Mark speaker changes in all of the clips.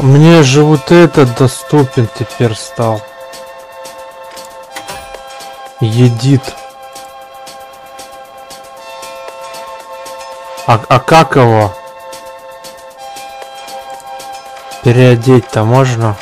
Speaker 1: Мне же вот этот доступен теперь стал. Едит. А как его переодеть-то можно?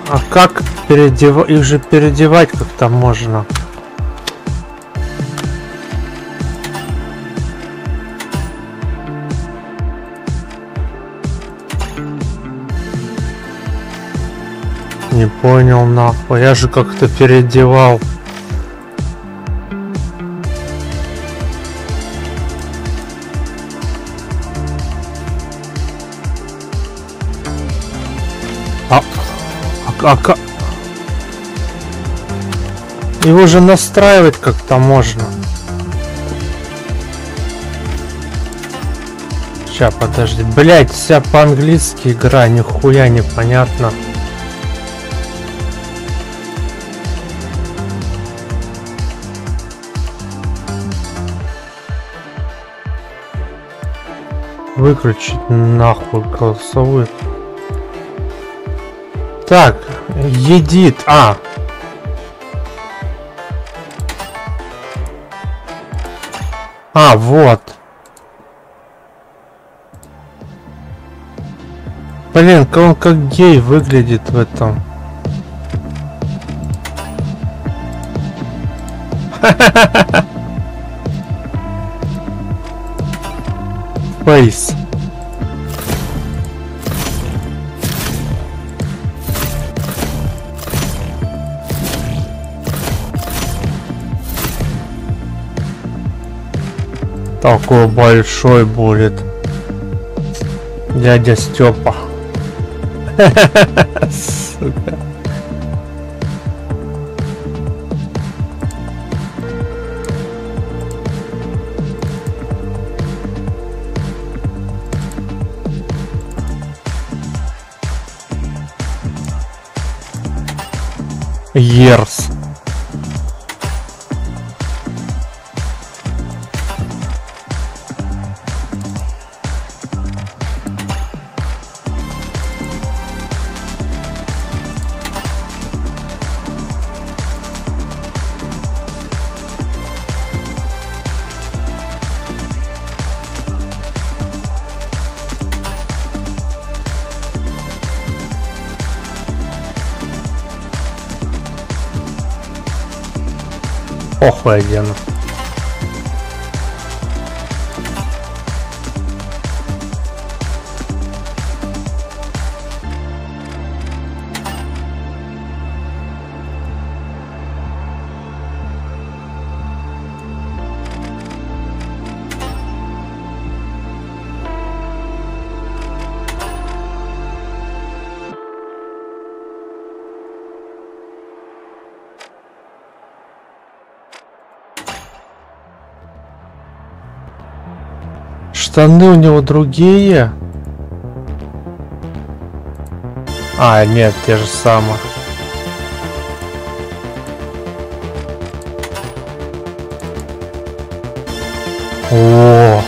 Speaker 1: А как переодевать? Их же переодевать как-то можно. Не понял нахуй. Я же как-то переодевал. Его же настраивать как-то можно. Ща, подожди. Блять, вся по-английски игра, нихуя непонятно. Выключить нахуй голосовых. Так, едит. Вот. Блин, он как гей выглядит в этом. Фейс. Такой большой будет дядя Степа. Сука. Ерс. Похуй одену. Штаны у него другие. Нет, те же самые. О.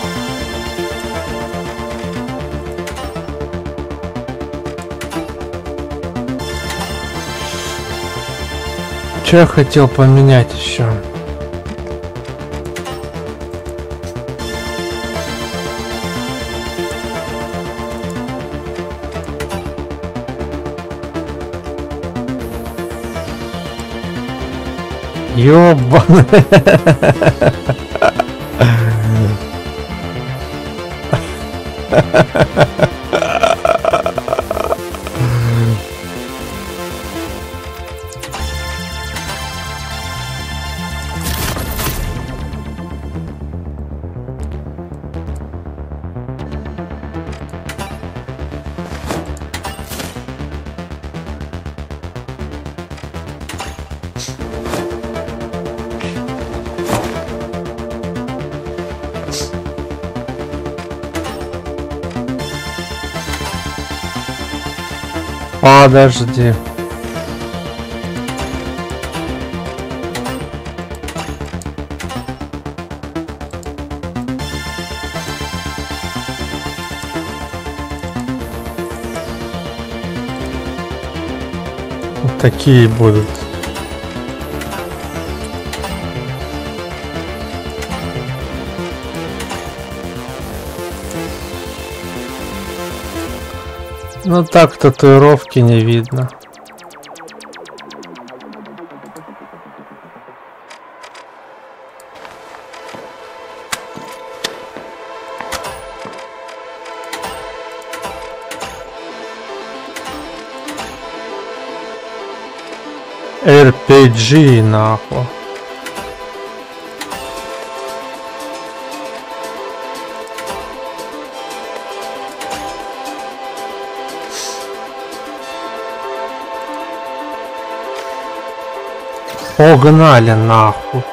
Speaker 1: Что я хотел поменять еще? Ёбаный. Подожди. Вот такие будут. Ну так татуировки не видно. RPG нахуй. Погнали нахуй.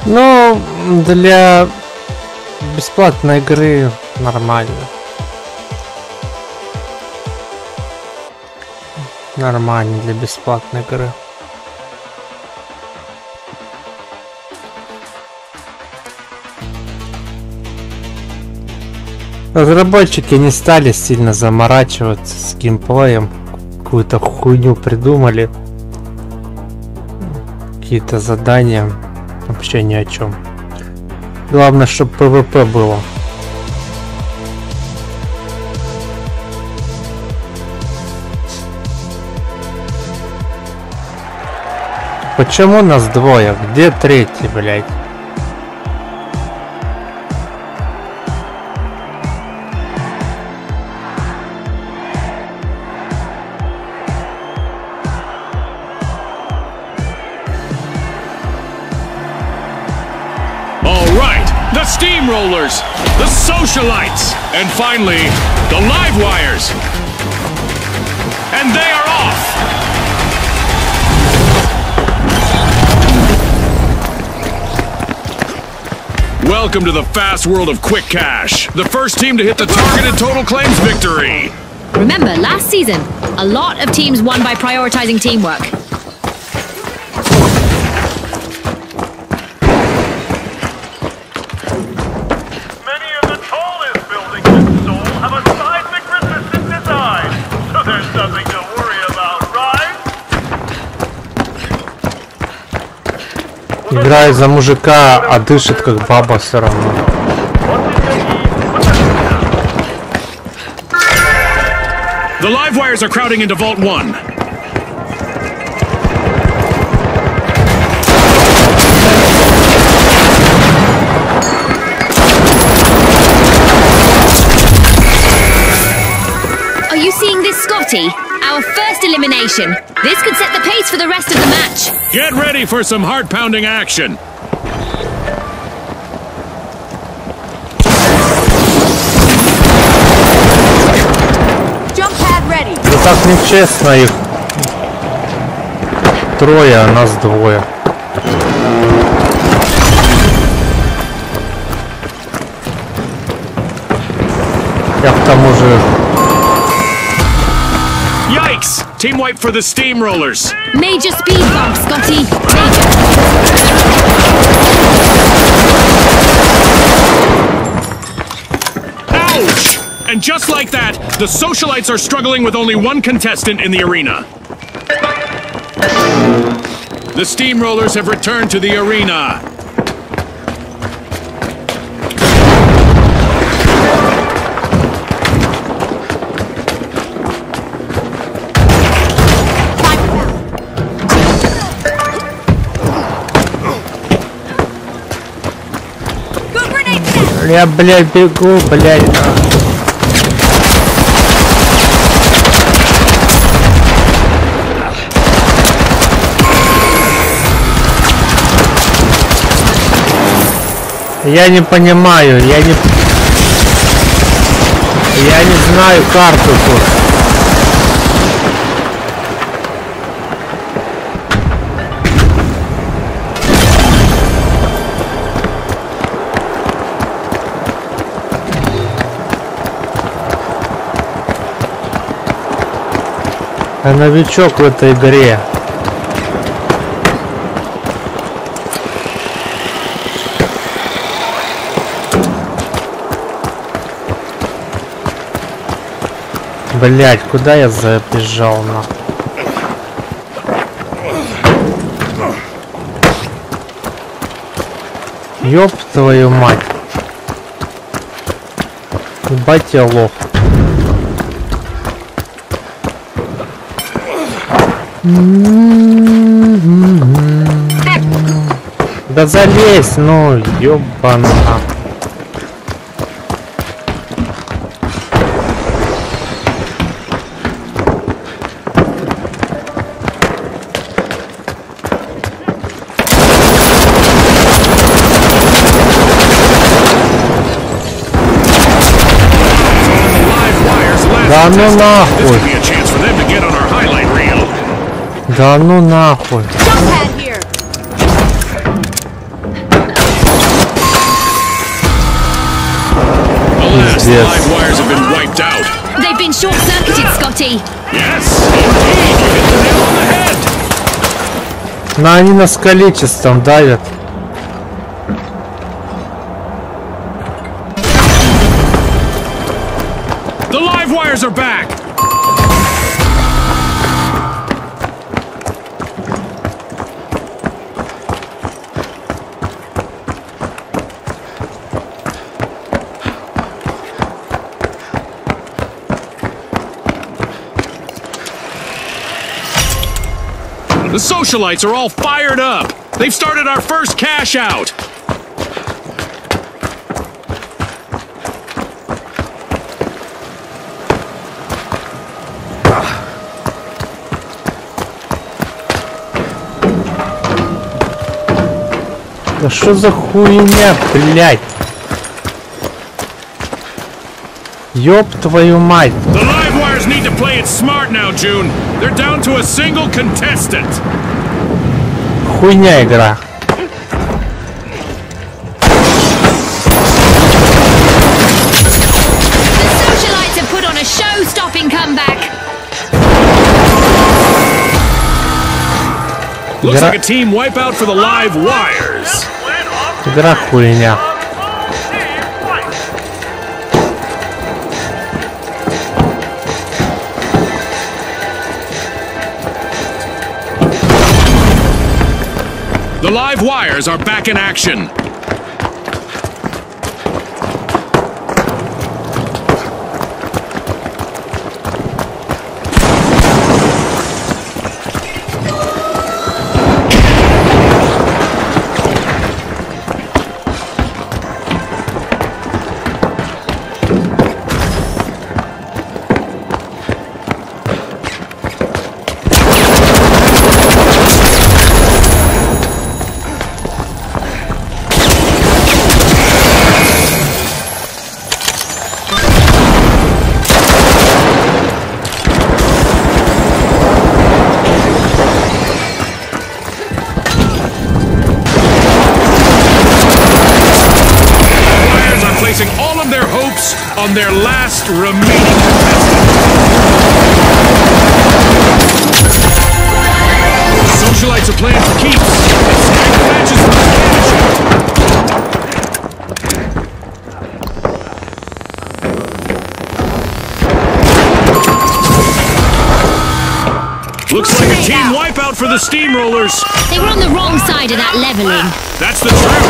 Speaker 1: Ну, для бесплатной игры нормально. Нормально для бесплатной игры. Разработчики не стали сильно заморачиваться с геймплеем. Какую-то хуйню придумали. Какие-то задания. Вообще ни о чем. Главное, чтобы PvP было. Почему нас двое? Где третий, блядь?
Speaker 2: The steamrollers, the socialites, and finally, the live wires. And they are off! Welcome to the fast world of quick cash. The first team to hit the targeted total claims victory.
Speaker 3: Remember, last season, a lot of teams won by prioritizing teamwork.
Speaker 1: Играет за мужика, а дышит как баба все равно.
Speaker 2: The live wires are crowding into Vault 1.
Speaker 3: Are you seeing this, Scotty? Our first elimination. This could set the pace for the rest of the match.
Speaker 2: Get ready for some heart-pounding action.
Speaker 3: Jump pad ready.
Speaker 1: Да так нечестно, их трое, а нас двое. Я к тому же...
Speaker 2: Yikes! Team wipe for the steamrollers.
Speaker 3: Major speed bump, Scotty. Major.
Speaker 2: Ouch! And just like that, the socialites are struggling with only one contestant in the arena. The steamrollers have returned to the arena.
Speaker 1: Я, блядь, бегу, блядь. Я не понимаю, я не знаю карту тут. Я новичок в этой игре. Блять, куда я забежал на? Ёб твою мать. Ебать я лох. Да залезь, ну ёбана. Да ну нахуй. Да ну нахуй. Пиздец.
Speaker 3: They've been short-circuited, Scotty.
Speaker 1: Но они нас количеством давят.
Speaker 2: The live wires are back. The socialites are all fired up. They've started our first cash out.
Speaker 1: Да что за хуйня, блядь? Ёб твою мать.
Speaker 2: The live wires need to play it smart now, June. They're down to a single contestant.
Speaker 1: Хуйня игра.
Speaker 3: The socialites have put on a show-stopping comeback.
Speaker 2: Looks like a team wipeout for the live wires.
Speaker 1: Игра хуйня.
Speaker 2: The live wires are back in action. All of their hopes on their last remaining contestant. The socialites are playing for keeps. Snag the matches for the looks like a team wipeout for the Steamrollers.
Speaker 3: They were on the wrong side of that leveling.
Speaker 2: That's the truth.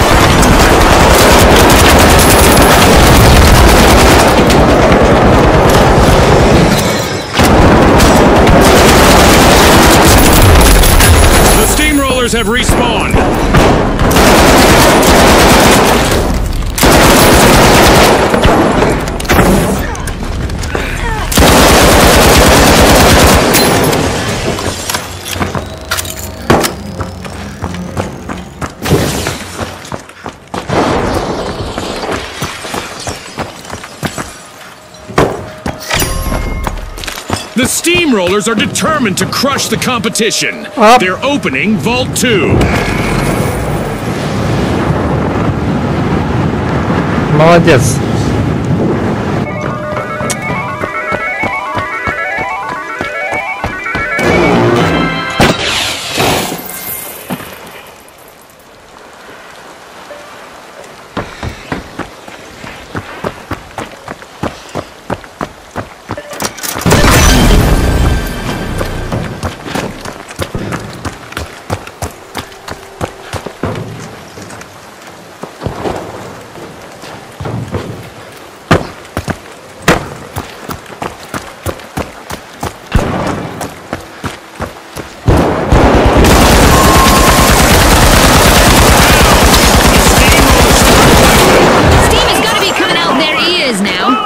Speaker 2: Have respawned. The steamrollers are determined to crush the competition.
Speaker 1: Up.
Speaker 2: They're opening Vault 2.
Speaker 1: Молодец.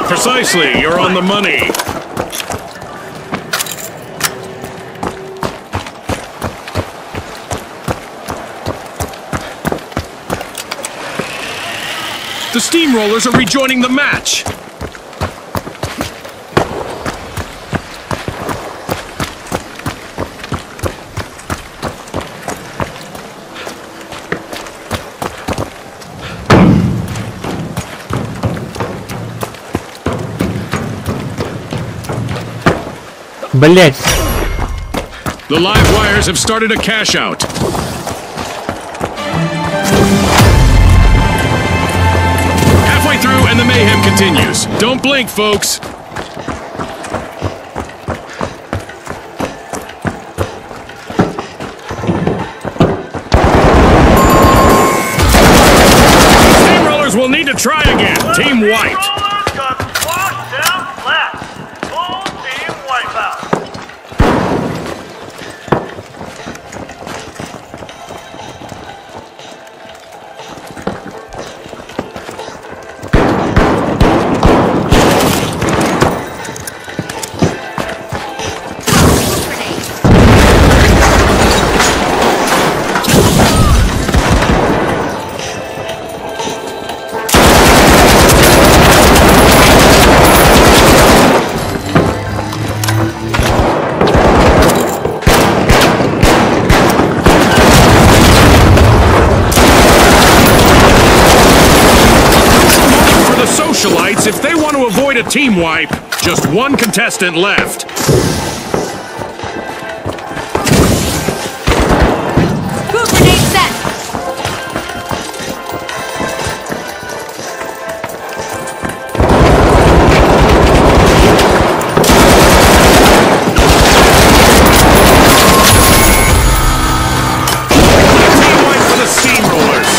Speaker 2: Precisely, you're on the money. The steamrollers are rejoining the match.
Speaker 1: Блять.
Speaker 2: The live wires have started a cash out. Halfway through and the mayhem continues. Don't blink, folks. Steamrollers will need to try again. Team wiped. If they want to avoid a team wipe, just one contestant left.
Speaker 3: Group grenade set.
Speaker 2: Team wipe for the steamrollers.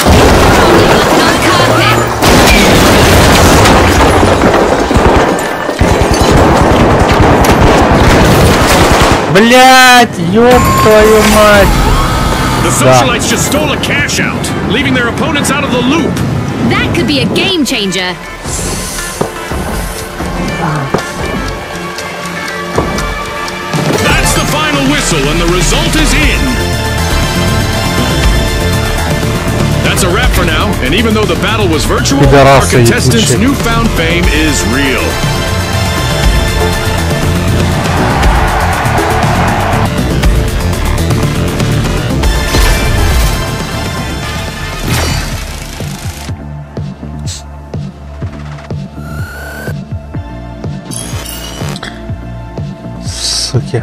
Speaker 1: Блять, ёб твою мать.
Speaker 2: The socialites just stole a cash out, leaving their opponents out of the loop.
Speaker 3: That could be a game changer.
Speaker 2: That's the final whistle, and the result is in. That's a wrap for now, and even though the battle was virtual, our contestants' newfound fame is real.
Speaker 1: Суки.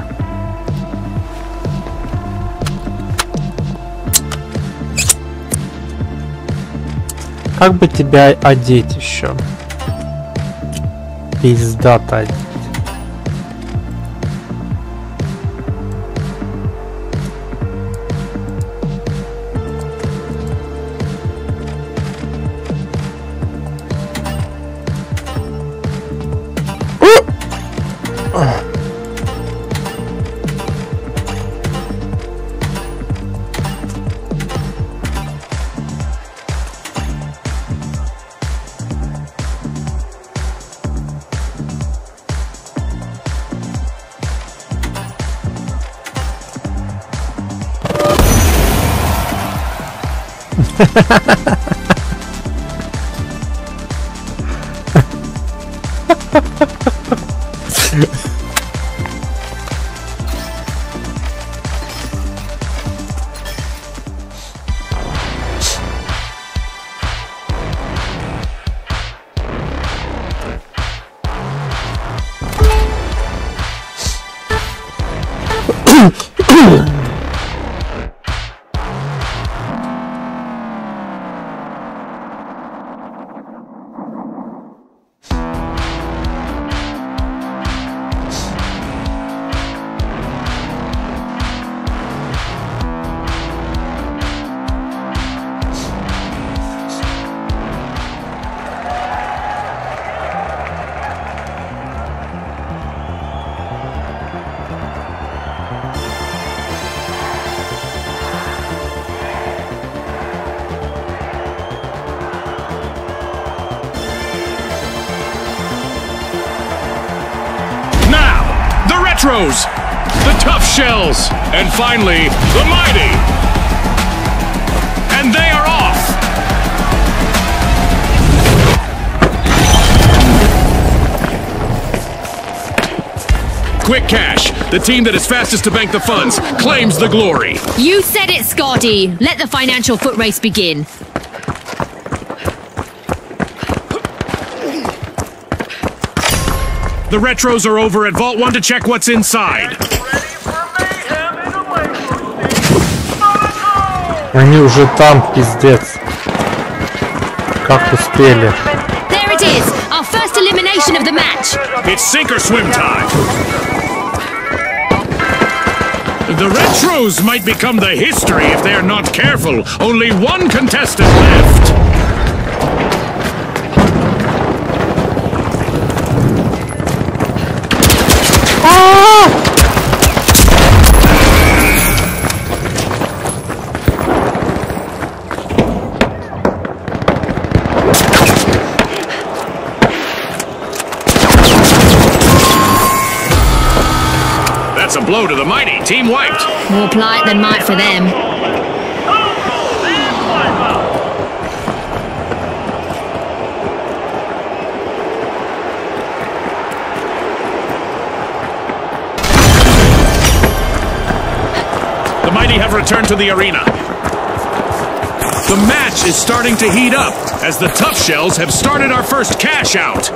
Speaker 1: Как бы тебя одеть еще? Пиздато одеть.
Speaker 2: The tough shells, and finally, the mighty. And they are off. Quick cash. The team that is fastest to bank the funds claims the glory.
Speaker 3: You said it, Scotty. Let the financial foot race begin.
Speaker 2: The retros are over at Vault 1 to check what's inside.
Speaker 1: Они уже там, пиздец. Как успели?
Speaker 3: There it is, our first elimination of the match.
Speaker 2: It's sink or swim time. The retros might become the history if they're not careful. Only one contestant left. That's a blow to the mighty. Team wiped.
Speaker 3: More plight than might for them.
Speaker 2: The mighty have returned to the arena. The match is starting to heat up as the tough shells have started our first cash out.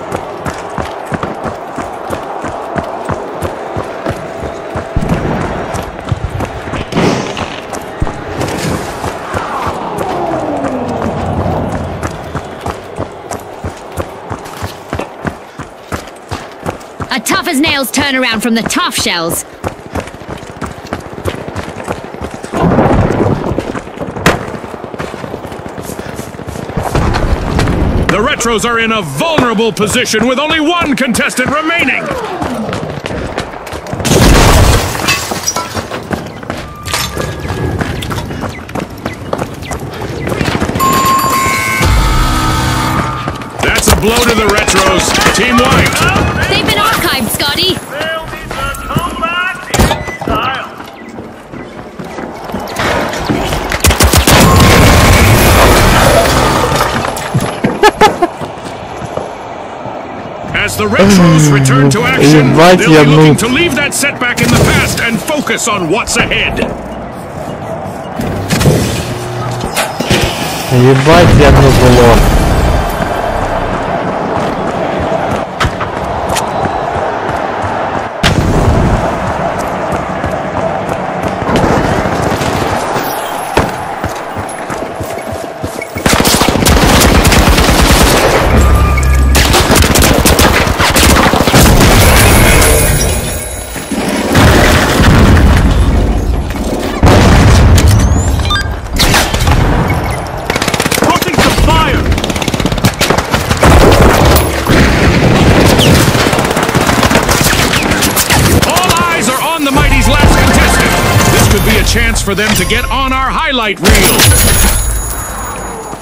Speaker 3: A tough as nails turnaround from the tough shells.
Speaker 2: The retros are in a vulnerable position with only one contestant remaining. That's a blow to the retros. Team wiped.
Speaker 3: They've been archived, Scotty.
Speaker 4: They'll need to come back in style.
Speaker 2: As the retros return to action,
Speaker 1: Ебать,
Speaker 2: they'll
Speaker 1: я
Speaker 2: be looking
Speaker 1: нуб.
Speaker 2: to leave that setback in the past and focus on what's ahead.
Speaker 1: Ебать, я было. Chance for them to get on our highlight reel.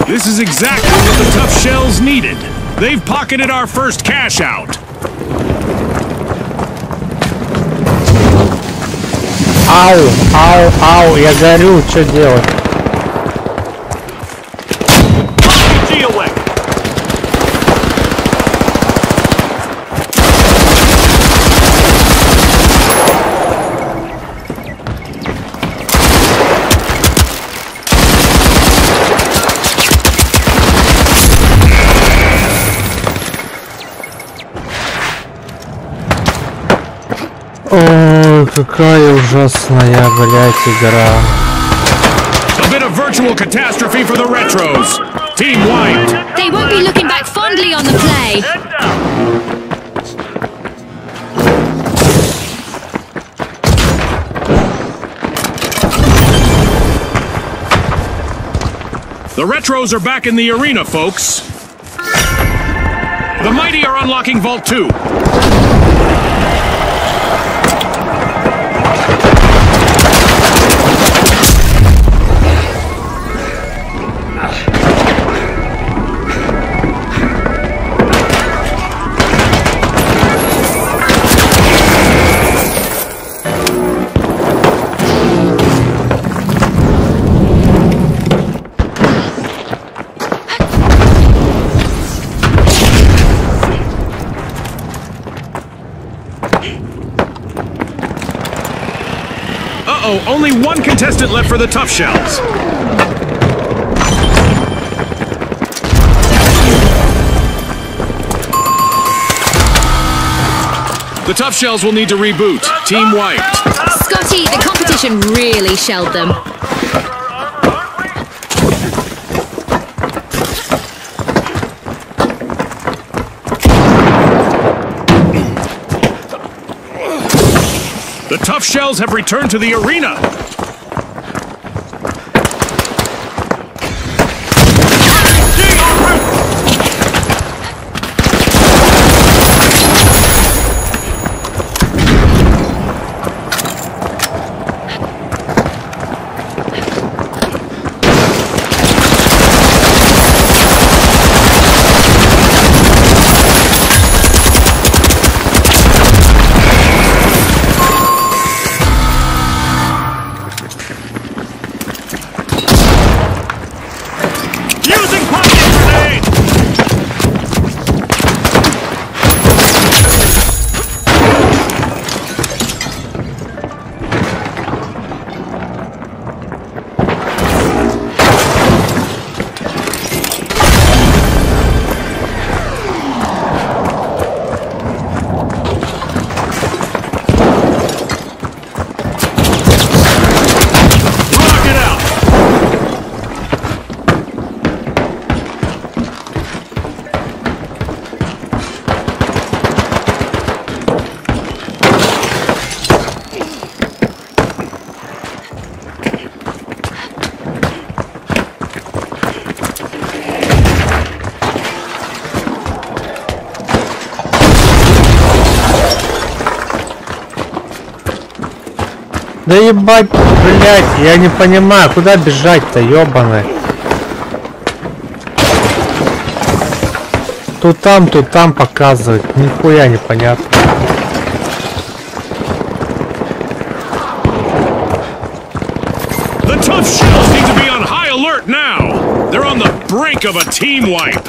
Speaker 1: This is exactly what the tough shells needed. They've pocketed our first cash out. Ау, ау, ау, я горю, что делать? Какая ужасная, блядь, игра.
Speaker 2: A bit of virtual catastrophe for the Retros. Team wiped.
Speaker 3: They won't be looking back fondly on the play.
Speaker 4: Head down.
Speaker 2: The Retros are back in the arena, folks. The Mighty are unlocking Vault 2. Uh-oh, only one contestant left for the Tough Shells. The Tough Shells will need to reboot. Team wiped.
Speaker 3: Scotty, the competition really shelled them.
Speaker 2: The Tough Shells have returned to the arena.
Speaker 1: Да ебать, блять, я не понимаю, куда бежать-то, ёбаный. Тут там показывает, нихуя непонятно.
Speaker 2: The Tough Shells need to be on high alert now. They're on the brink of a team wipe.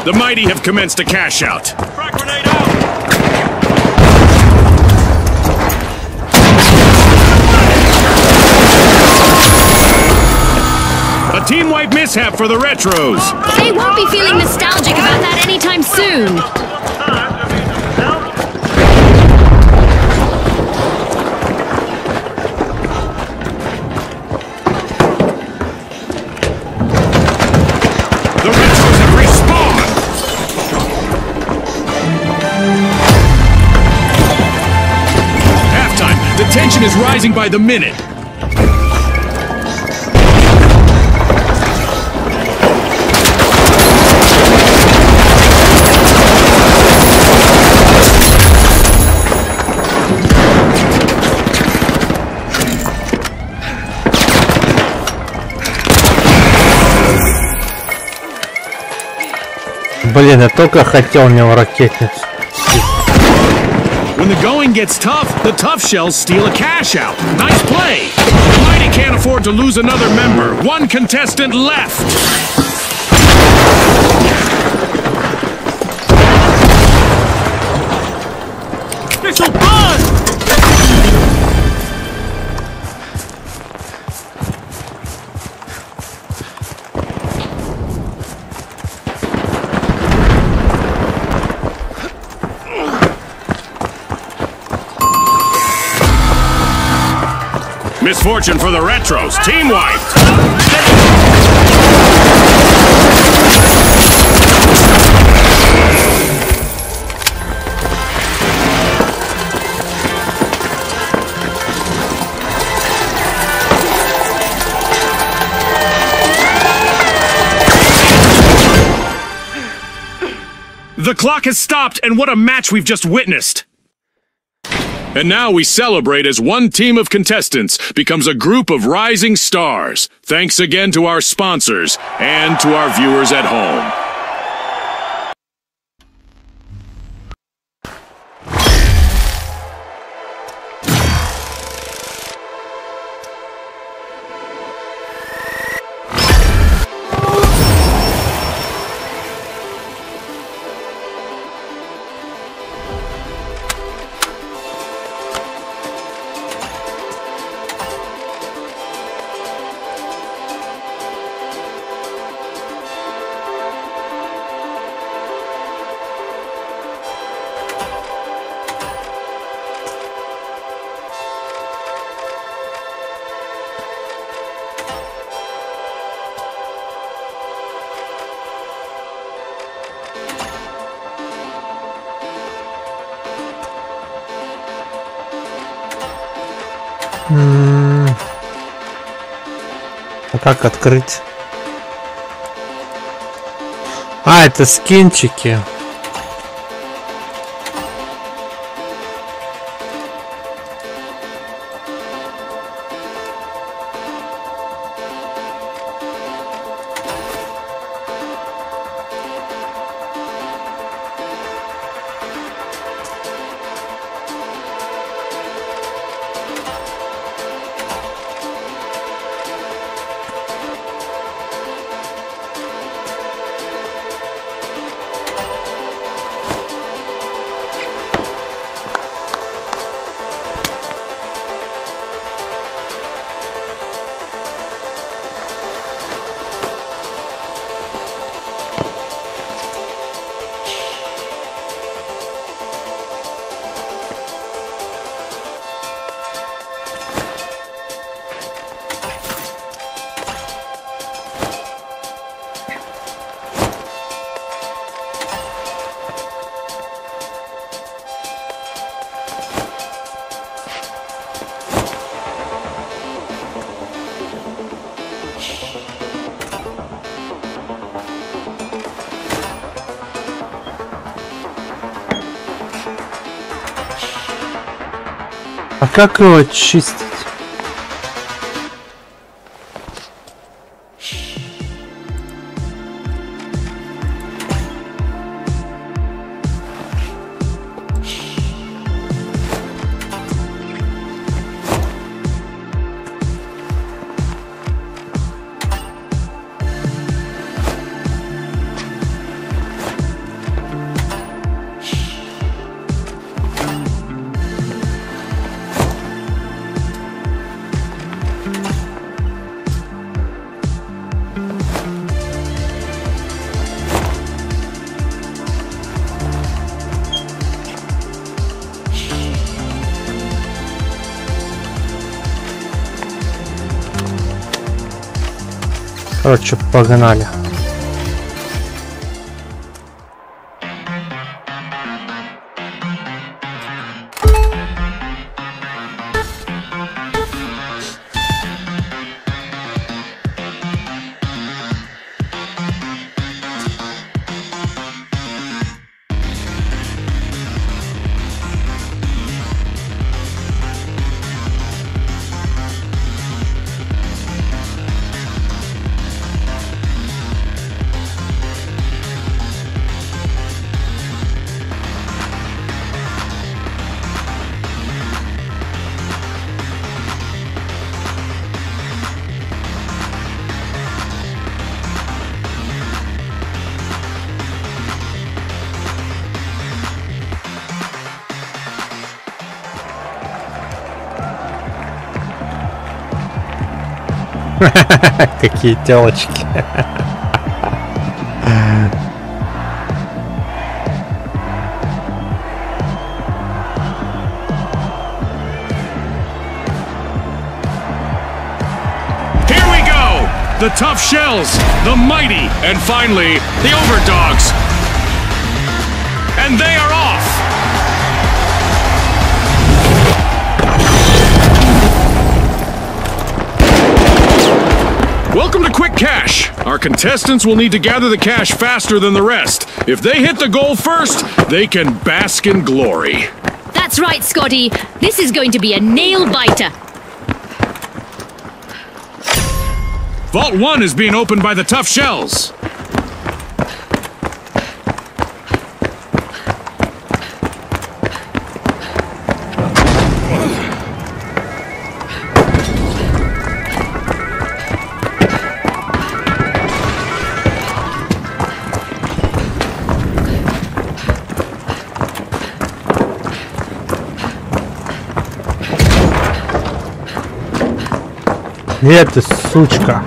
Speaker 2: The Mighty have commenced a cash out.
Speaker 4: Frag grenade out.
Speaker 2: A team wipe mishap for the Retros.
Speaker 3: They won't be feeling nostalgic about that anytime soon.
Speaker 2: The Retros have respawned. Halftime. The tension is rising by the minute.
Speaker 1: Блин, я только хотел у него ракетницу.
Speaker 2: When the going gets tough, the tough shells steal a cash out. Nice play. The Mighty can't afford to lose another member. One contestant left.
Speaker 4: Missile buzz!
Speaker 2: Misfortune for the Retros. Team wiped. The clock has stopped, and what a match we've just witnessed. And now we celebrate as one team of contestants becomes a group of rising stars. Thanks again to our sponsors and to our viewers at home.
Speaker 1: А как открыть? А, это скинчики. А как его очистить? Короче, погнали. Какие телочки.
Speaker 2: Here we go! The tough shells, the mighty, and finally, the overdogs. And they are off! Welcome to Quick Cash. Our contestants will need to gather the cash faster than the rest. If they hit the goal first, they can bask in glory.
Speaker 3: That's right, Scotty. This is going to be a nail-biter.
Speaker 2: Vault 1 is being opened by the tough shells.
Speaker 1: Нет, ты сучка.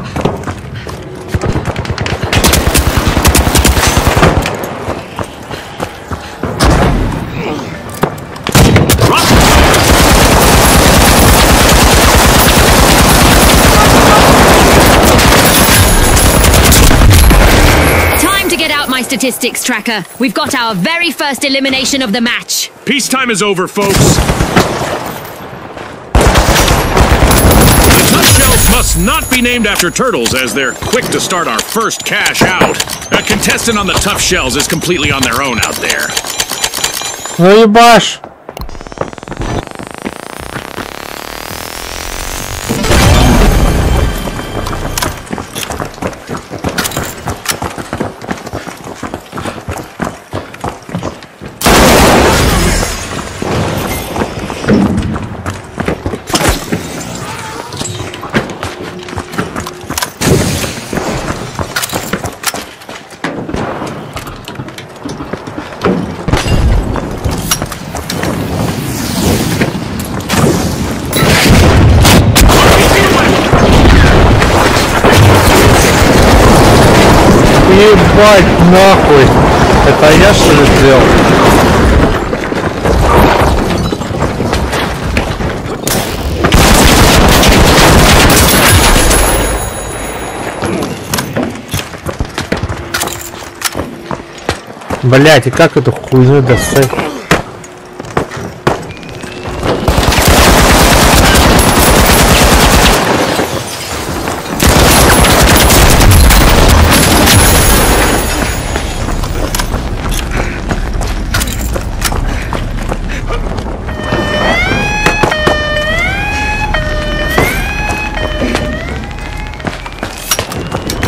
Speaker 3: Time to get out my statistics tracker. We've got our very first elimination of the match.
Speaker 2: Peacetime is over, folks. Must not be named after turtles, as they're quick to start our first cash out. A contestant on the tough shells is completely on their own out there.
Speaker 1: Ну ебашь! Ебать нахуй! Это я что ли сделал? Блять, и как эту хуйню достать?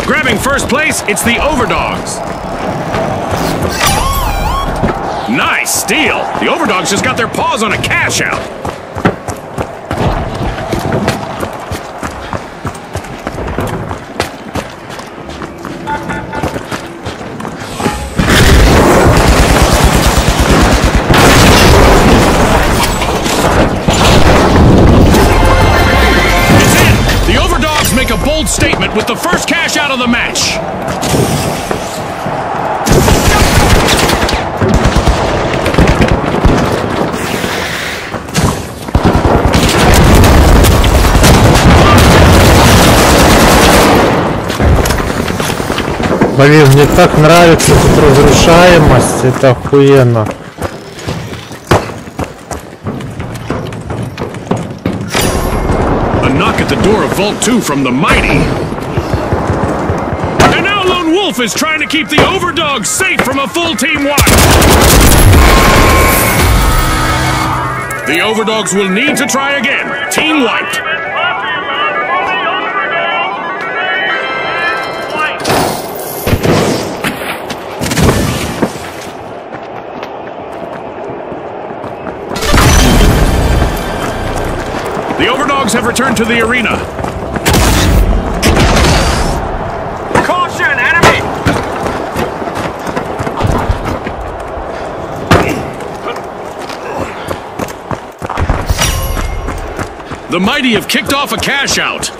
Speaker 2: Grabbing first place, it's the overdogs. Nice steal. The overdogs just got their paws on a cash out. It's in. The overdogs make a bold statement with the first cash out of the match.
Speaker 1: Блин, мне так нравится тут разрушаемость, это охуенно.
Speaker 2: A knock at the door of Vault 2 from the mighty. And now Lone Wolf is trying to keep the overdogs safe from a full team wipe. The overdogs will need to try again. Team wiped. The overdogs have returned to the arena.
Speaker 4: Caution, enemy!
Speaker 2: The mighty have kicked off a cash out.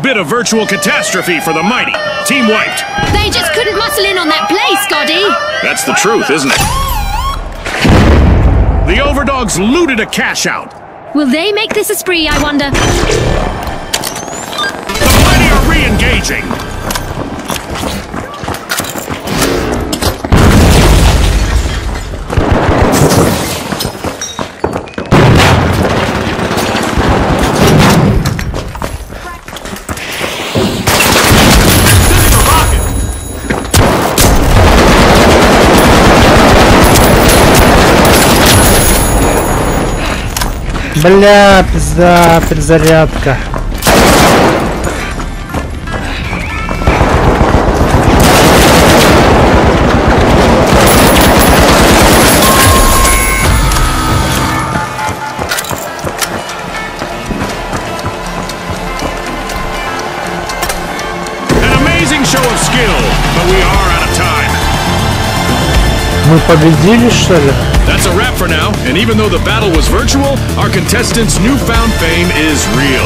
Speaker 2: bit of virtual catastrophe for the mighty. Team wiped.
Speaker 3: They just couldn't muscle in on that play, Scotty.
Speaker 2: That's the truth, isn't it? The Overdogs looted a cash out.
Speaker 3: Will they make this a spree, I wonder?
Speaker 2: The mighty are re-engaging.
Speaker 1: Бля, пизда, перезарядка. Мы победили, что ли?
Speaker 2: That's a wrap for now, and even though the battle was virtual, our contestants' newfound fame is real.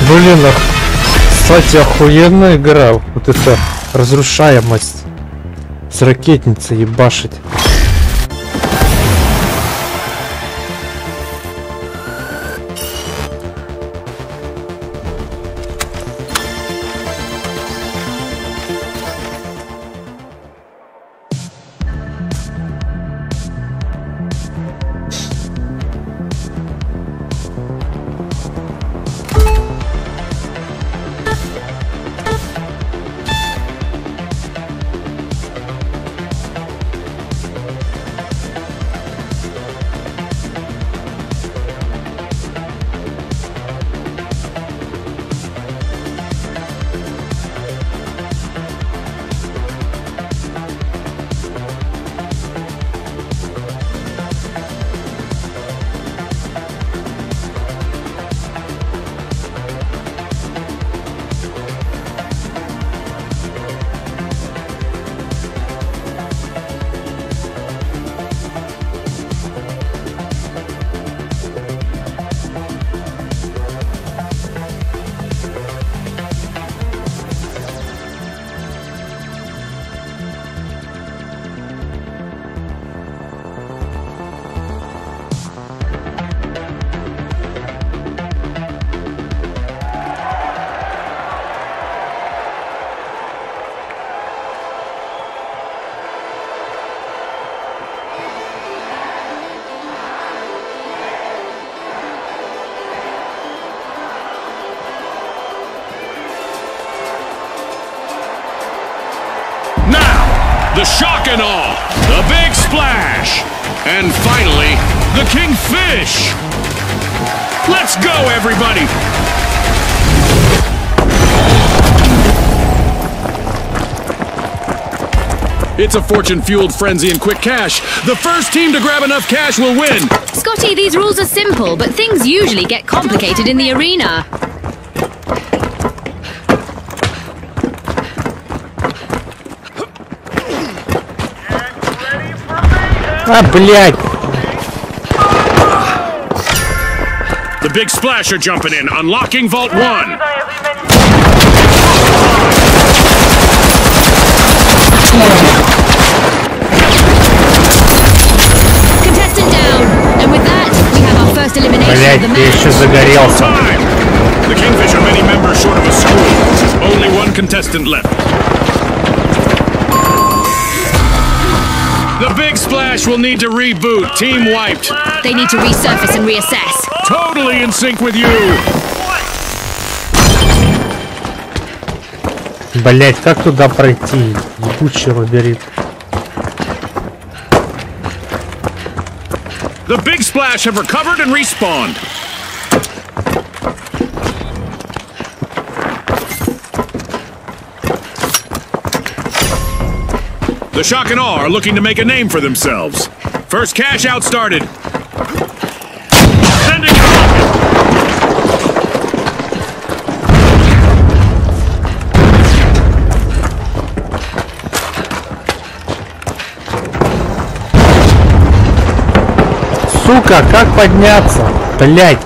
Speaker 1: Блин, кстати, охуенно играл. Вот это разрушаемость с ракетницей ебашить.
Speaker 2: The shock and awe, the big splash, and finally, the kingfish. Let's go, everybody. It's a fortune-fueled frenzy and quick cash. The first team to grab enough cash will win.
Speaker 3: Scotty, these rules are simple, but things usually get complicated in the arena.
Speaker 1: А, блядь!
Speaker 2: The big splash are jumping in, unlocking Vault 1.
Speaker 3: Contestant down, and with that, we have our first elimination of
Speaker 1: Блядь,
Speaker 3: the
Speaker 1: я
Speaker 3: match.
Speaker 1: еще загорелся.
Speaker 2: The Kingfish are many members short of a school. Only one contestant left. The big splash will need to reboot. Team wiped.
Speaker 3: They need to resurface and reassess.
Speaker 2: Totally in sync with you.
Speaker 1: Блядь, как туда пройти? Ебучий лабиринт.
Speaker 2: The big splash have recovered and respawned. The shock and awe are looking to make a name for themselves. First cash out started. Sending a rocket.
Speaker 1: Сука, как подняться? Блять.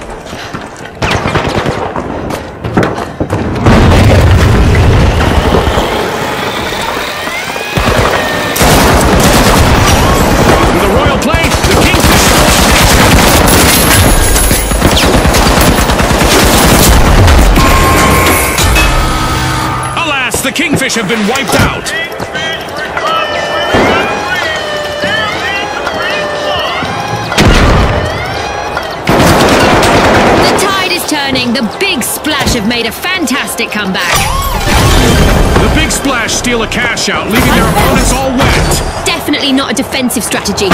Speaker 2: The kingfish have been wiped out.
Speaker 3: The tide is turning. The big splash have made a fantastic comeback.
Speaker 2: The big splash steal a cash out, leaving their opponents all wet.
Speaker 3: Definitely not a defensive strategy.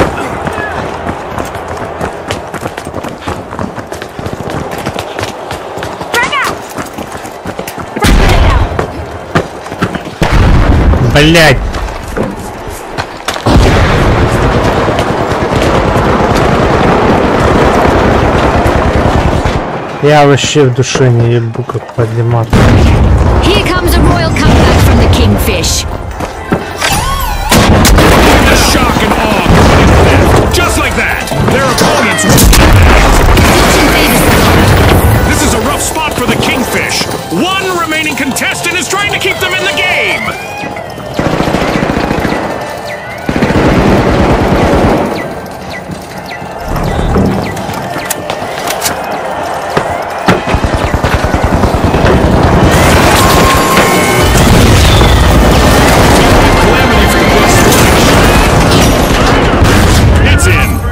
Speaker 1: Блять. Я вообще в душе не ебу, как подниматься.
Speaker 3: Here comes a royal comeback from the kingfish.
Speaker 2: The shock and awe. Just like that, their opponents This is a rough spot for the kingfish. One remaining contestant is trying to keep them in the game.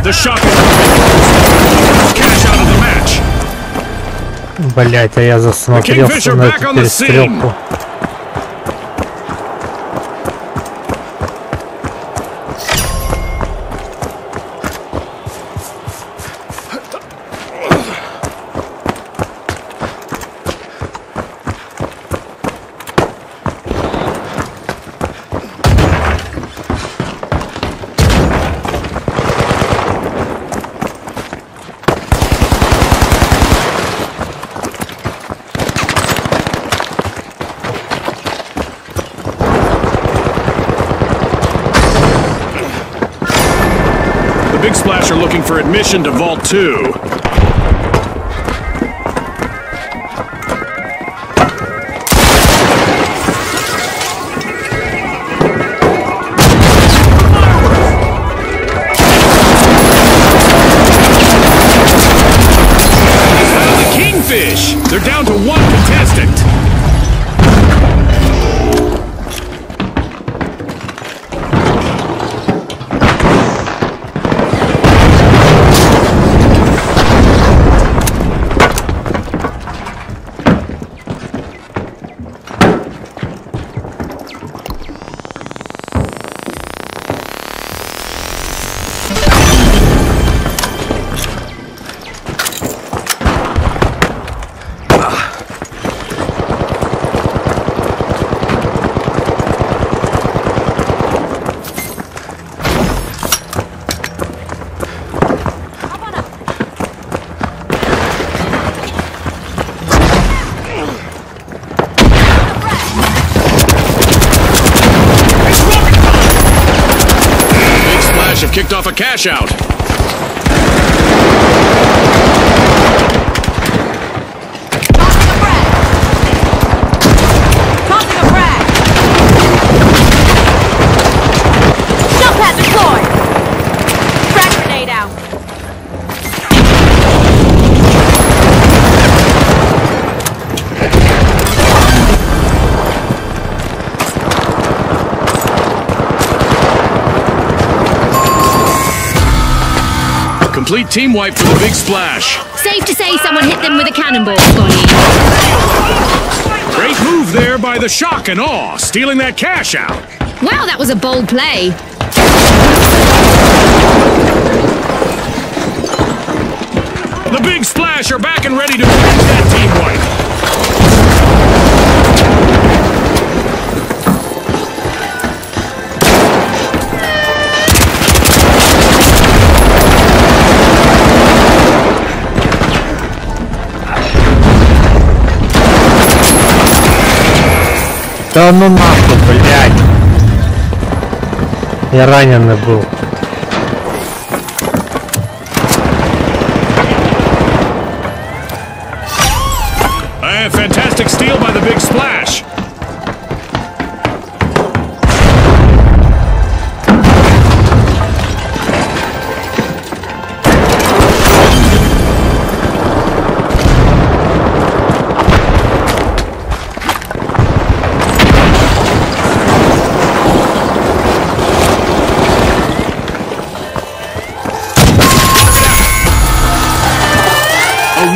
Speaker 2: The shock cash out of the match.
Speaker 1: Блять, а я засмотрелся на эту перестрелку.
Speaker 2: Big Splash are looking for admission to Vault 2. The Kingfish! They're down to one contestant. Have kicked off a cash out.
Speaker 3: Tossing a frag. Jump pad deployed. Frag grenade out.
Speaker 2: Complete team wipe for the Big Splash.
Speaker 3: Safe to say someone hit them with a cannonball, Bonnie.
Speaker 2: Great move there by the Shock and Awe, stealing that cash out.
Speaker 3: Wow, that was a bold play.
Speaker 2: The Big Splash are back and ready to finish that team wipe.
Speaker 1: Да ну нахуй, блядь. Я раненый был.
Speaker 2: a fantastic steal by the Big Splash.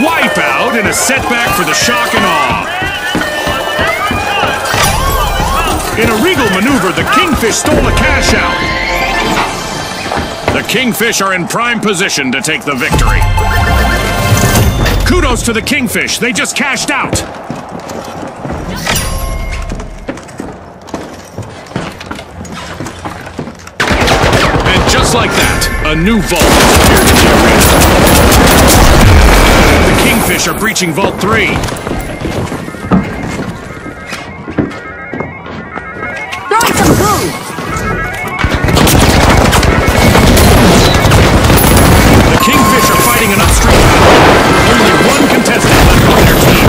Speaker 2: Wipeout and a setback for the shock and awe. In a regal maneuver, the Kingfish stole a cash out. The Kingfish are in prime position to take the victory. Kudos to the Kingfish, they just cashed out. And just like that, a new vault has appeared in the arena. The Kingfish are breaching Vault 3.
Speaker 3: Throwing some food.
Speaker 2: The Kingfish are fighting an upstream battle. Only one contestant left on their team.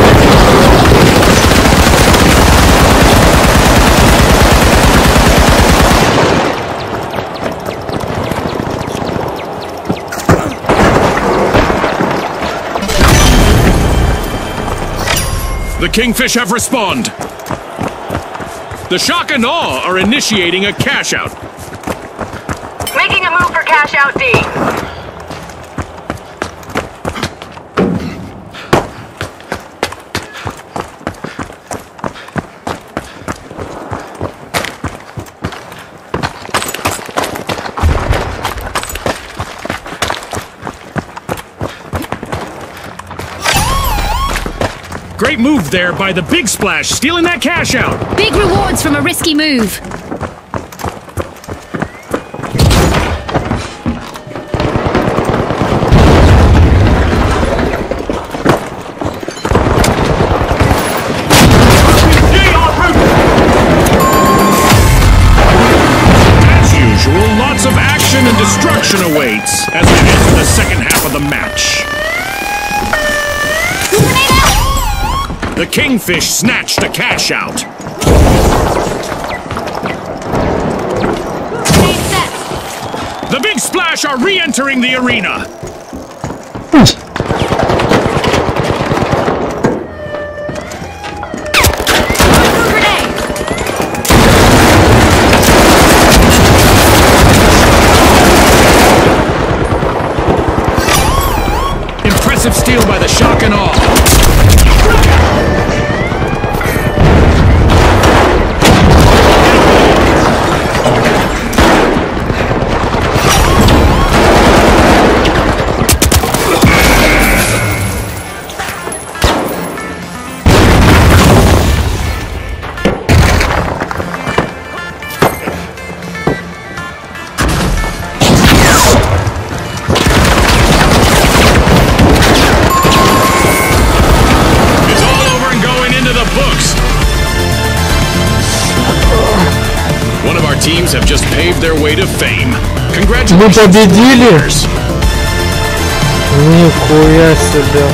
Speaker 2: The Kingfish have respawned. The Shock and Awe are initiating a cash out.
Speaker 5: Making a move for cash out D.
Speaker 2: Great move there by the Big Splash, stealing that cash out.
Speaker 3: Big rewards from a risky move.
Speaker 2: As usual, lots of action and destruction awaits as we enter the second half of the match. The Kingfish snatched a cash out. The Big Splash are re-entering the arena. Impressive steal by the Shock and Awe. Teams have just paved their way to fame. Congratulations.
Speaker 1: Мы победили! Нихуя себе!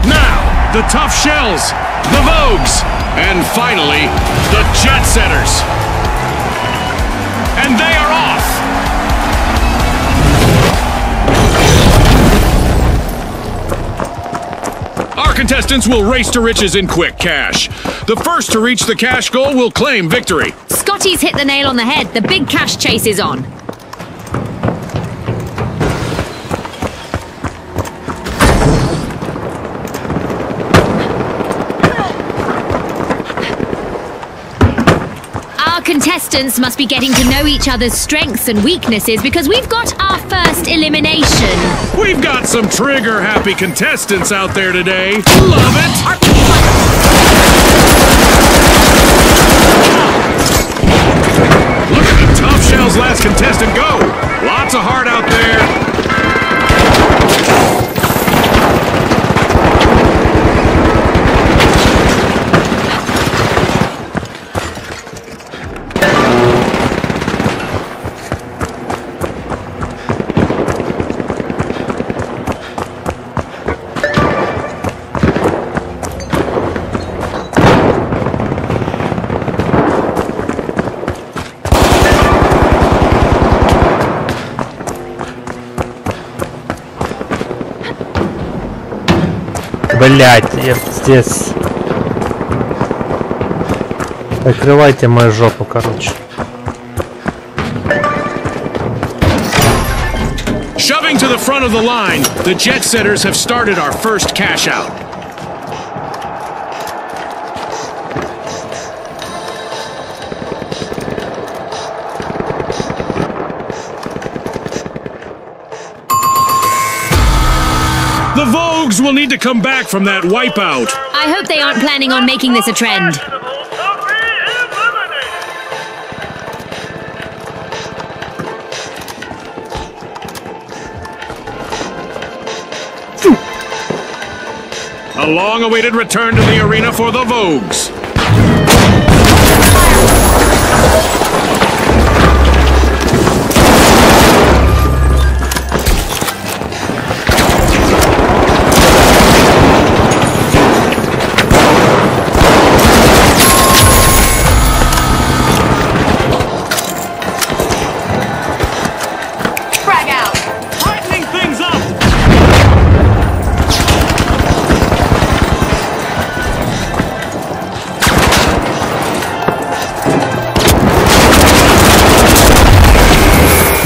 Speaker 2: Now, the Tough Shells, the Vogues, and finally, the Jet Setters. And they are off! Our contestants will race to riches in quick cash. The first to reach the cash goal will claim victory.
Speaker 3: Scotty's hit the nail on the head. The big cash chase is on. Our contestants must be getting to know each other's strengths and weaknesses because we've got our first elimination.
Speaker 2: We've got some trigger-happy contestants out there today. Love it! Look at the Tough Shell's last contestant go! Lots of heart out there.
Speaker 1: Блять, я здесь. Закрывайте мою жопу, короче.
Speaker 2: Shoving to the front of the line, the Jet Setters have started our first cash out. The Vogues will need to come back from that wipeout.
Speaker 3: I hope they aren't planning on making this a trend.
Speaker 2: A long-awaited return to the arena for the Vogues.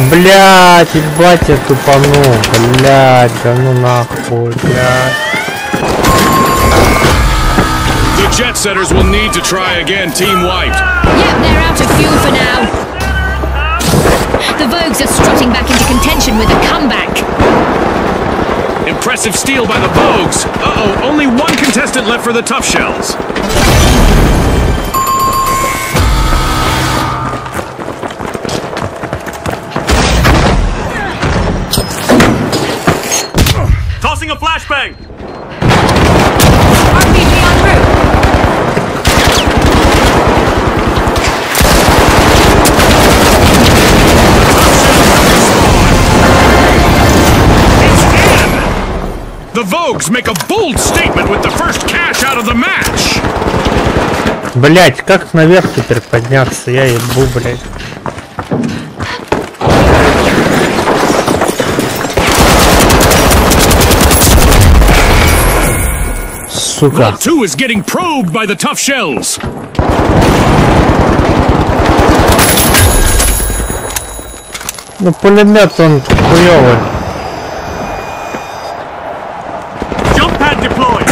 Speaker 1: Блять, ебать я тупанул, блять, да ну нахуй, блять.
Speaker 2: The jet setters will need to try again. Team wiped.
Speaker 3: Yep, they're out of fuel for now. The Vogues are strutting back into contention with a comeback.
Speaker 2: Impressive steal by the Vogues. Uh-oh, only one contestant left for the Tough Shells.
Speaker 4: Tossing a flashbang.
Speaker 5: RPG en route.
Speaker 2: The Vogues make a bold statement with the first cash out of the match.
Speaker 1: Блять, как наверх теперь подняться? Я ебу, блять. Сука.
Speaker 2: Vault 2 is getting probed by the Tough Shells.
Speaker 1: Ну пулемет он хуёвый.
Speaker 4: Jump pad deployed.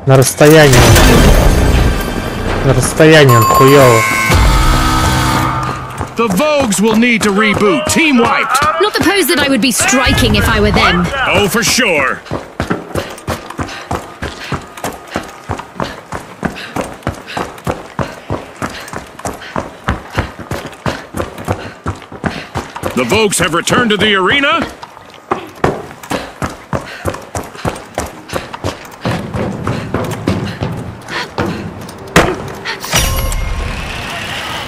Speaker 1: На расстоянии. На расстоянии он хуёвый.
Speaker 2: The Vogues will need to reboot. Team wiped.
Speaker 3: Not the pose that I would be striking if I were them.
Speaker 2: Oh, for sure. The Vogues have returned to the arena.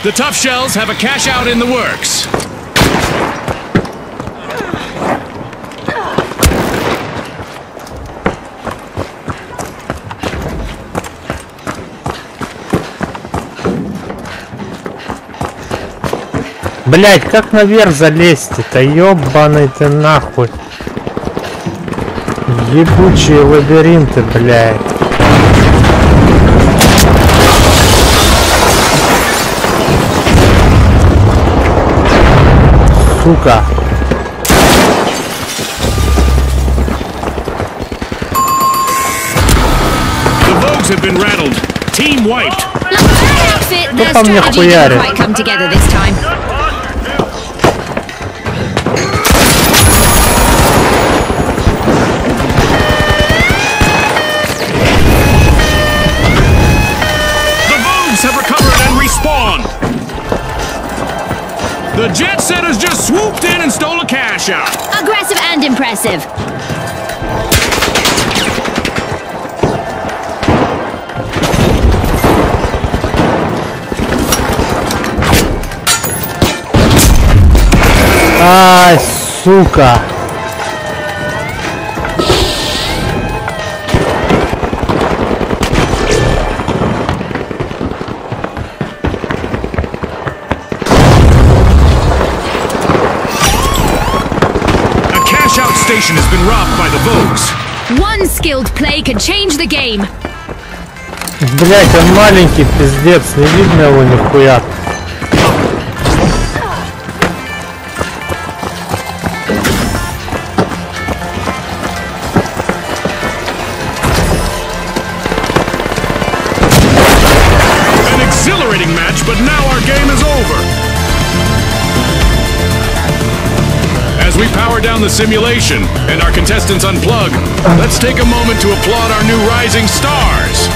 Speaker 2: The Tough Shells have a cash out in the works.
Speaker 1: Блять, как наверх залезть-то? Ёбаный ты нахуй. Ебучие лабиринты, блять. Сука.
Speaker 2: The Vogues have been rattled. Team wiped.
Speaker 3: Outfit, their
Speaker 1: там мне
Speaker 3: strategy didn't
Speaker 1: хуярит?
Speaker 3: quite come together this time.
Speaker 2: The Vogues have recovered and respawned. The jet setters just swooped in and stole a cash out.
Speaker 3: Aggressive and impressive.
Speaker 1: Ай, сука.
Speaker 2: A cash out station has been robbed by the Vogues.
Speaker 3: One skilled play can change the game.
Speaker 1: Блять, он маленький, пиздец, не видно его нихуя.
Speaker 2: An exhilarating match, but now our game is over. As we power down the simulation and our contestants unplug, let's take a moment to applaud our new rising stars.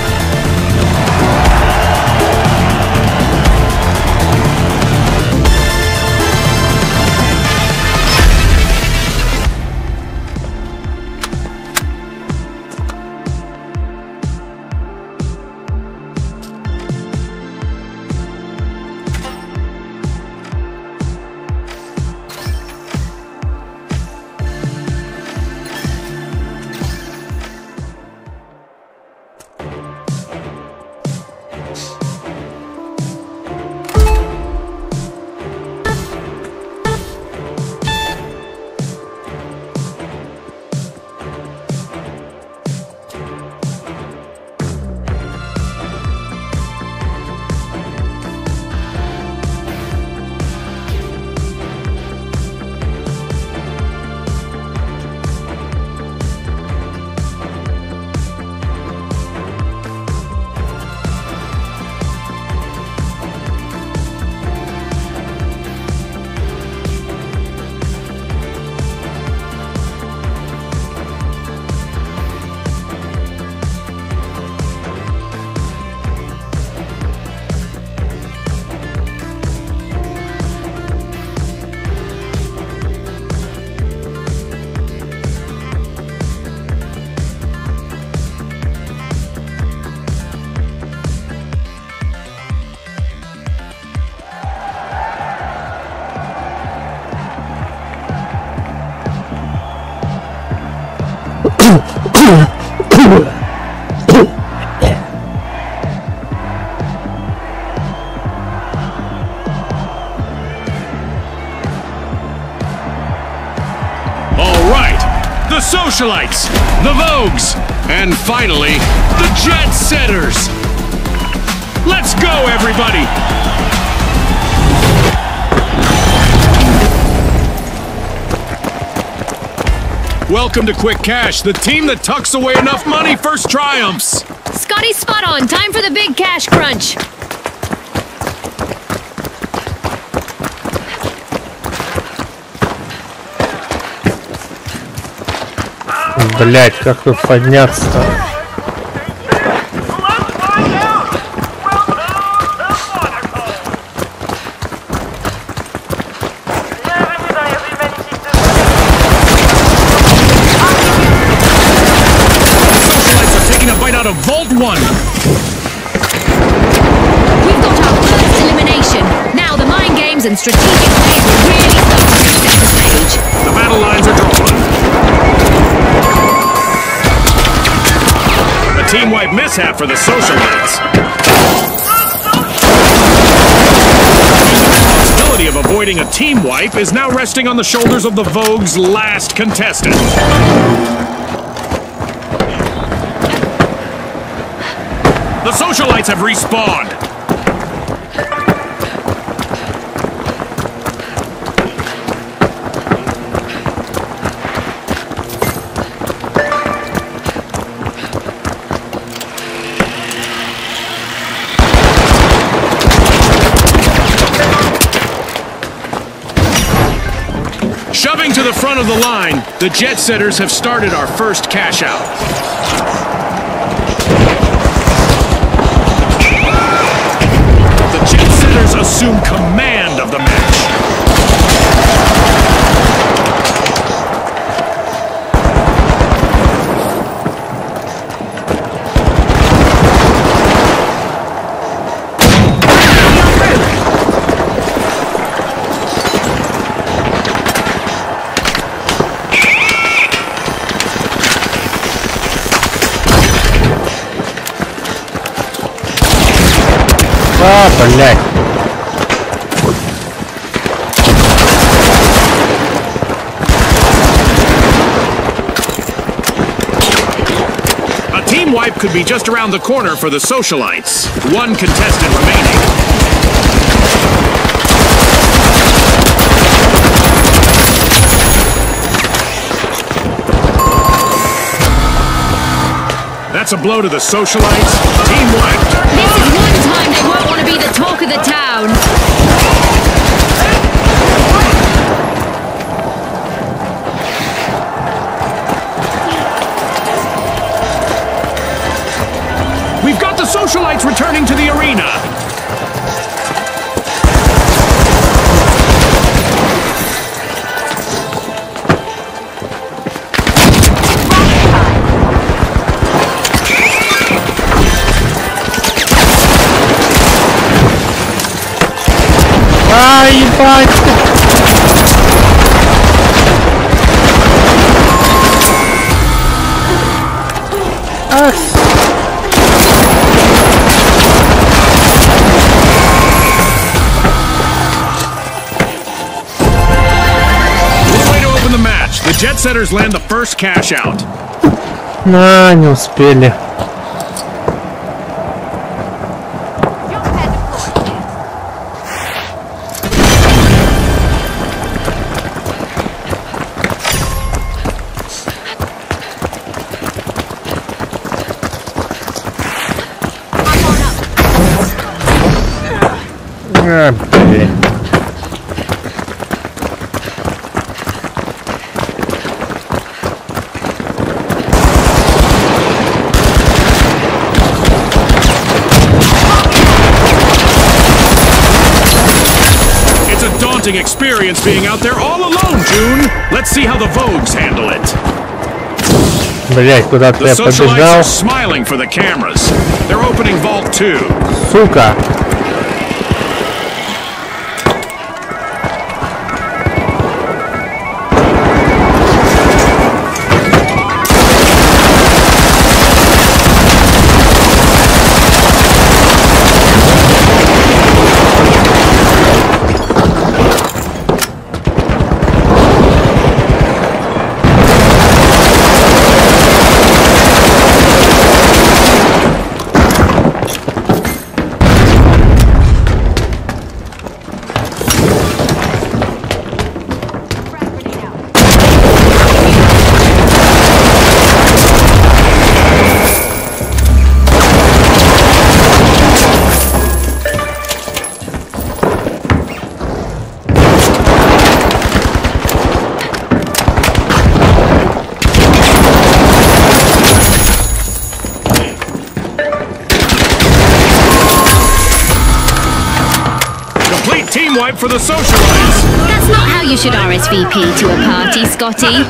Speaker 2: The Socialites, the Vogues, and finally, the Jet Setters. Let's go, everybody! Welcome to Quick Cash, the team that tucks away enough money first triumphs.
Speaker 3: Scotty, spot on. Time for the big cash crunch.
Speaker 1: Блять, как вы подняться-то?
Speaker 2: Vault 1.
Speaker 3: We've got our first elimination. Now the mind games and strategic plays will really start to set the stage.
Speaker 2: The battle lines are drawn. A team wipe mishap for the Socialites. The responsibility of avoiding a team wipe is now resting on the shoulders of the Vogue's last contestant. The Socialites have respawned. Shoving to the front of the line, the Jet Setters have started our first cash out. Assume command of the match.
Speaker 1: А, блядь.
Speaker 2: Wipe could be just around the corner for the Socialites. One contestant remaining. That's a blow to the Socialites. Team wiped.
Speaker 3: This is one time they won't want to be the talk of the town.
Speaker 2: We've got the Socialites returning to the arena.
Speaker 1: А, ебать! Ах!
Speaker 2: The Jet Setters land the first cash out.
Speaker 1: На, не успели. А, блин.
Speaker 2: Experience being out there all alone, June. Let's see how the Vogues handle it.
Speaker 1: Блять, куда-то я
Speaker 2: Socialites
Speaker 1: побежал.
Speaker 2: are smiling for the cameras. They're opening Vault 2.
Speaker 1: Сука!
Speaker 2: wipe for the socialites.
Speaker 3: That's not how you should RSVP to a party, Scotty.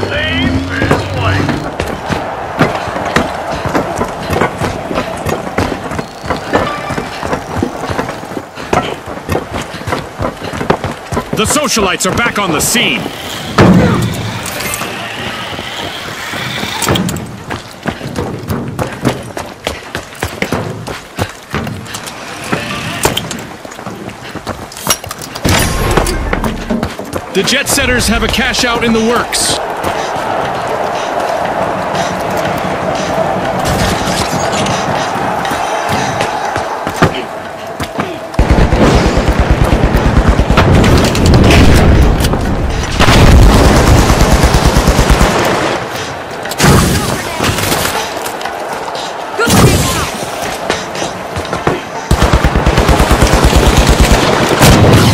Speaker 2: The socialites are back on the scene. The jet setters have a cash out in the works.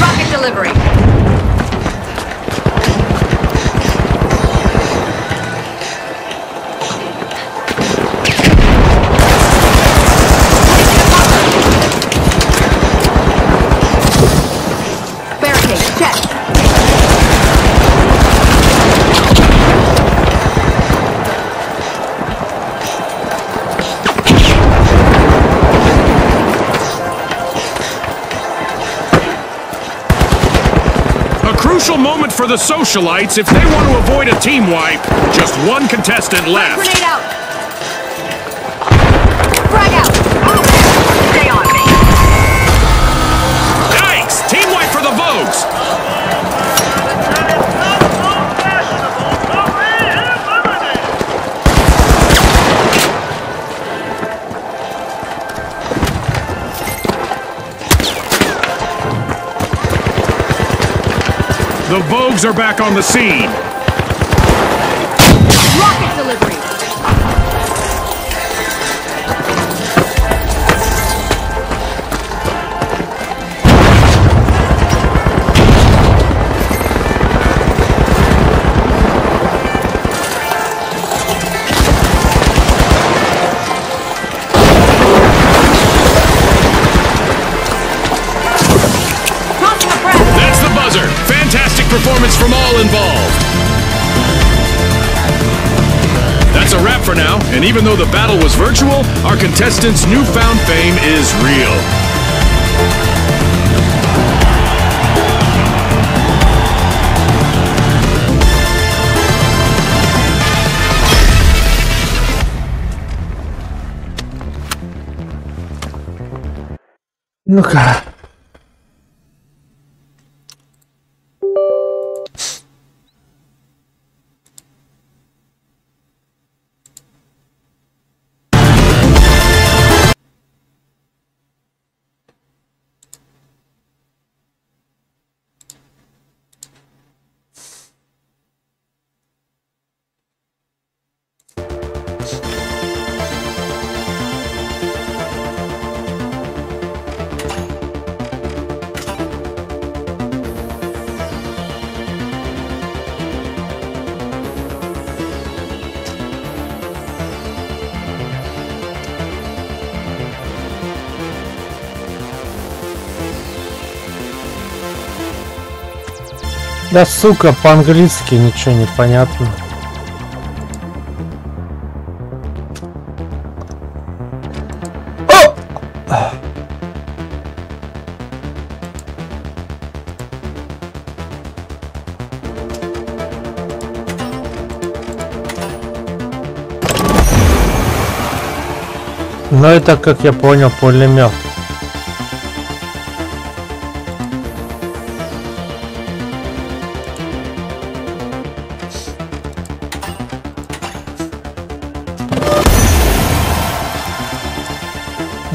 Speaker 5: Rocket delivery. Barricade, check.
Speaker 2: A crucial moment for the socialites if they want to avoid a team wipe. Just one contestant left.
Speaker 5: Grenade out. Frag out. Move. Stay on me.
Speaker 2: Yikes! Team wipe for the Vogues! The Vogues are back on the scene.
Speaker 5: Rocket delivery. Tossing a frag.
Speaker 2: That's the buzzer. Fantastic performance from all involved. That's a wrap for now, and even though the battle was virtual, our contestants' newfound fame is real.
Speaker 1: Ну-ка. Да сука, по-английски ничего не понятно. Но это, как я понял, пулемет.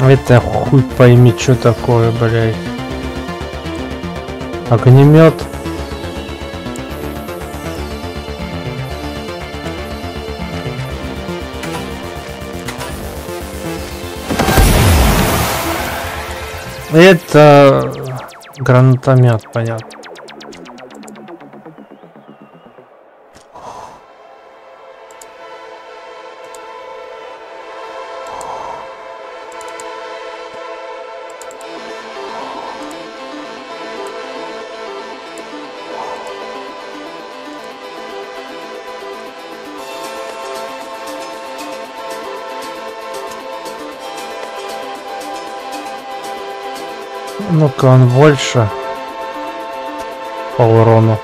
Speaker 1: Это хуй пойми, что такое, блядь. Огнемет. Это гранатомет, понятно. Ну-ка, он больше по урону.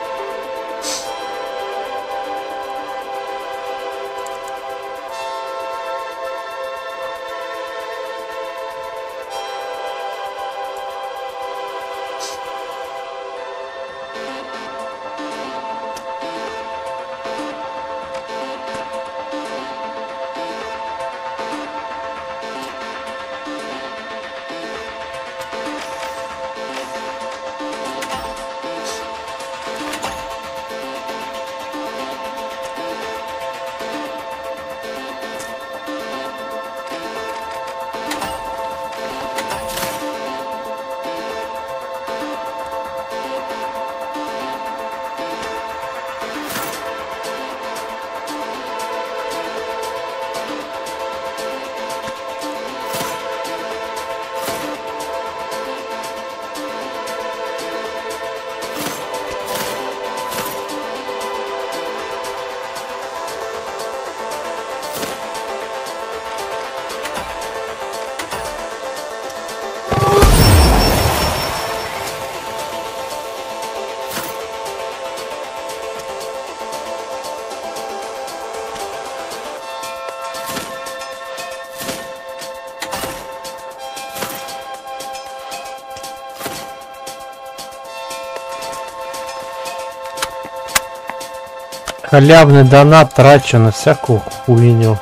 Speaker 1: Халявный донат трачу на всякую хуйню.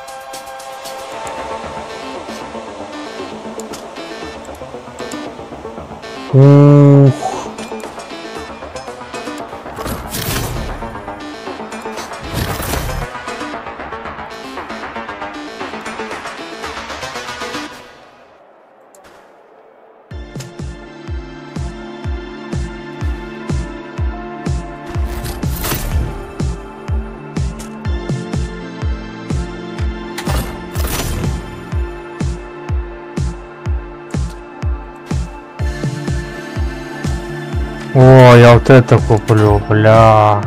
Speaker 1: Ух. О, я вот это куплю, бля.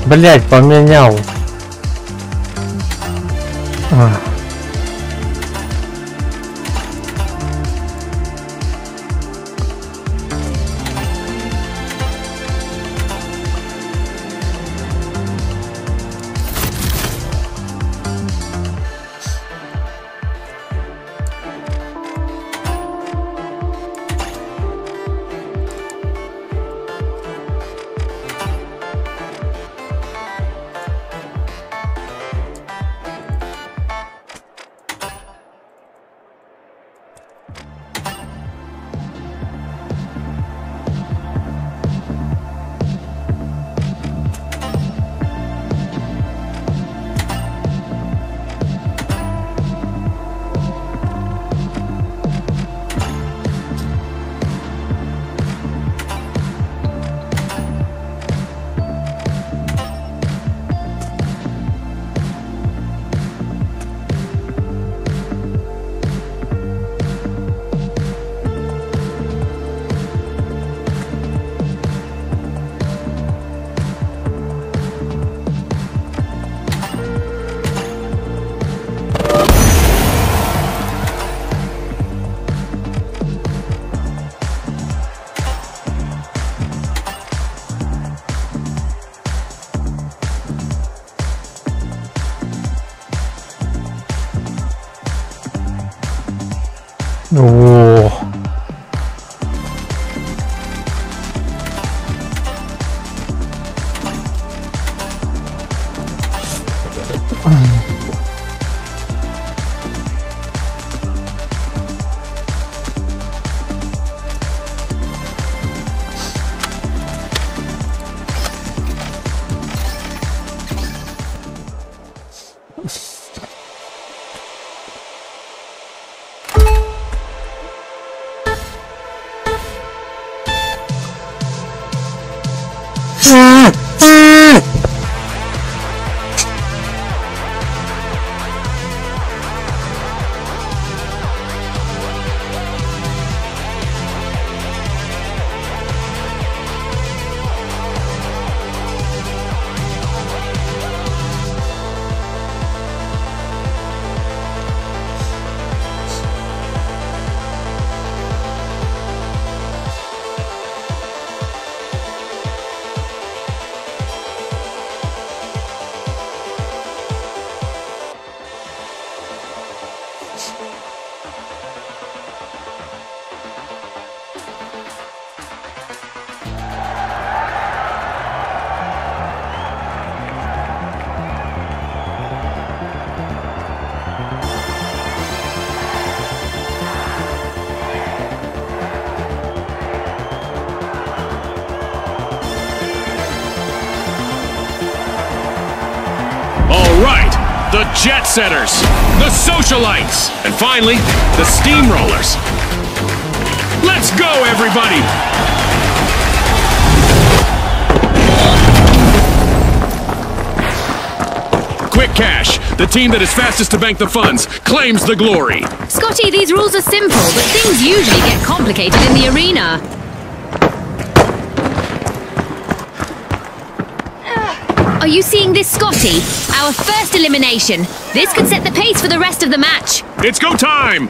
Speaker 1: Блять, поменял. О.
Speaker 2: The Jet Setters, the Socialites, and finally, the Steamrollers. Let's go, everybody! Quick Cash, the team that is fastest to bank the funds, claims the glory.
Speaker 3: Scotty, these rules are simple, but things usually get complicated in the arena. Are you seeing this, Scotty? Our first elimination. This could set the pace for the rest of the match.
Speaker 2: It's go time!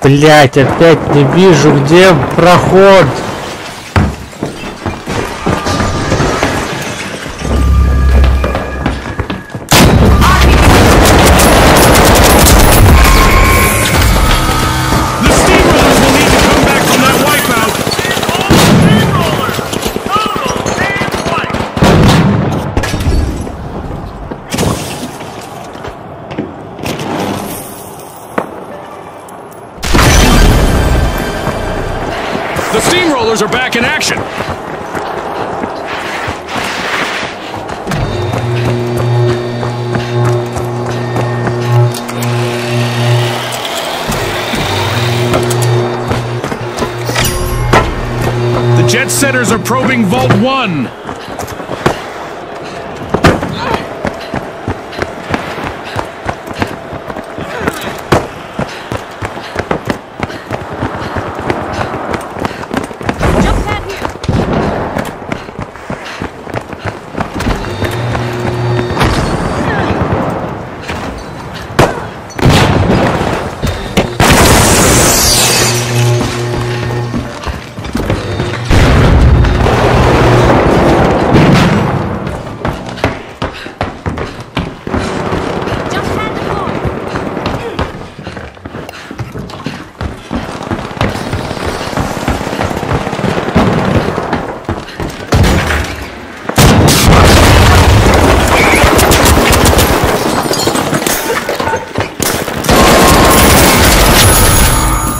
Speaker 1: Блять, опять не вижу, где проход.
Speaker 2: The Steamrollers are back in action. The Jet Setters are probing Vault 1.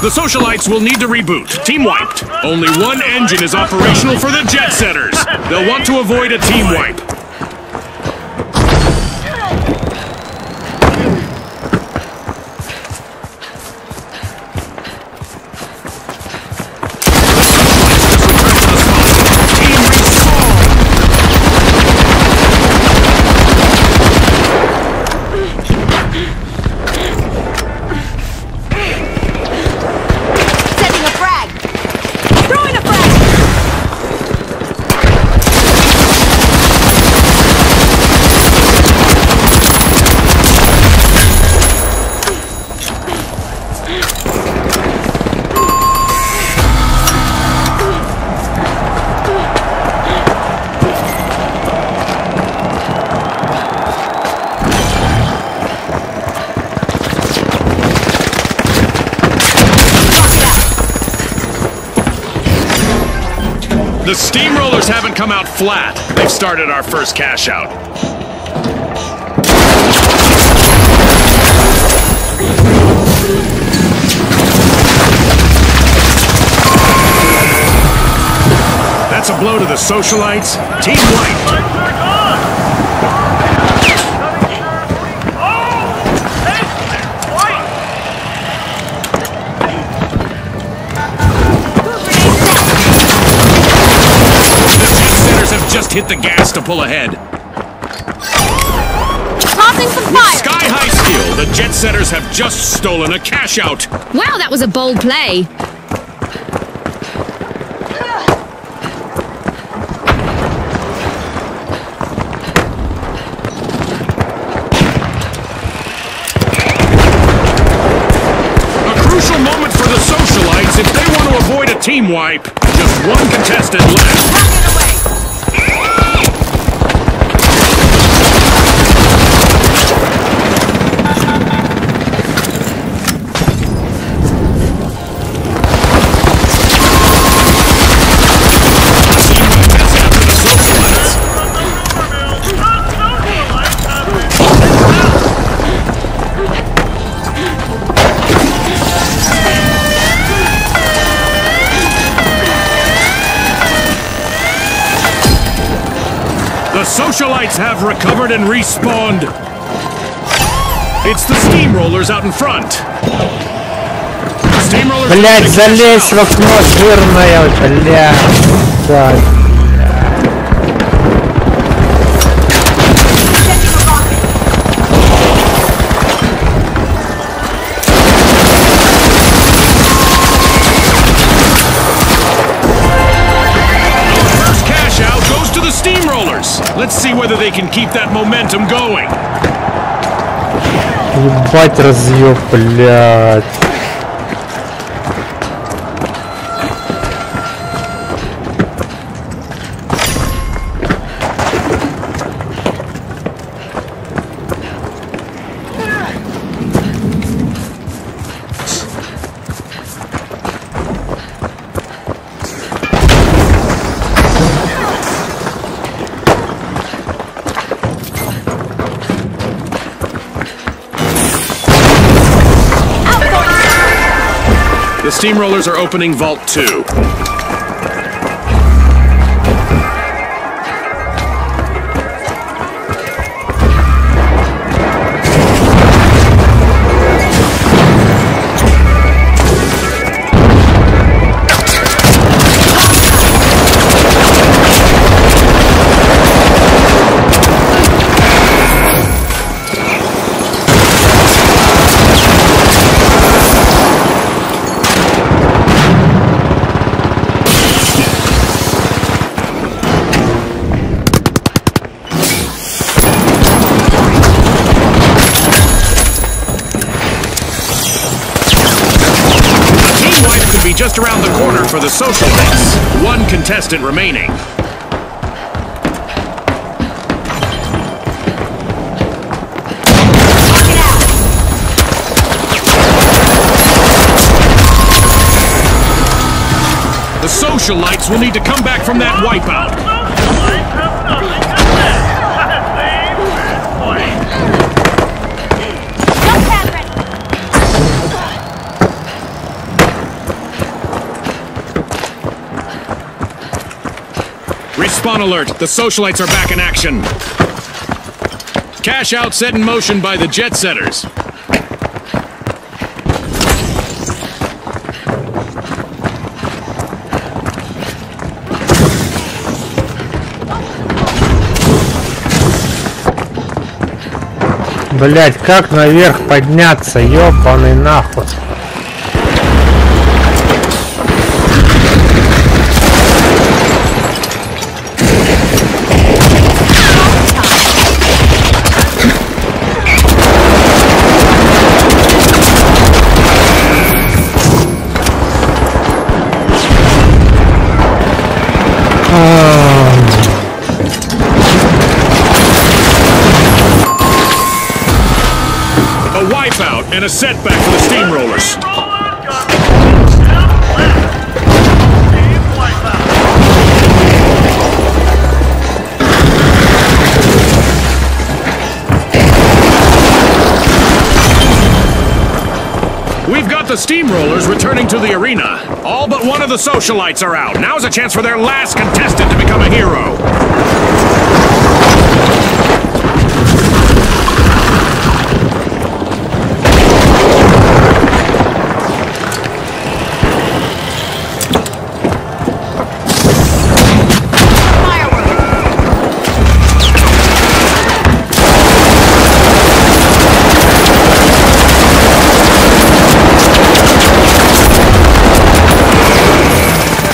Speaker 2: The Socialites will need to reboot. Team wiped. Only one engine is operational for the Jet Setters. They'll want to avoid a team wipe. The Steamrollers haven't come out flat. They've started our first cash out. That's a blow to the Socialites. Team wiped. Just hit the gas to pull ahead.
Speaker 3: Tossing some fire!
Speaker 2: Sky-high skill, the Jet Setters have just stolen a cash out.
Speaker 3: Wow, that was a bold play.
Speaker 2: A crucial moment for the Socialites if they want to avoid a team wipe. Just one contestant left. socialites have recovered and respawned. It's the steamrollers out in front. Steamrollers.
Speaker 1: Блять, залезь в окно, жирная, блядь. Да.
Speaker 2: Let's see whether they can keep that momentum going.
Speaker 1: Ебать разъёб, блядь.
Speaker 2: The steamrollers are opening Vault 2. Just around the corner for the socialites. One contestant remaining. The socialites will need to come back from that wipeout. Respawn alert! The socialites are back in action. Cash out set in motion by the jet setters.
Speaker 1: Блять, как наверх подняться, ёбаный нахуй.
Speaker 2: And a setback for the steamrollers. We've got the steamrollers returning to the arena. All but one of the socialites are out. Now's a chance for their last contestant to become a hero.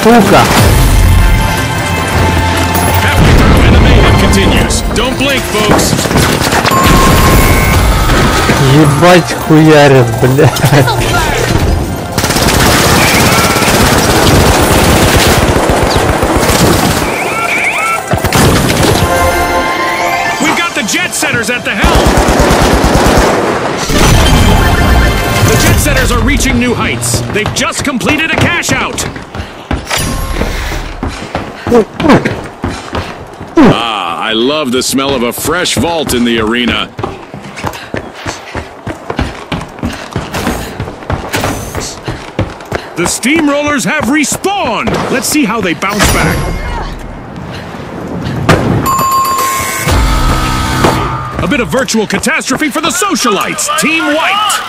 Speaker 1: Сука!
Speaker 2: And the mayhem continues. Don't blink, folks.
Speaker 1: Ебать хуярят, блядь.
Speaker 2: We've got the jet setters at the helm. The jet setters are reaching new heights. They've just completed a cash out. I love the smell of a fresh vault in the arena. The steamrollers have respawned. Let's see how they bounce back. A bit of virtual catastrophe for the socialites. Team wiped.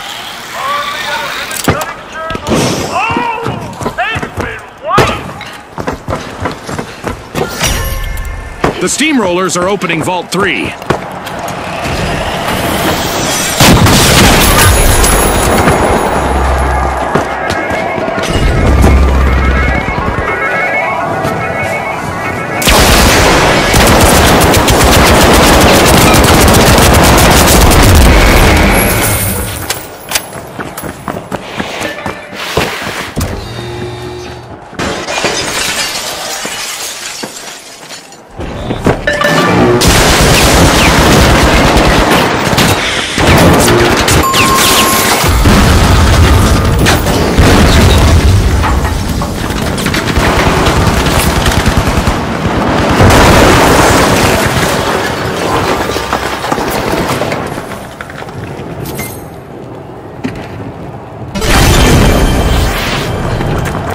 Speaker 2: The Steamrollers are opening Vault 3.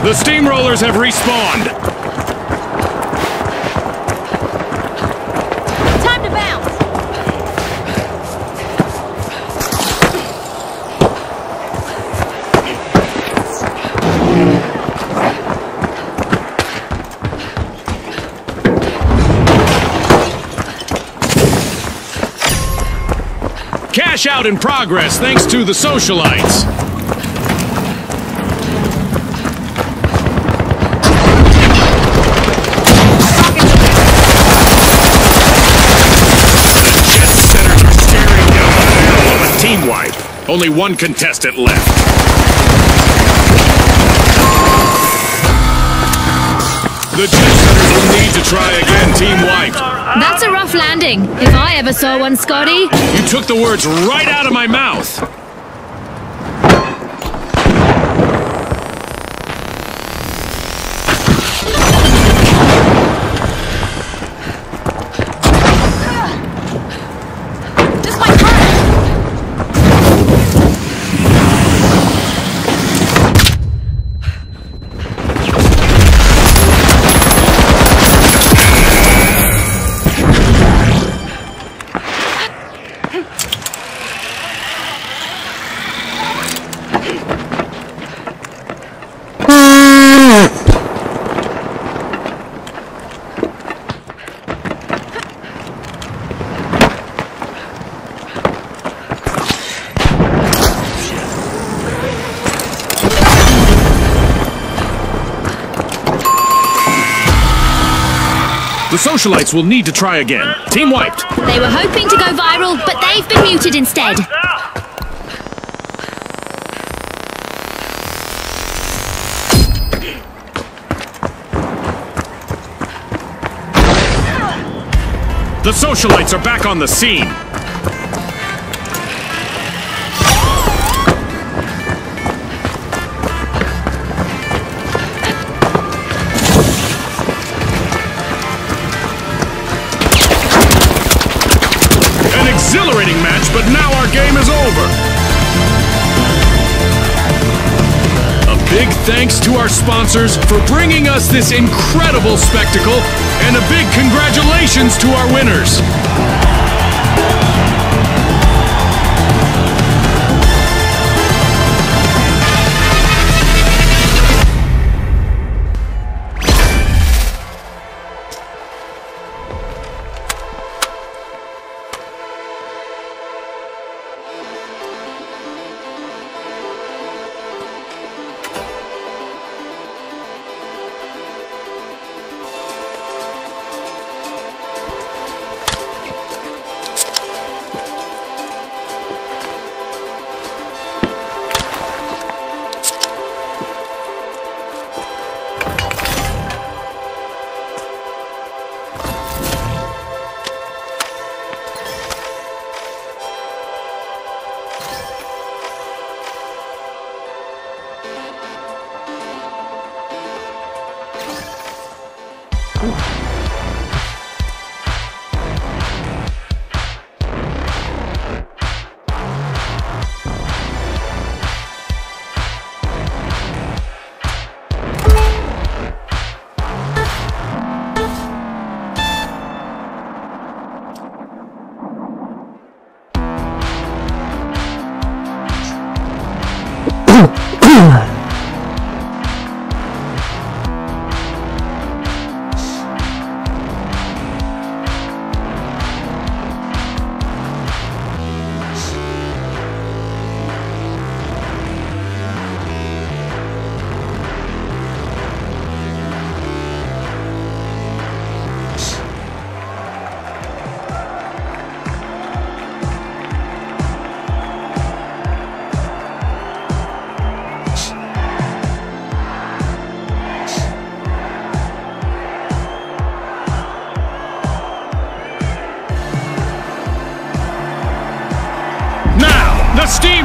Speaker 2: The Steamrollers have respawned.
Speaker 3: Time to bounce!
Speaker 2: Cash out in progress thanks to the socialites. Only one contestant left. The jet setters will need to try again, team wiped.
Speaker 3: That's a rough landing, if I ever saw one, Scotty.
Speaker 2: You took the words right out of my mouth. The socialites will need to try again. Team wiped.
Speaker 3: They were hoping to go viral, but they've been muted instead.
Speaker 2: The socialites are back on the scene. Exhilarating match, but now our game is over. A big thanks to our sponsors for bringing us this incredible spectacle, and a big congratulations to our winners.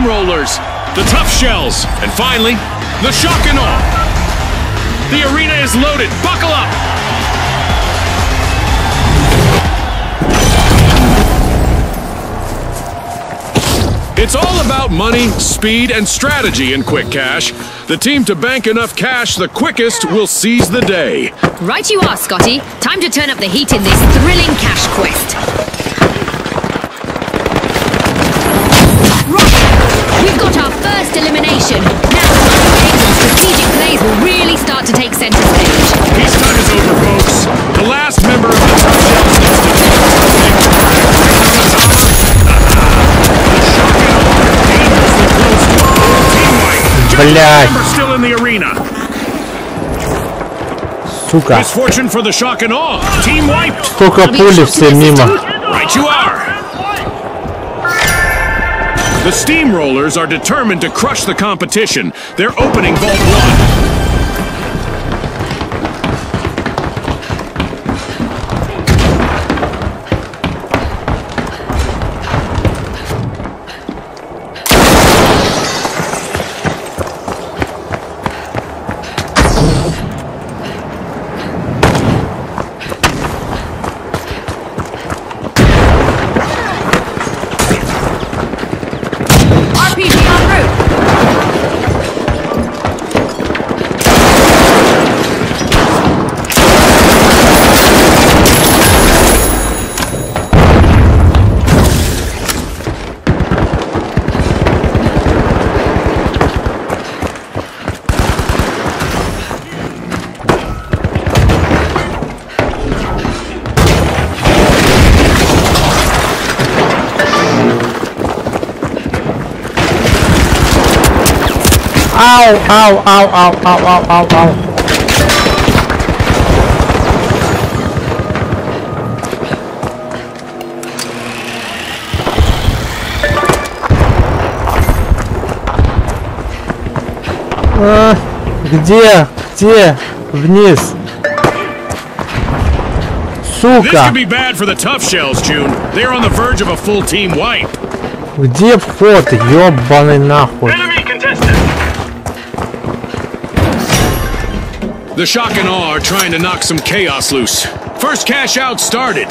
Speaker 2: steamrollers, the tough shells, and finally, the shock and awe. The arena is loaded. Buckle up. It's all about money, speed, and strategy in Quick Cash. The team to bank enough cash the quickest will seize the day.
Speaker 3: Right you are, Scotty. Time to turn up the heat in this thrilling cash quest. Right! We've got our first elimination. Now the mind games and strategic plays will really start to take center stage.
Speaker 2: Peacetime is over, folks. The last member of the Tough Shells needs to be
Speaker 1: Блять.
Speaker 2: still in the arena.
Speaker 1: Сука.
Speaker 2: Misfortune for the shock and awe. Team wiped.
Speaker 1: Сколько пули все мимо.
Speaker 2: Right you are. The steamrollers are determined to crush the competition. They're opening Vault 1.
Speaker 1: Ау, ау, ау, ау, ау, ау, ау, ау. Где? Где? Вниз.
Speaker 2: This
Speaker 1: Сука.
Speaker 2: could be bad for the tough shells, June. They're on the verge of a full team wipe.
Speaker 1: Где вход? Ёбаный нахуй.
Speaker 4: Enemy contestant.
Speaker 2: The shock and awe are trying to knock some chaos loose. First cash out started.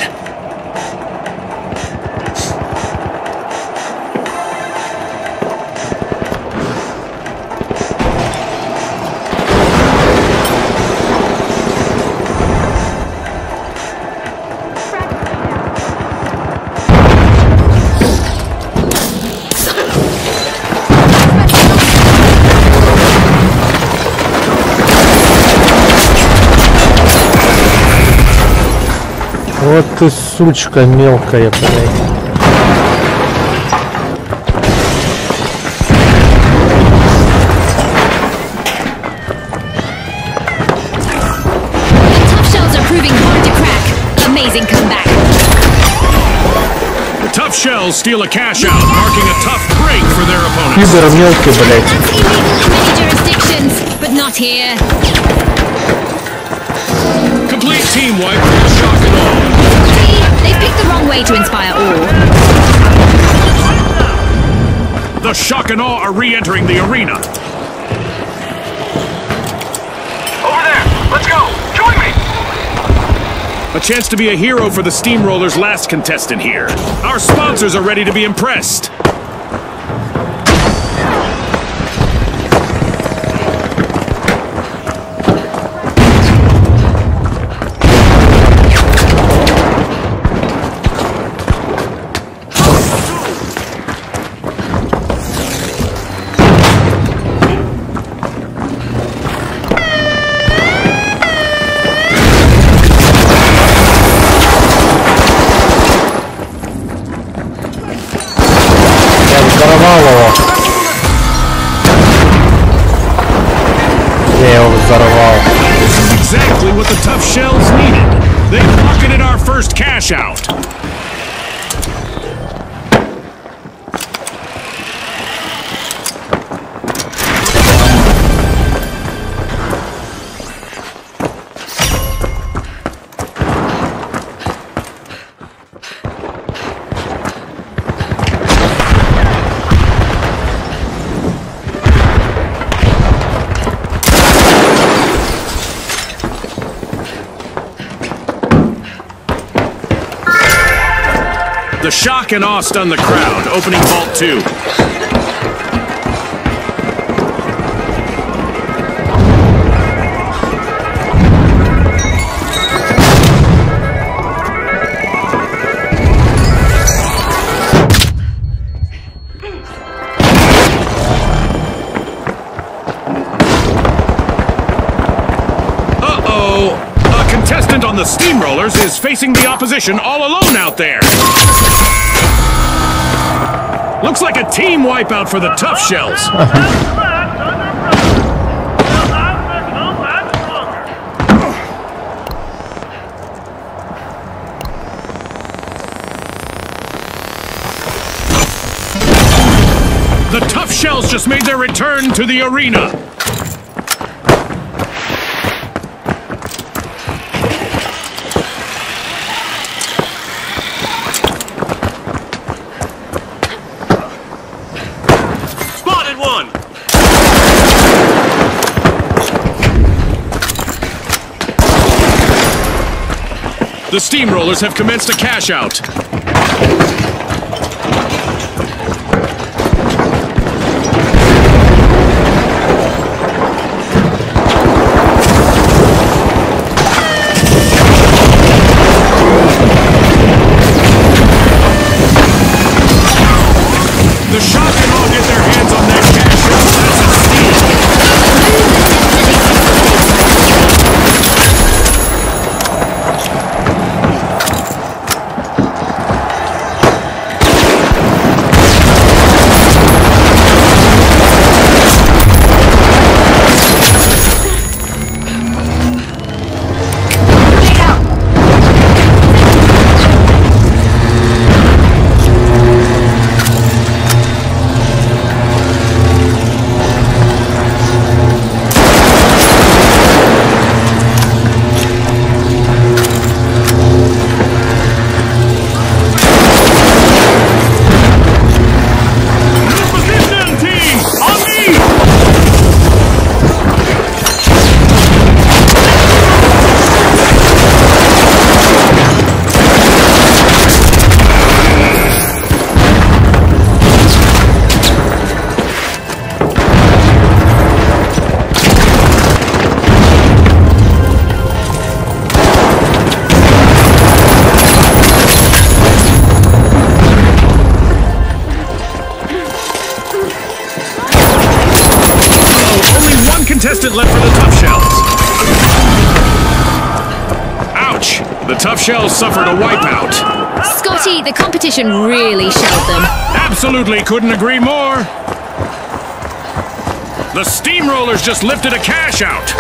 Speaker 1: Вот ты сучка мелкая, блядь.
Speaker 3: Tough shells are proving hard to crack. Amazing comeback.
Speaker 2: The tough shells steal a cash out, marking a tough break for their opponents.
Speaker 1: Пидор мелкий, блядь.
Speaker 3: That's illegal in many jurisdictions, but not here.
Speaker 2: Complete team wipe for the shock and awe.
Speaker 3: See, they picked the wrong way to inspire awe.
Speaker 2: The shock and awe are re-entering the arena.
Speaker 4: Over there. Let's go. Join me.
Speaker 2: A chance to be a hero for the Steamrollers' last contestant here. Our sponsors are ready to be impressed.
Speaker 1: Взорвал его. Я его взорвал.
Speaker 2: This is exactly what the tough shells needed. They pocketed our first cash out. shock and awe stun the crowd, opening Vault 2. On the Steamrollers is facing the opposition all alone out there. Looks like a team wipeout for the Tough Shells. The Tough Shells just made their return to the arena. The Steamrollers have commenced a cash out. The Shock can all get their hands on that cash out. That's a steal. Contestant left for the Tough Shells. Ouch! The Tough Shells suffered a wipeout.
Speaker 3: Scotty, the competition really shelled them.
Speaker 2: Absolutely couldn't agree more. The Steamrollers just lifted a cash out.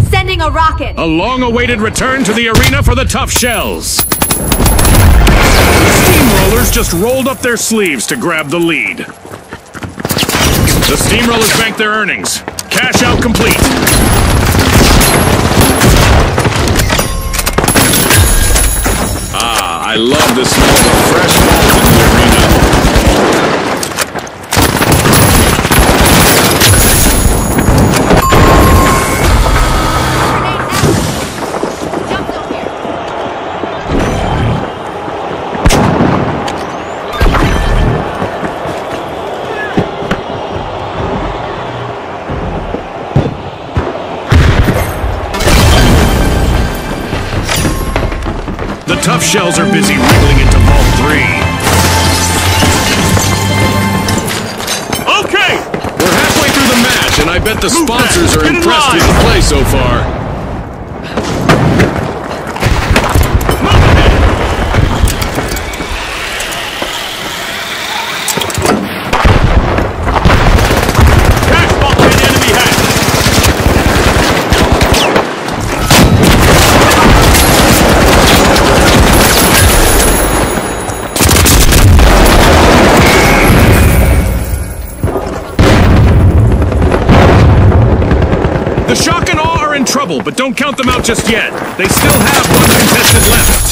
Speaker 5: Sending a rocket.
Speaker 2: A long-awaited return to the arena for the Tough Shells. The Steamrollers just rolled up their sleeves to grab the lead. The Steamrollers bank their earnings. Cash out complete. Ah, I love the smell of fresh balls in the arena. The Tough Shells are busy wriggling into Vault 3. Okay! We're halfway through the match, and I bet the sponsors are impressed with the play so far. The Shock and Awe are in trouble, but don't count them out just yet. They still have one contestant left.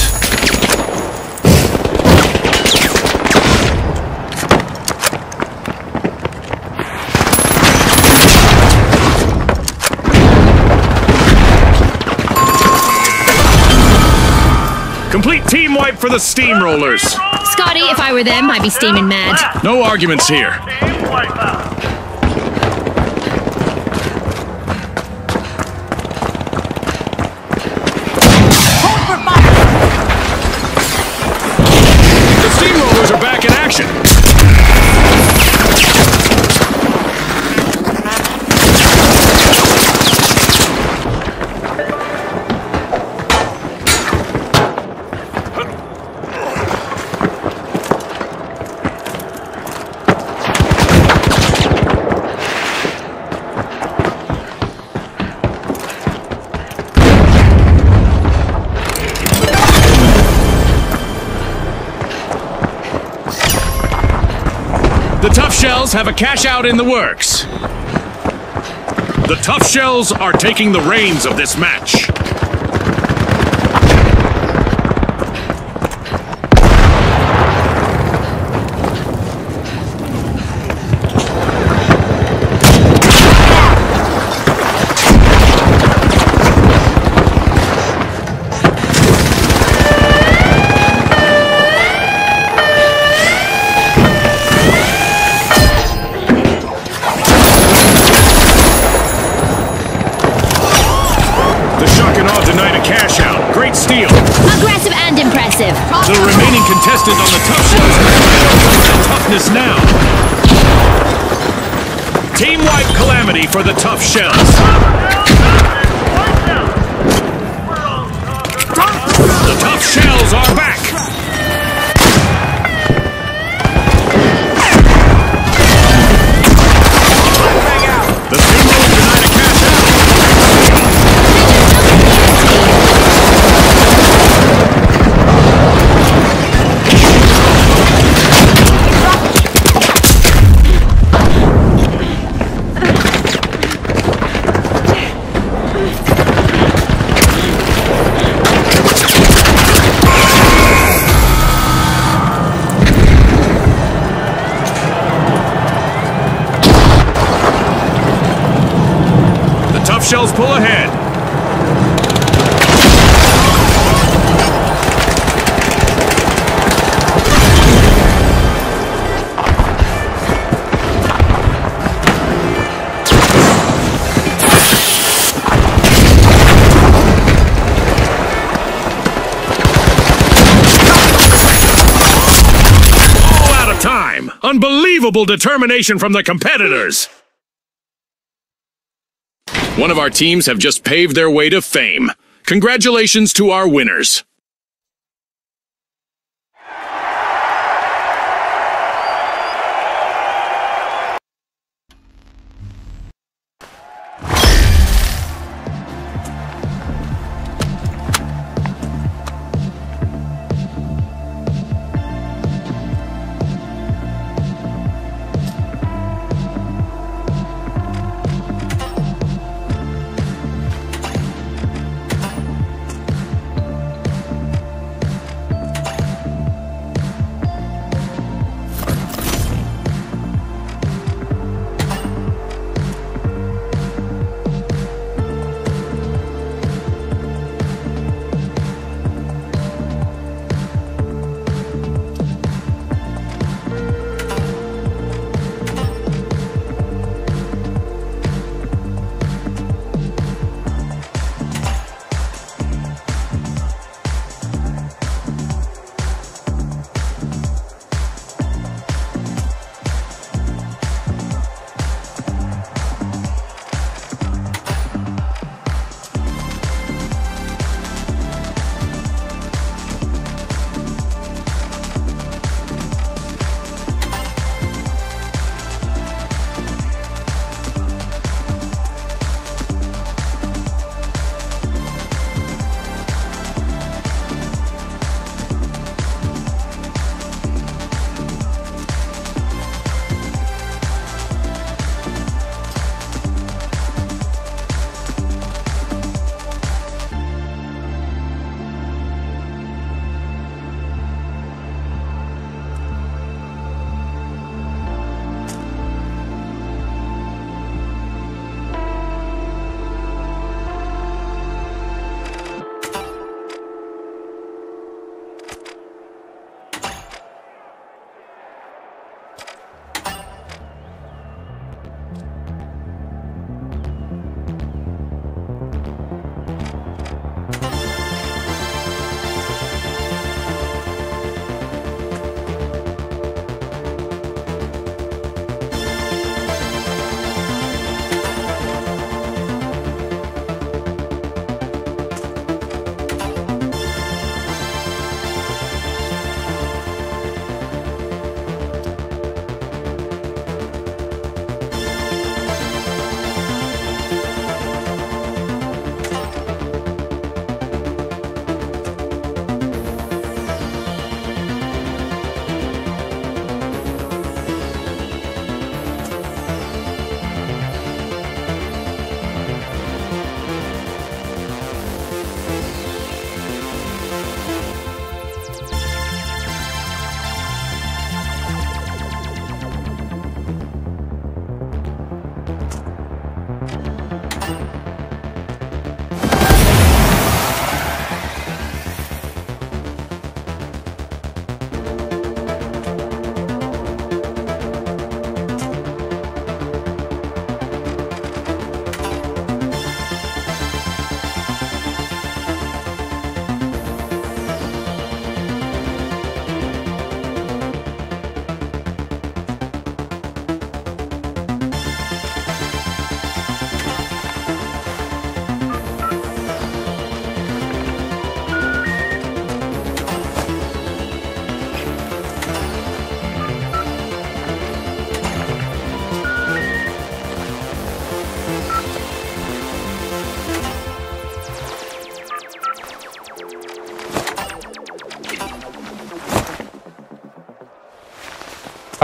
Speaker 2: wipe for the steamrollers.
Speaker 3: Scotty, if I were them, I'd be steaming mad.
Speaker 2: No arguments here.
Speaker 4: Team wipeout.
Speaker 2: The steamrollers are back in action. The Tough Shells have a cash out in the works. The Tough Shells are taking the reins of this match.
Speaker 3: Aggressive and impressive.
Speaker 2: The remaining contestant on the Tough Shells has their toughness now. Team wipe calamity for the Tough Shells. The Tough Shells are back. The steamrollers denied a cash out. Shells pull ahead. All out of time. Unbelievable determination from the competitors. One of our teams have just paved their way to fame. Congratulations to our winners.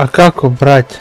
Speaker 1: А как убрать?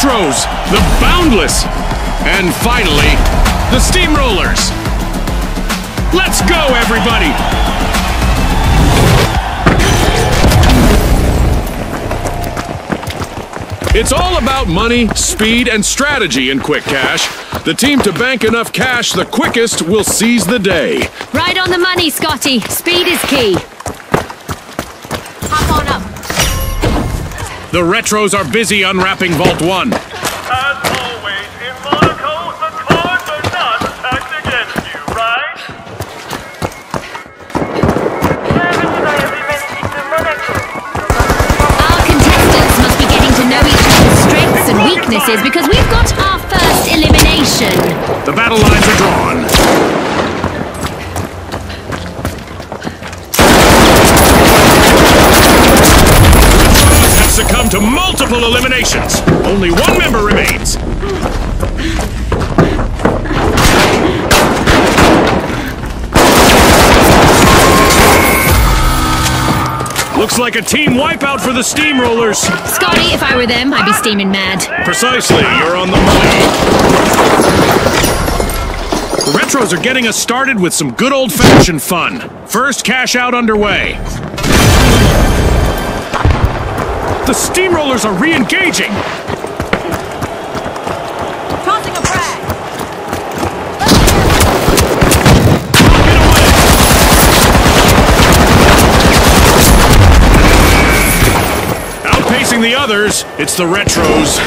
Speaker 2: Retros, the Boundless, and finally, the Steamrollers. Let's go, everybody! It's all about money, speed, and strategy in Quick Cash. The team to bank enough cash the quickest will seize the day.
Speaker 3: Right on the money, Scotty. Speed is key. Hop on up.
Speaker 2: The Retros are busy unwrapping Vault 1.
Speaker 4: As always, in Monaco, the cards are not stacked against you, right?
Speaker 3: Our contestants must be getting to know each other's strengths and weaknesses because we've got our first elimination.
Speaker 2: The battle lines are drawn. Succumb to multiple eliminations. Only one member remains. Looks like a team wipeout for the Steamrollers.
Speaker 3: Scotty, if I were them, I'd be steaming mad.
Speaker 2: Precisely, you're on the money. The Retros are getting us started with some good old-fashioned fun. First cash out underway. The Steamrollers are re-engaging!
Speaker 3: Tossing a frag!
Speaker 2: Outpacing the others, it's the Retros.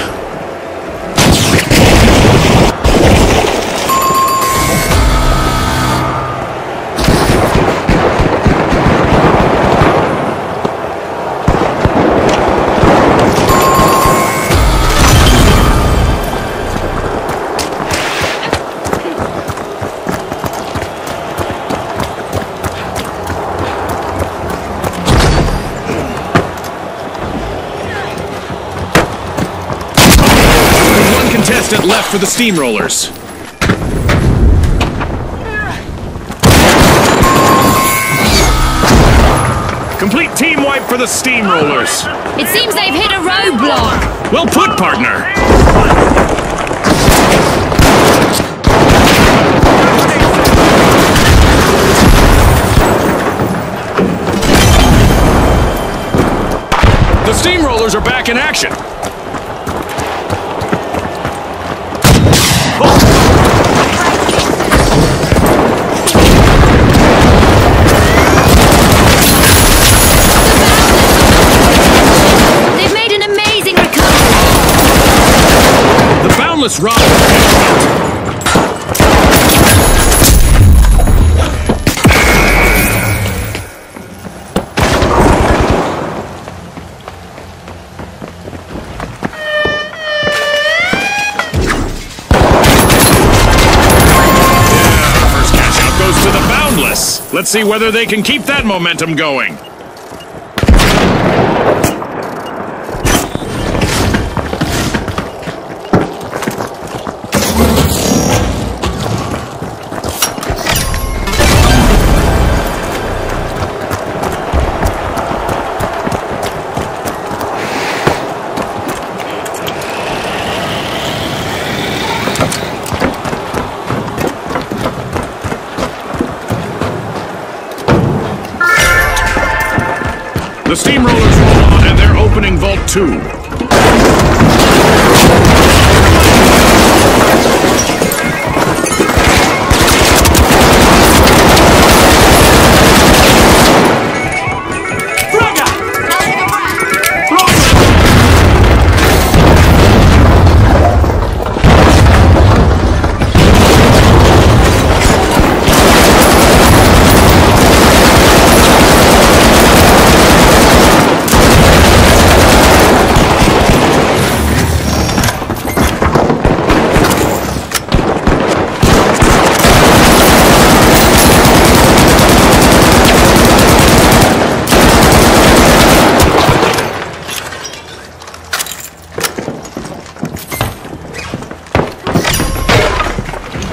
Speaker 2: Contestant left for the Steamrollers. Complete team wipe for the Steamrollers.
Speaker 3: It seems they've hit a roadblock.
Speaker 2: Well put, partner. The Steamrollers are back in action. shameless robbery. Let's see whether they can keep that momentum going. The steamrollers roll on, and they're opening Vault 2.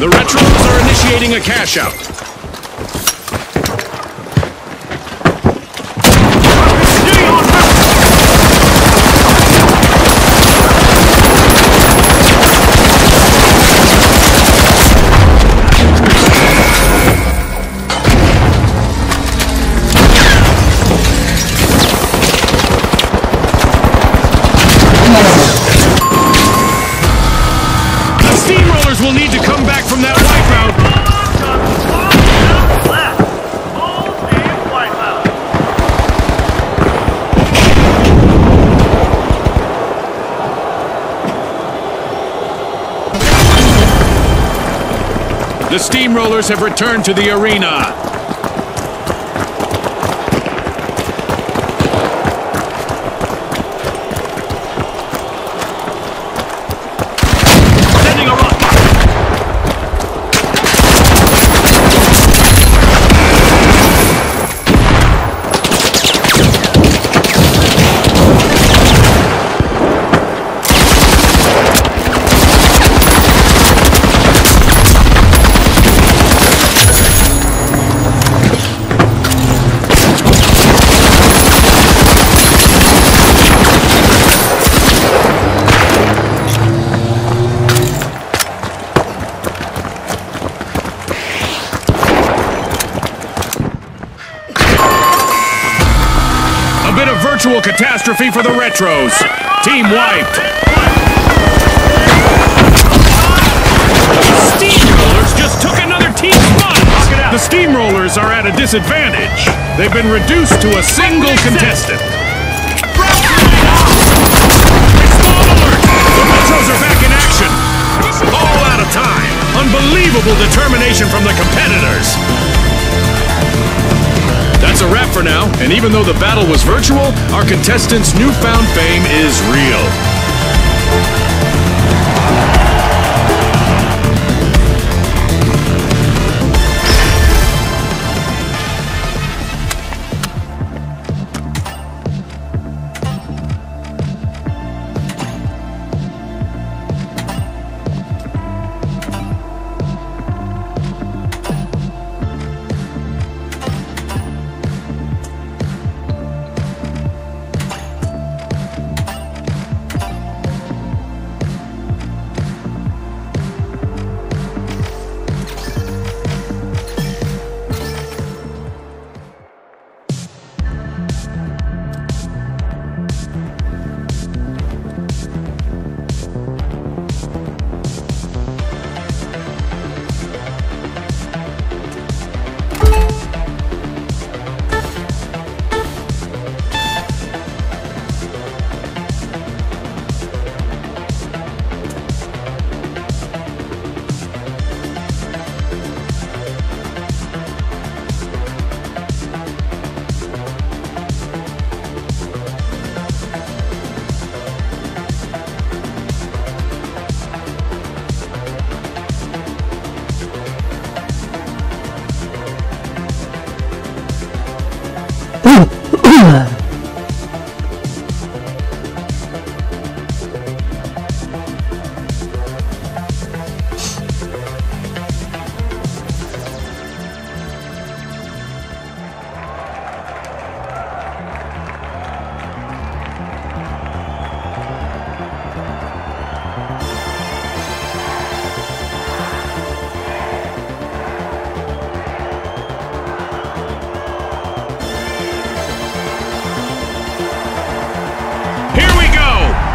Speaker 2: The Retros are initiating a cash out. The steamrollers will need to come back from that wipeout. The steamrollers have returned to the arena. Sending a rocket. A bit of virtual catastrophe for the Retros. Team wiped. The Steamrollers just took another team spot. The Steamrollers are at a disadvantage. They've been reduced to a single contestant. Explode alert! The Retros are back in action. All out of time. Unbelievable determination from the competitors. That's a wrap for now, and even though the battle was virtual, our contestants' newfound fame is real.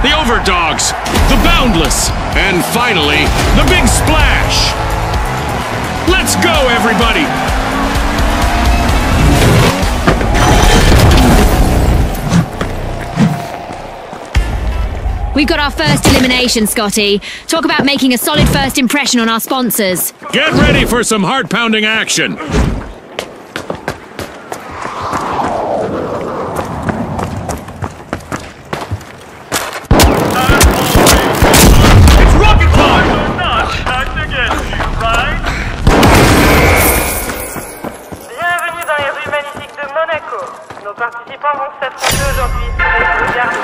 Speaker 2: the Overdogs, the Boundless, and finally, the Big Splash. Let's go, everybody!
Speaker 3: We've got our first elimination, Scotty. Talk about making a solid first impression on our sponsors.
Speaker 2: Get ready for some heart-pounding action.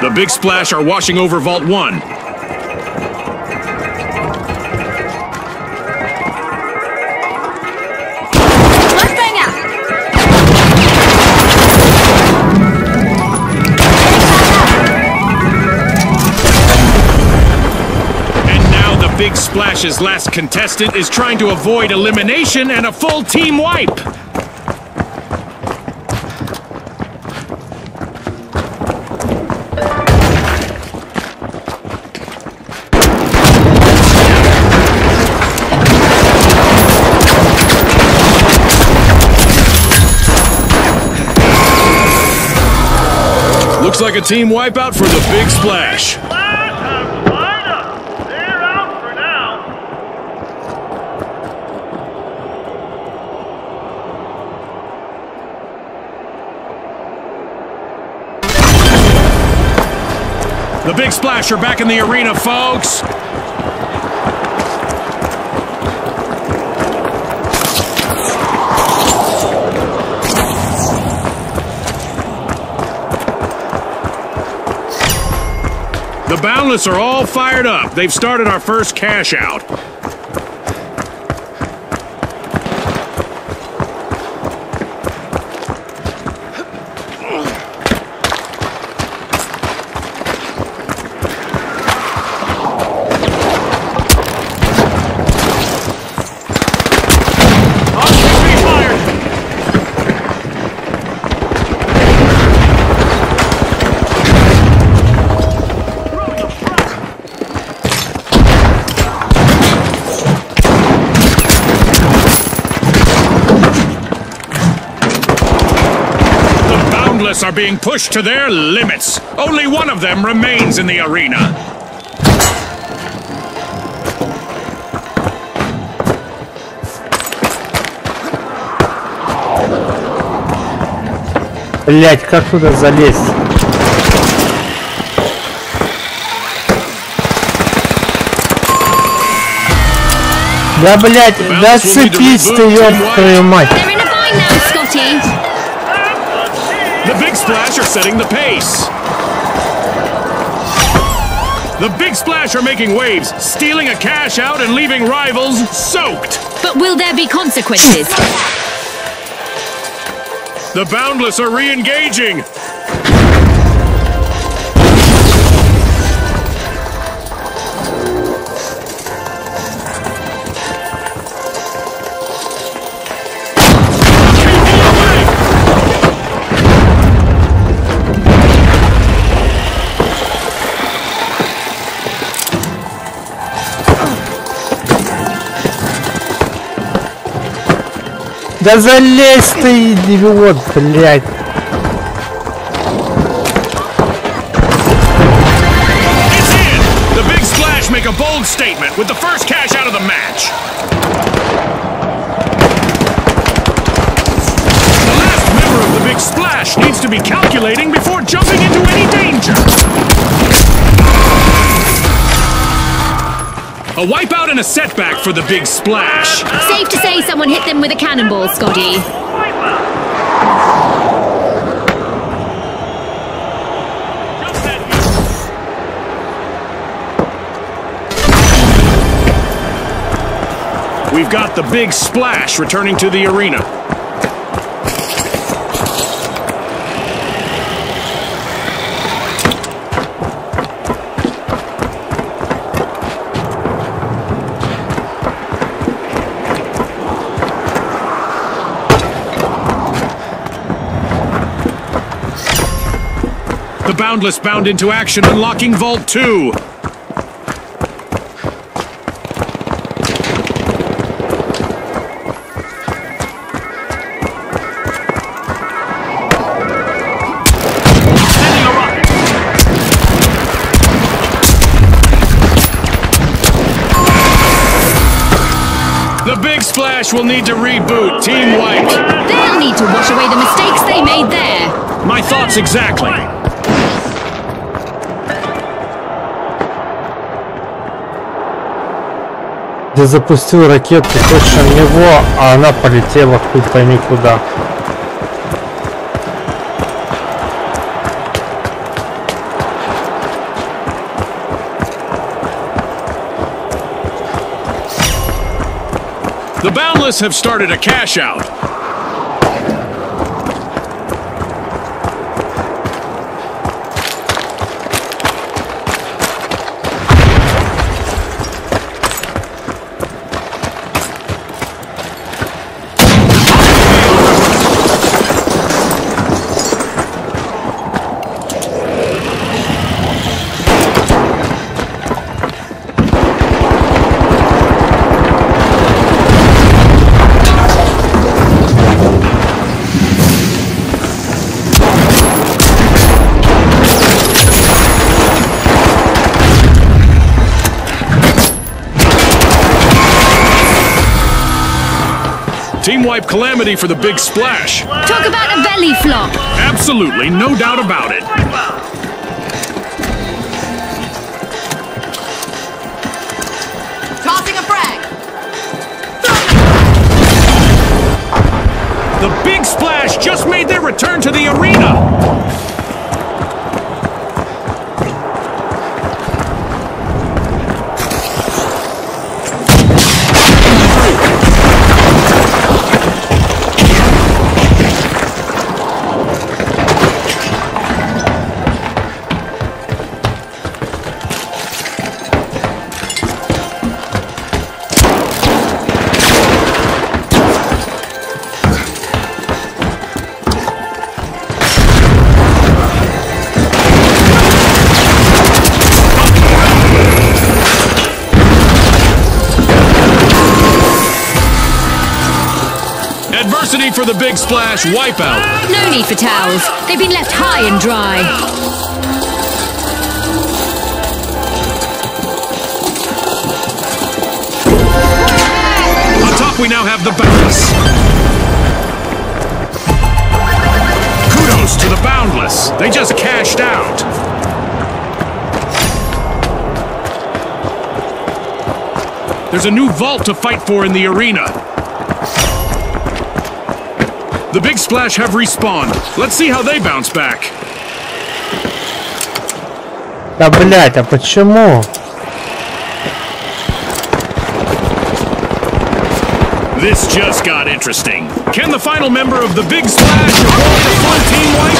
Speaker 2: The Big Splash are washing over Vault 1. And now the Big Splash's last contestant is trying to avoid elimination and a full team wipe. Looks like a team wipeout for the Big Splash.
Speaker 4: They're out for now.
Speaker 2: The Big Splash are back in the arena, folks. The Boundless are all fired up. They've started our first cash out. Are being pushed to their limits. Only one of them remains in the arena.
Speaker 1: Блять, как туда залезть? Да, блять, да цепись ты, ёб твою мать.
Speaker 3: They're in a bind now, Scotty.
Speaker 2: The Big Splash are setting the pace. The Big Splash are making waves, stealing a cash out and leaving rivals soaked.
Speaker 3: But will there be consequences?
Speaker 2: The Boundless are re-engaging.
Speaker 1: Да залезь ты, идиот, блядь.
Speaker 2: It's in! The Big Splash make a bold statement with the first cash out of the match. The last member of the Big Splash needs to be calculating before jumping into any danger. A wipeout and a setback for the Big Splash.
Speaker 3: Safe to say someone hit them with a cannonball, Scotty.
Speaker 2: We've got the Big Splash returning to the arena. The Boundless bound into action, unlocking Vault 2. The Big Splash will need to reboot. Team wipe.
Speaker 3: They'll need to wash away the mistakes they made there.
Speaker 2: My thoughts exactly.
Speaker 1: Я запустил ракету точно в него, а она полетела хуй пойми куда.
Speaker 2: The Boundless have started a cash out. Team wipe calamity for the Big Splash.
Speaker 3: Talk about a belly flop.
Speaker 2: Absolutely, no doubt about it.
Speaker 5: Tossing a frag.
Speaker 2: The Big Splash just made their return to the arena. Adversity for the Big Splash wipeout.
Speaker 3: No need for towels. They've been left high and dry.
Speaker 2: On top we now have the Boundless. Kudos to the Boundless. They just cashed out. There's a new vault to fight for in the arena. The Big Splash have respawned. Let's see how they bounce back.
Speaker 1: Да блять, а почему?
Speaker 2: This just got interesting. Can the final member of the Big Splash avoid the full team wipe?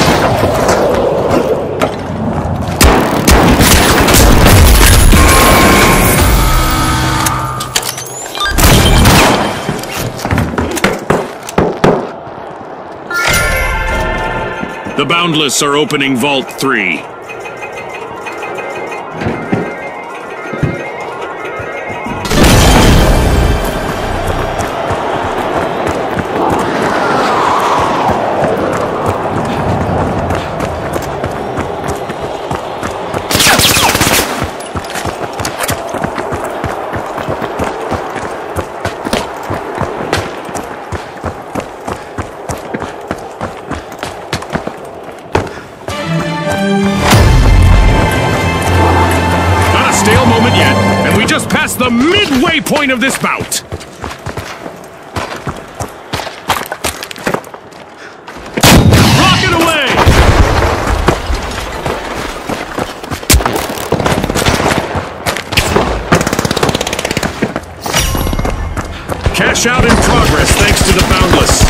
Speaker 2: The Boundless are opening Vault 3. The midway point of this bout. Rocket away! Cash out in progress thanks to the Boundless.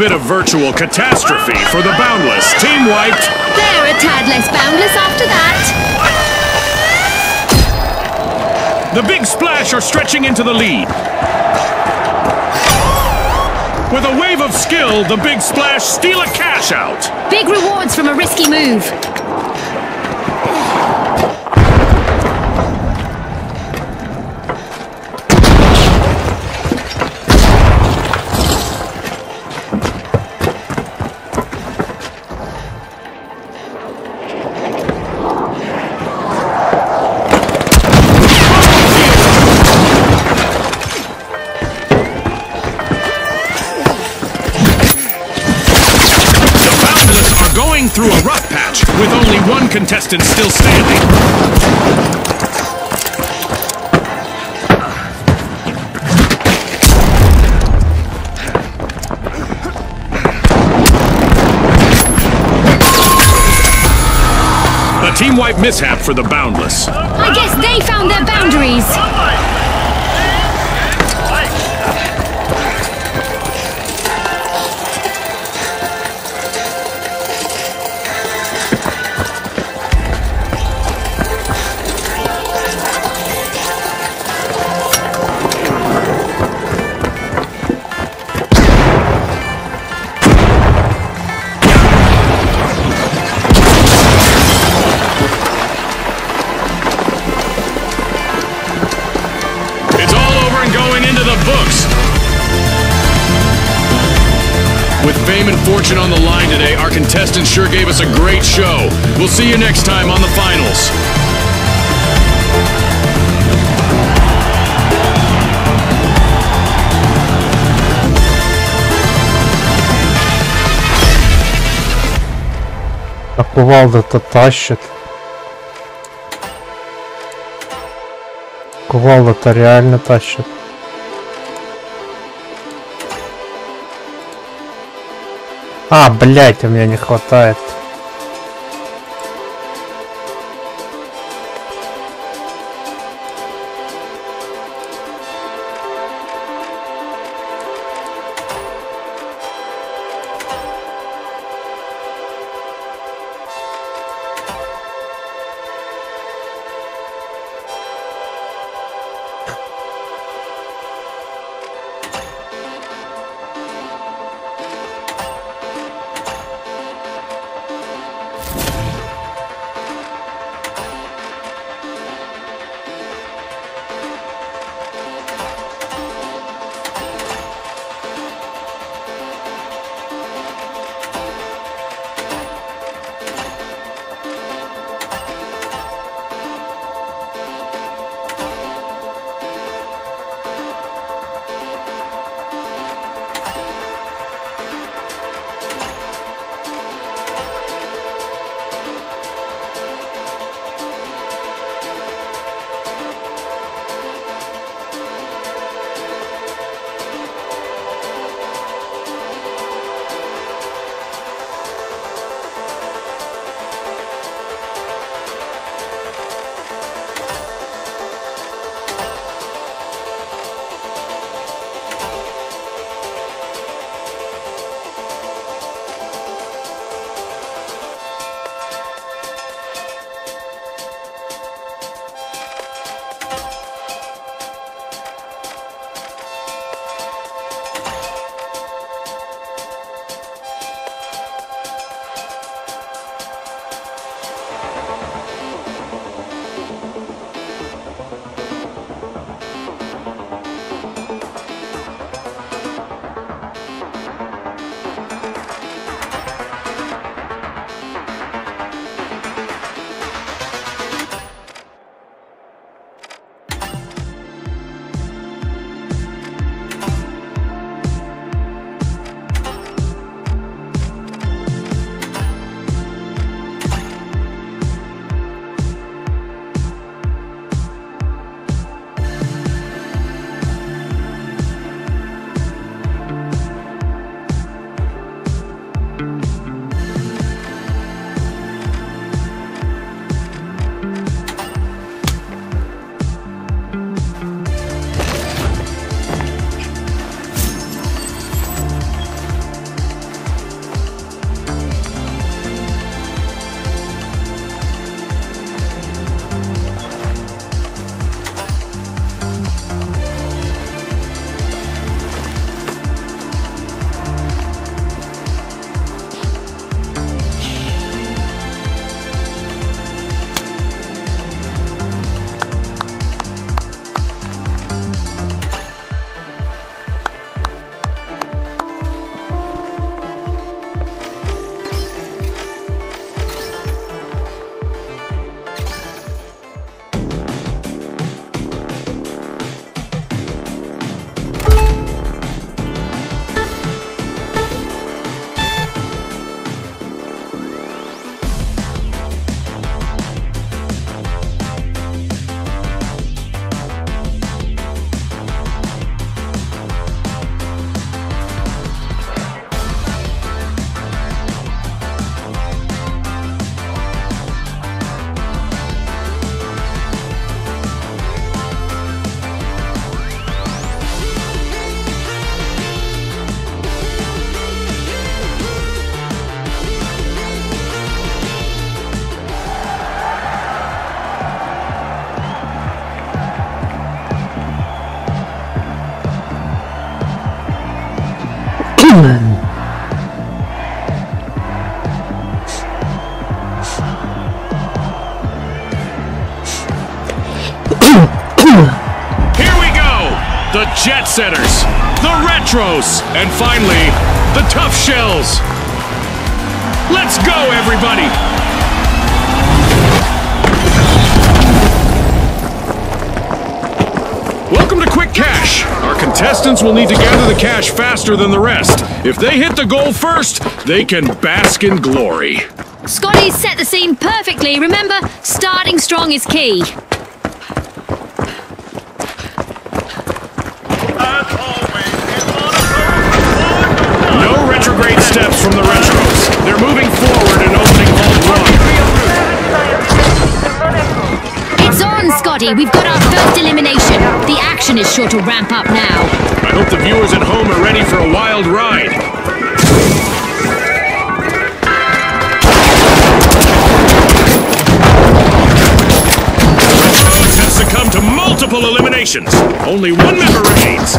Speaker 2: bit of virtual catastrophe for the Boundless. Team wiped.
Speaker 3: They're a tad less boundless after that.
Speaker 2: The Big Splash are stretching into the lead. With a wave of skill, the Big Splash steal a cash out.
Speaker 3: Big rewards from a risky move.
Speaker 2: Through a rough patch, with only one contestant still standing. A team wipe mishap for the Boundless.
Speaker 3: I guess they found their boundaries. With fame and fortune on the line today, our contestants sure gave us a great show. We'll see you next time on the finals.
Speaker 1: А кувалда-то тащит. Кувалда-то реально тащит. А, блять, у меня не хватает.
Speaker 2: Here we go! The Jet Setters, the Retros, and finally, the Tough Shells. Let's go, everybody! Welcome to Quick Cash. Our contestants will need to gather the cash faster than the rest. If they hit the goal first, they can bask in glory.
Speaker 3: Scotty's set the scene perfectly. Remember, starting strong is key.
Speaker 4: As always, in Monaco,
Speaker 2: No retrograde steps from the Retros. They're moving forward and opening vault one.
Speaker 3: It's on, Scotty. We've got our first elimination. The action is sure to ramp up now.
Speaker 2: I hope the viewers at home are ready for a wild ride. Retros have succumbed to multiple eliminations. Only one member remains.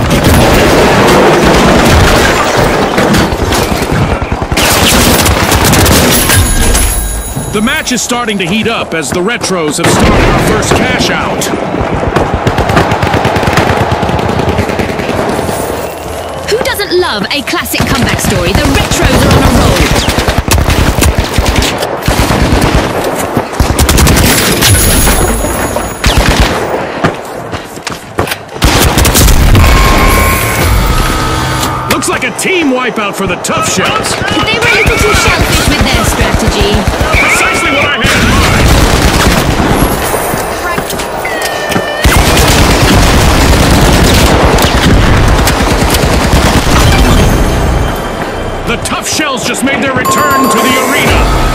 Speaker 2: The match is starting to heat up as the Retros have started our first cash out.
Speaker 3: Who doesn't love a classic comeback story? The Retros are on a roll.
Speaker 2: Looks like a team wipeout for the Tough Shells.
Speaker 3: They were a little too shellfish with their strategy.
Speaker 2: Precisely what I had in mind. The Tough Shells just made their return to the arena.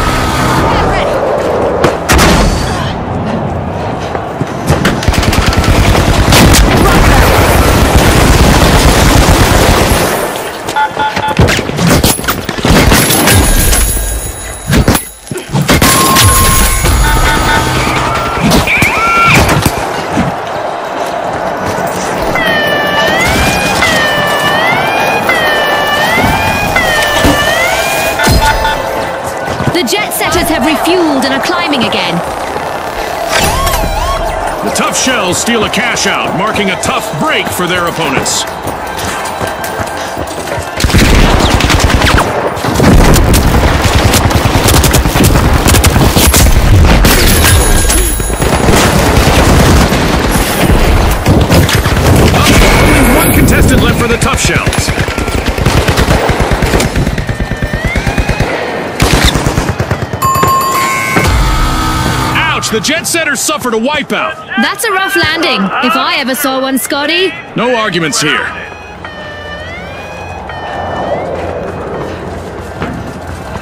Speaker 3: The Jet Setters have refueled and are climbing again.
Speaker 2: The Tough Shells steal a cash out, marking a tough break for their opponents. Only one contestant left for the Tough Shells. The Jet Setters suffered a wipeout.
Speaker 3: That's a rough landing, if I ever saw one, Scotty.
Speaker 2: No arguments here.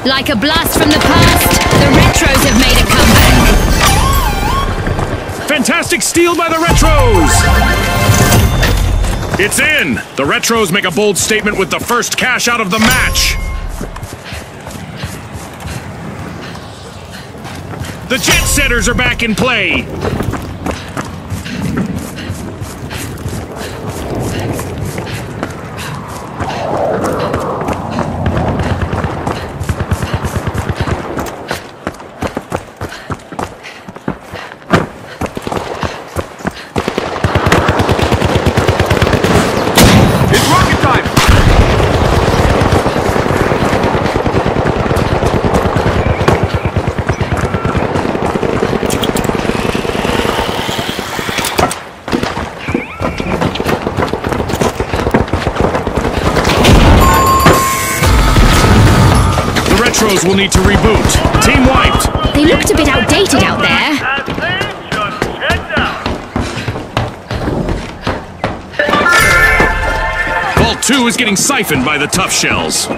Speaker 3: Like a blast from the past, the Retros have made a comeback.
Speaker 2: Fantastic steal by the Retros! It's in! The Retros make a bold statement with the first cash out of the match. The Jet Setters are back in play.
Speaker 4: it's rocket time!
Speaker 2: Retros will need to reboot. Team wiped.
Speaker 3: They looked a bit outdated out there.
Speaker 4: And things just checked out.
Speaker 2: Vault 2 is getting siphoned by the Tough Shells.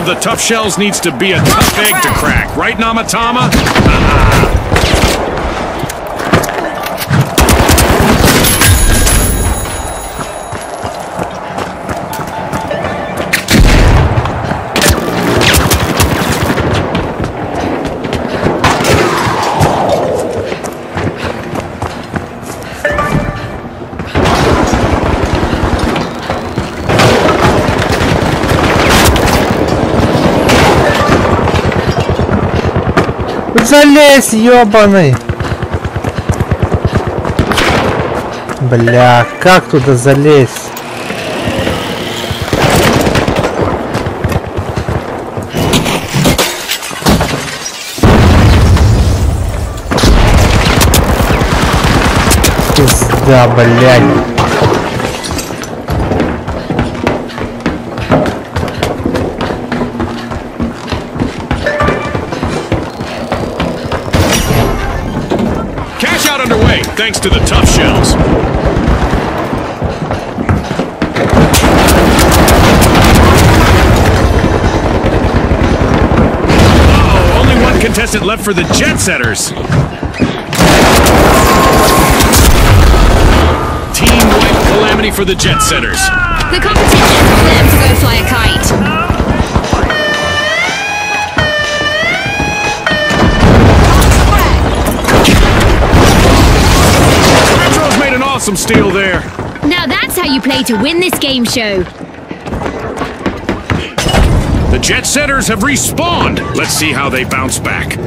Speaker 2: the tough shells needs to be a tough egg to crack, right, Namatama?
Speaker 1: Залезь, ёбаный! Бля, как туда залезть? Пизда, блядь.
Speaker 2: Thanks to the tough shells. Uh-oh, only one contestant left for the jet setters. Team wipe calamity for the jet setters.
Speaker 3: The competition is for them to go fly a kite.
Speaker 2: Awesome steal there.
Speaker 3: Now that's how you play to win this game show.
Speaker 2: The jet setters have respawned. Let's see how they bounce back.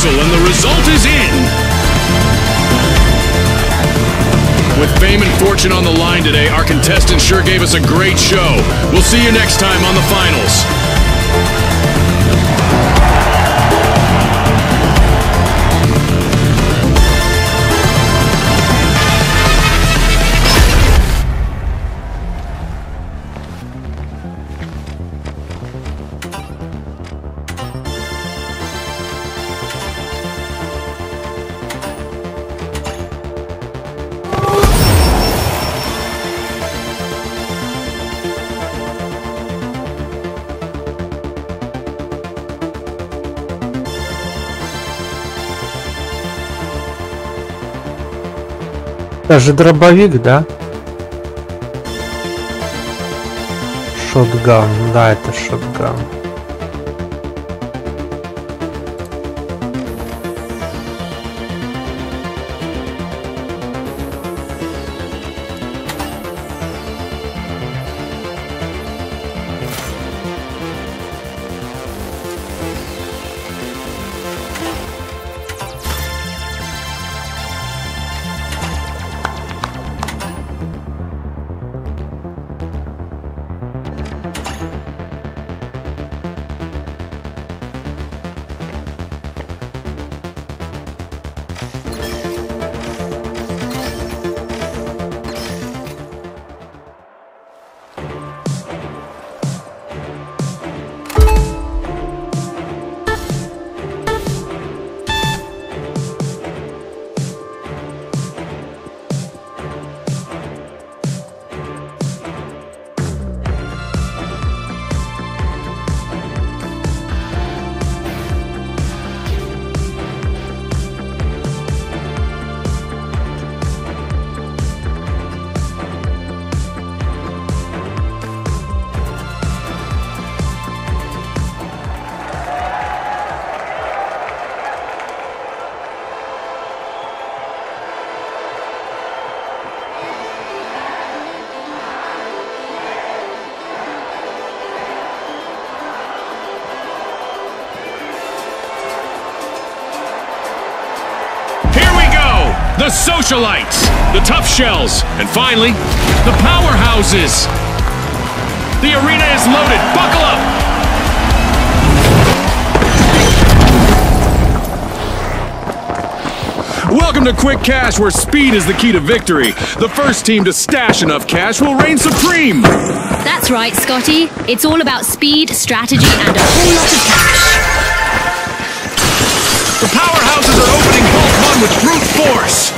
Speaker 2: And the result is in. With fame and fortune on the line today, our contestants sure gave us a great show. We'll see you next time on the finals.
Speaker 1: Это же дробовик, да? Шотган, да, это шотган.
Speaker 2: The socialites, the tough shells, and finally, the powerhouses. The arena is loaded. Buckle up. Welcome to Quick Cash, where speed is the key to victory. The first team to stash enough cash will reign supreme.
Speaker 3: That's right, Scotty. It's all about speed, strategy, and a whole lot of cash.
Speaker 2: The powerhouses are opening Vault 1 with brute force.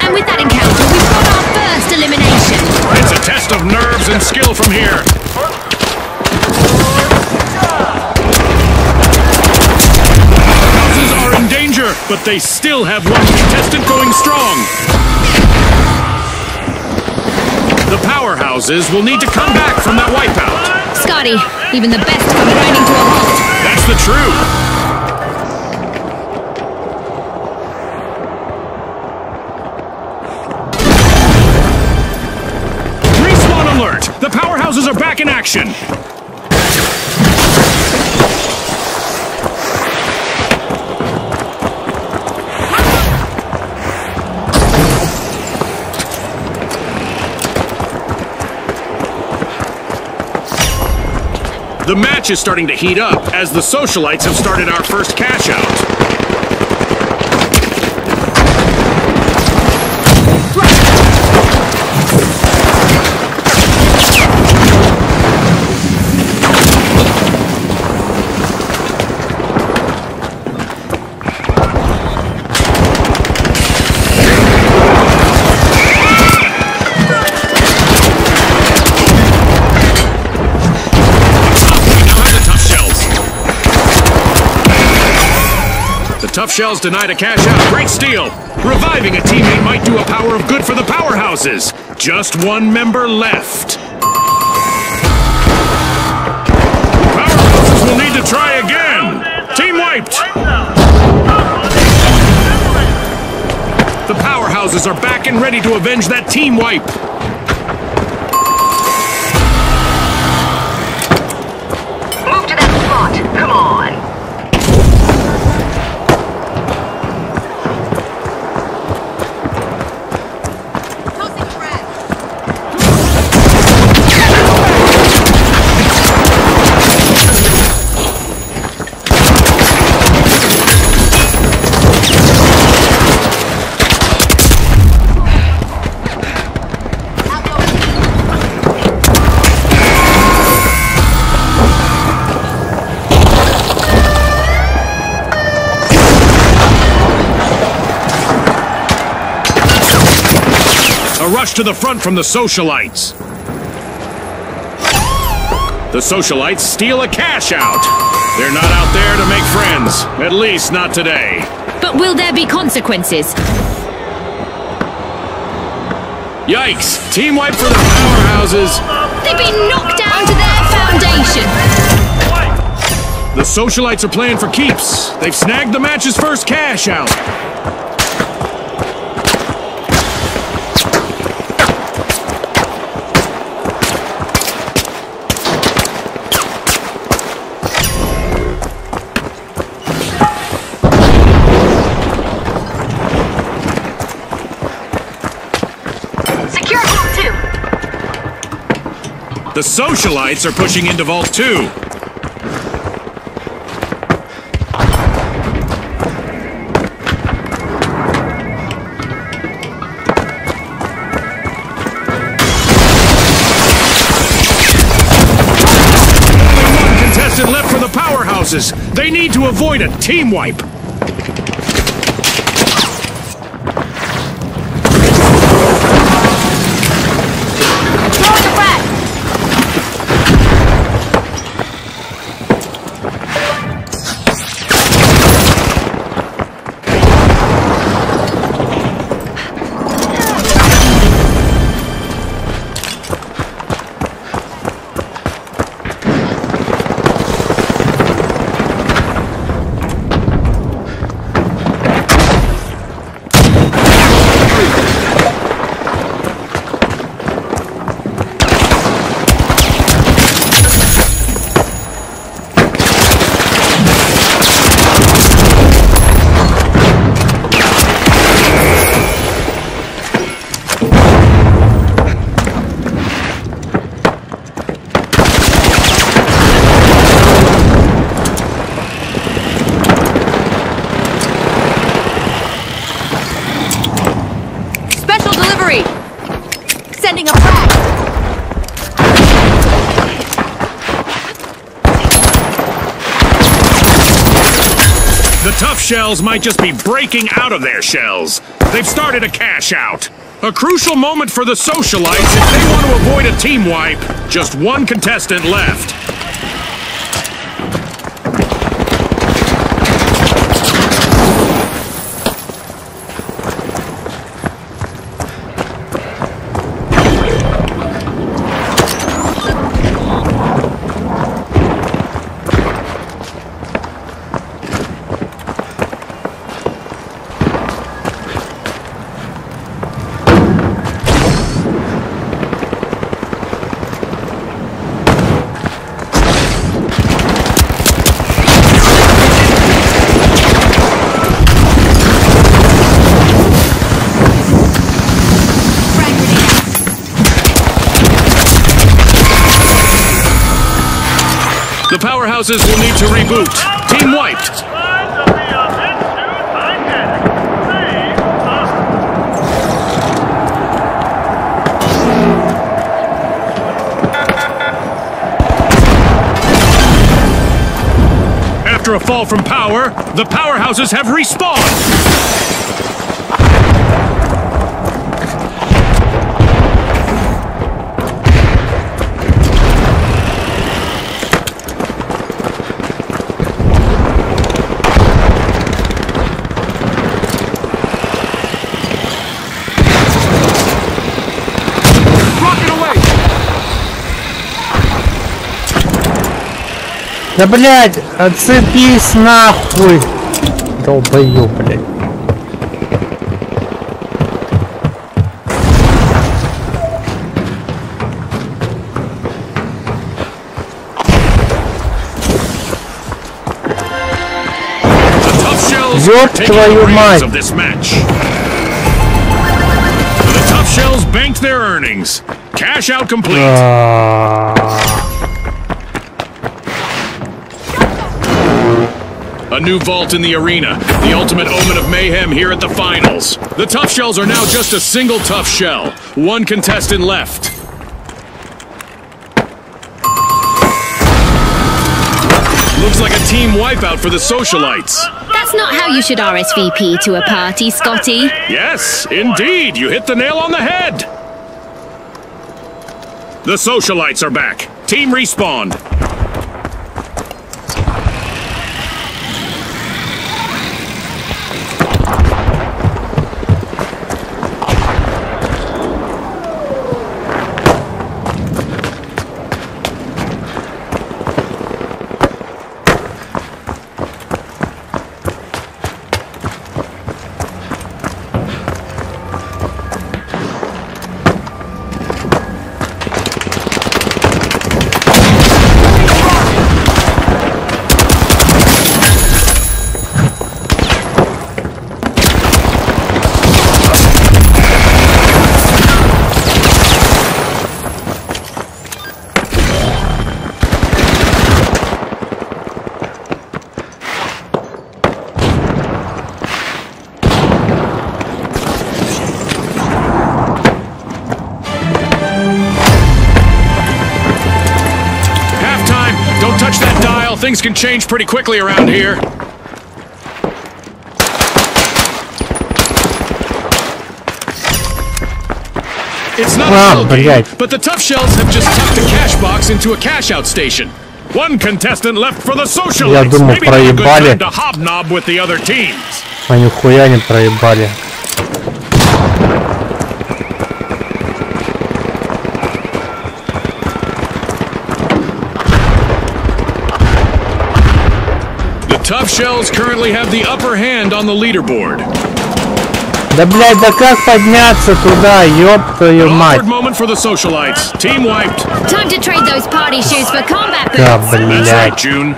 Speaker 3: And with that encounter, we've got our first elimination.
Speaker 2: It's a test of nerves and skill from here. Houses are in danger, but they still have one contestant going strong. The powerhouses will need to come back from that wipeout.
Speaker 3: Scotty, even the best come grinding to a halt.
Speaker 2: That's the truth. Respawn alert! The powerhouses are back in action. The match is starting to heat up as the socialites have started our first cash out. Tough shells denied a cash out. Great steal. Reviving a teammate might do a power of good for the powerhouses. Just one member left. Powerhouses will need to try again. Team wiped. The powerhouses are back and ready to avenge that team wipe.
Speaker 5: Move to that spot. Come on.
Speaker 2: Rush to the front from the socialites. The socialites steal a cash out. They're not out there to make friends, at least not today.
Speaker 3: But will there be consequences?
Speaker 2: Yikes! Team wipe for the powerhouses.
Speaker 3: They've been knocked down to their foundation.
Speaker 2: The socialites are playing for keeps. They've snagged the match's first cash out. The socialites are pushing into Vault 2. Only one contestant left for the powerhouses. They need to avoid a team wipe. The tough shells might just be breaking out of their shells. They've started a cash out. A crucial moment for the socialites if they want to avoid a team wipe. Just one contestant left. The powerhouses will need to reboot. Team wiped. After a fall from power, the powerhouses have respawned.
Speaker 1: Да блять, отцепись нахуй! Долбоёб, блять. Ёб твою мать!
Speaker 2: The tough shells banked their earnings. Cash out complete. A new vault in the arena, the ultimate omen of mayhem here at the finals. The tough shells are now just a single tough shell. One contestant left. Looks like a team wipeout for the socialites.
Speaker 3: That's not how you should RSVP to a party, Scotty.
Speaker 2: Yes, indeed, you hit the nail on the head. The socialites are back. Team respawned. Things can change pretty quickly around here. It's not a game, but the tough shells have just tucked the cash box into a cash out station. One contestant left for the socialites. Maybe not a good time to hobnob with the other teams.
Speaker 1: А нихуя не проебали.
Speaker 2: Tough shells currently have the upper hand on the leaderboard.
Speaker 1: Да блять, да как подняться туда, ёб твою мать.
Speaker 2: Moment for the socialites. Team wiped.
Speaker 3: Time to trade those party shoes for combat boots.
Speaker 1: Да блять.
Speaker 2: June.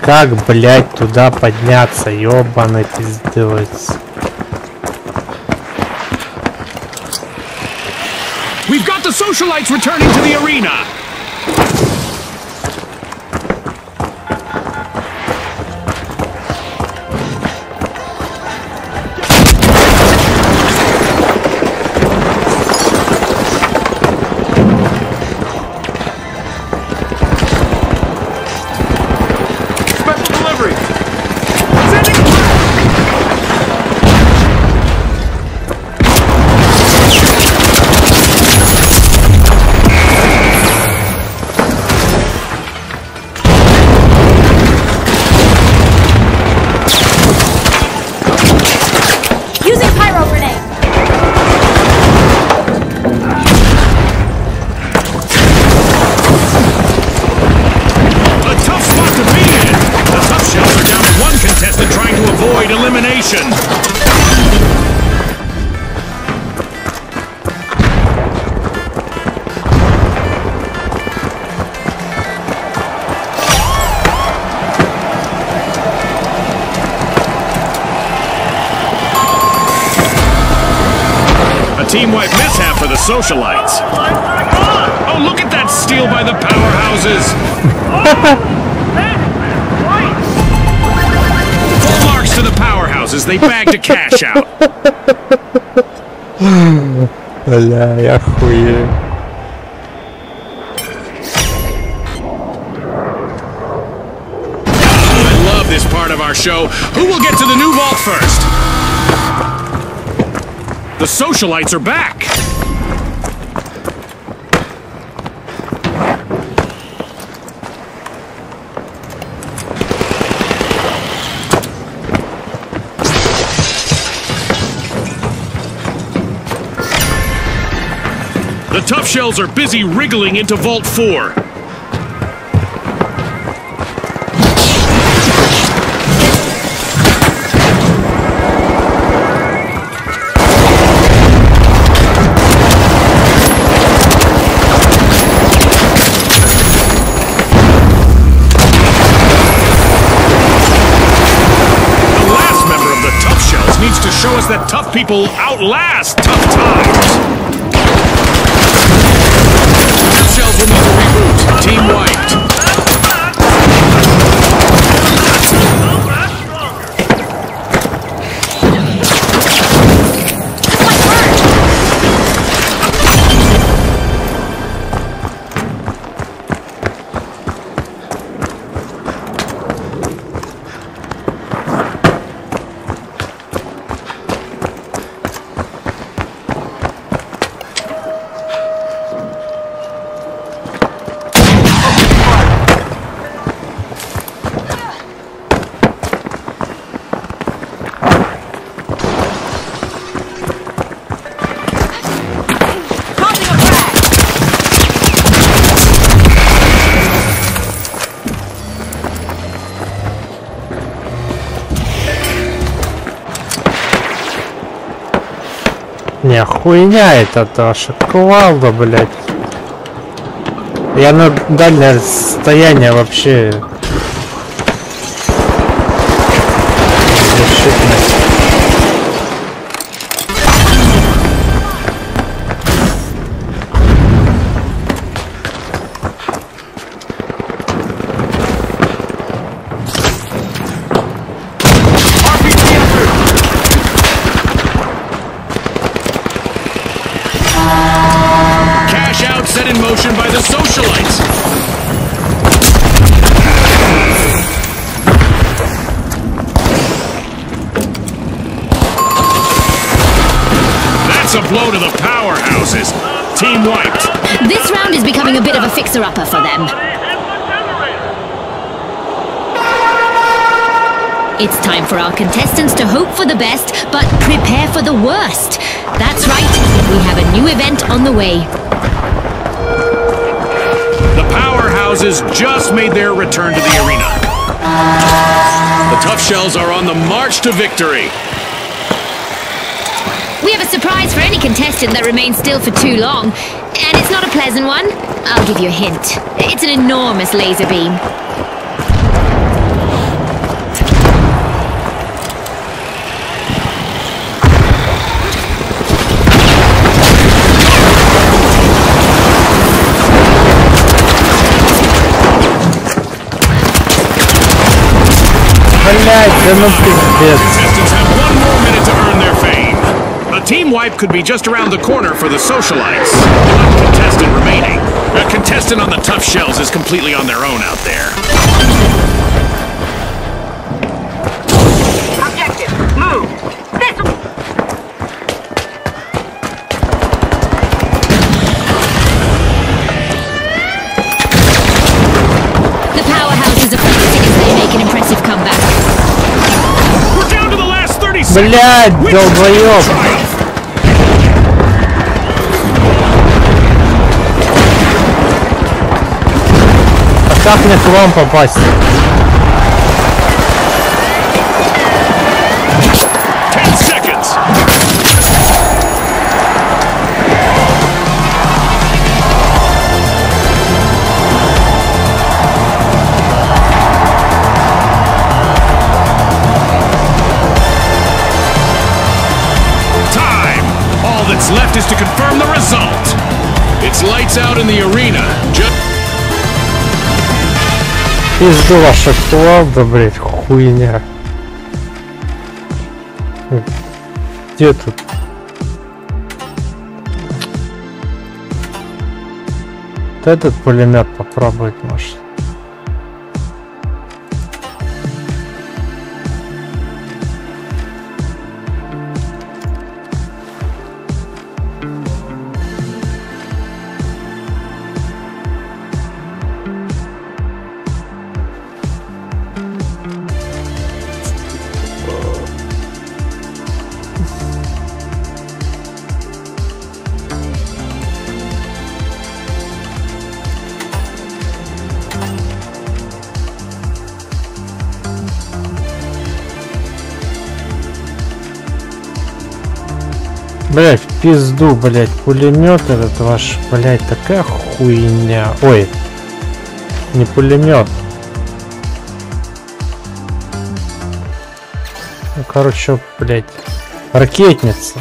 Speaker 1: Как блять туда подняться, ёбаный пиздец.
Speaker 2: We've got the socialites returning to the arena.
Speaker 4: Special delivery!
Speaker 2: elimination. A team wipe mishap for the socialites. Oh, look at that steal by the powerhouses. Full marks to the powerhouses. They bagged a cash out.
Speaker 1: Бля, я хуею.
Speaker 2: I love this part of our show. Who will get to the new vault first? The socialites are back. The tough shells are busy wriggling into Vault 4. To show us that tough people outlast tough times. Tough shells will need to reboot. Team wiped.
Speaker 1: Не, хуйня это шоколада, блядь. Я на дальнее расстояние вообще... Решительность.
Speaker 2: Set in motion by the socialites. That's a blow to the powerhouses. Team wiped.
Speaker 3: This round is becoming a bit of a fixer-upper for them. It's time for our contestants to hope for the best, but prepare for the worst. That's right, we have a new event on the way.
Speaker 2: The powerhouses just made their return to the arena. The tough shells are on the march to victory.
Speaker 3: We have a surprise for any contestant that remains still for too long. And it's not a pleasant one. I'll give you a hint. It's an enormous laser beam.
Speaker 2: Contestants have one more minute to earn their fame. A team wipe could be just around the corner for the socialites. One contestant remaining. A contestant on the tough shells is completely on their own out there.
Speaker 5: Objective, move. This.
Speaker 3: The powerhouses are practicing as they make an impressive comeback.
Speaker 2: We're down to the last 30 seconds.
Speaker 1: Блядь, долбоёб. А как мне к вам попасть? Пизду ваш актуал, да, блять, хуйня. Где тут? Вот этот пулемет попробовать может. Блять, в пизду, блять, пулемет этот ваш, блять, такая хуйня. Ой, не пулемет. Ну, короче, блять, ракетница.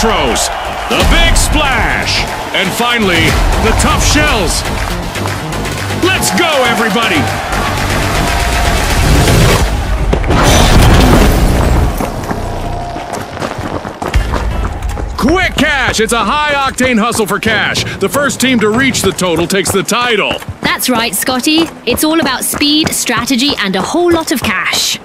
Speaker 2: Retros, the big splash, and finally, the tough shells. Let's go, everybody! Quick cash! It's a high-octane hustle for cash. The first team to reach the total takes the title.
Speaker 3: That's right, Scotty. It's all about speed, strategy, and a whole lot of cash.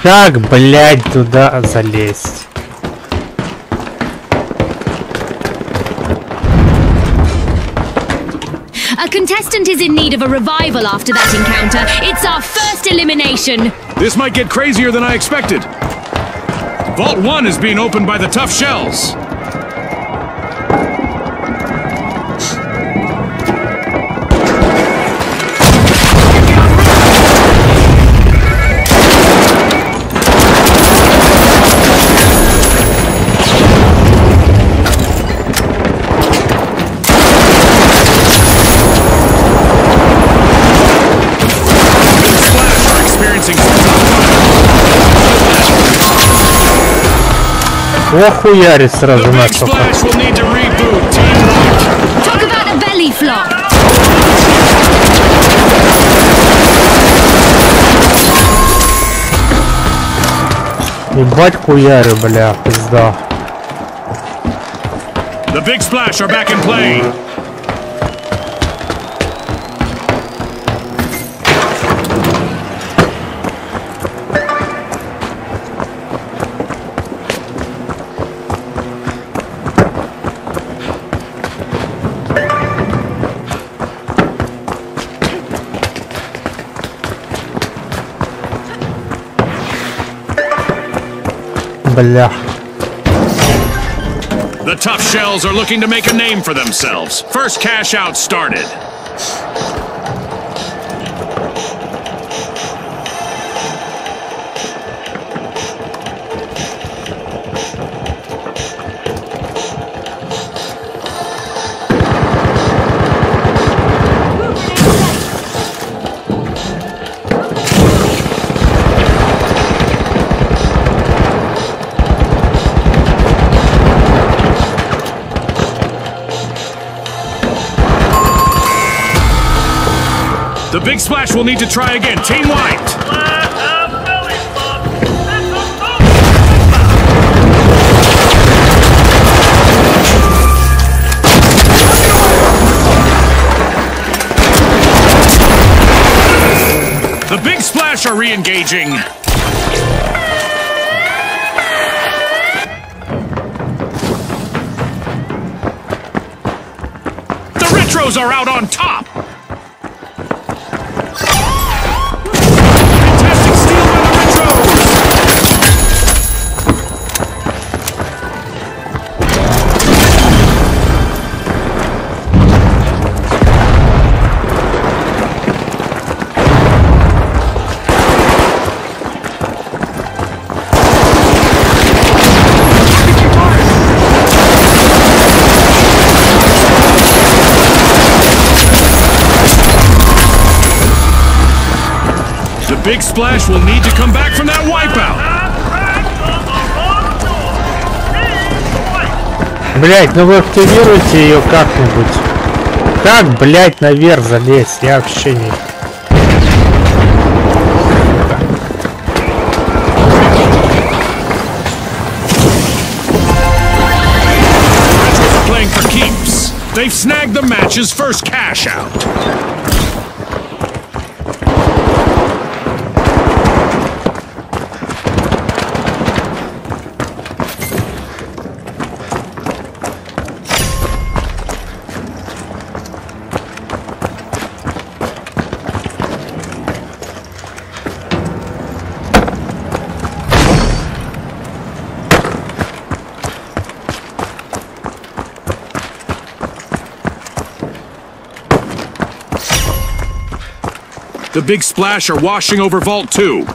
Speaker 1: Как, блядь, туда залезть?
Speaker 3: A contestant is in need of a revival after that encounter. It's our first elimination.
Speaker 2: This might get crazier than I expected. Vault 1 is being opened by the tough shells.
Speaker 1: Охуярить сразу на сколько.
Speaker 3: Talk about a belly flop.
Speaker 1: Ебать хуярю, бля, пизда.
Speaker 2: The big splash are back in play.
Speaker 1: Бля.
Speaker 2: The tough shells are looking to make a name for themselves. First cash out started. The big splash will need to try again. Team wiped. The big splash are re-engaging. The retros are out on top. Fantastic steal by the retros. The big splash will need to come back from that wipeout.
Speaker 1: Блять, ну вы активируйте ее как-нибудь. Как, блять, наверх залезть? Я вообще не...
Speaker 2: Playing for keeps. They've snagged the match's first cash out. The big splash are washing over Vault 2.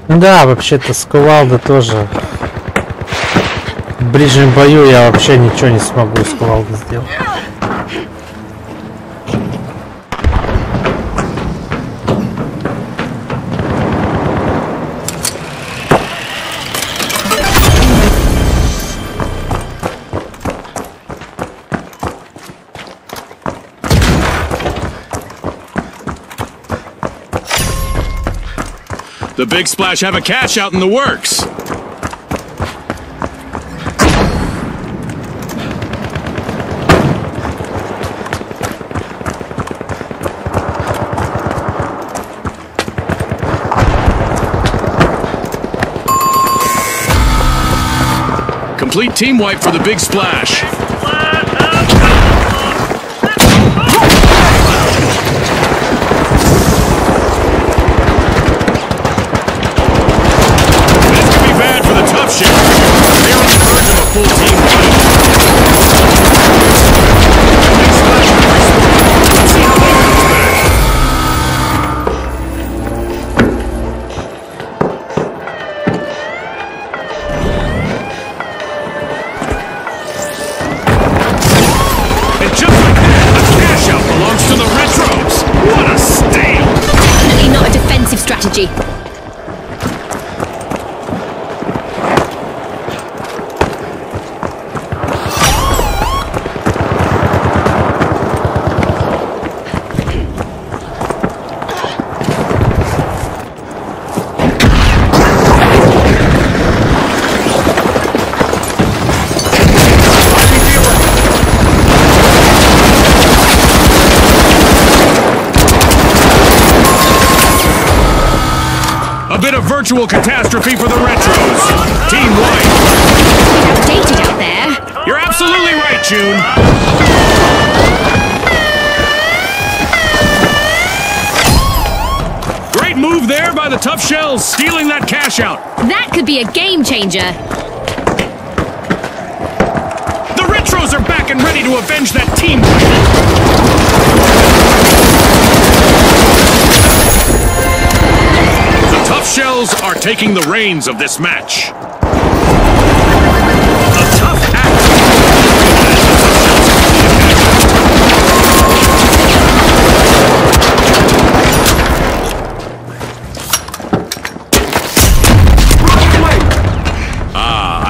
Speaker 1: Да, вообще-то с кувалды тоже. В ближнем бою я вообще ничего не смогу с кувалды сделать.
Speaker 2: The big splash have a cash out in the works. Complete team wipe for the big splash.
Speaker 3: Strategy.
Speaker 2: Virtual catastrophe for the retros. Team white.
Speaker 3: Outdated out there.
Speaker 2: You're absolutely right, June. Great move there by the tough shells, stealing that cash out.
Speaker 3: That could be a game changer.
Speaker 2: The retros are back and ready to avenge that team wipe. taking the reins of this match. A tough act.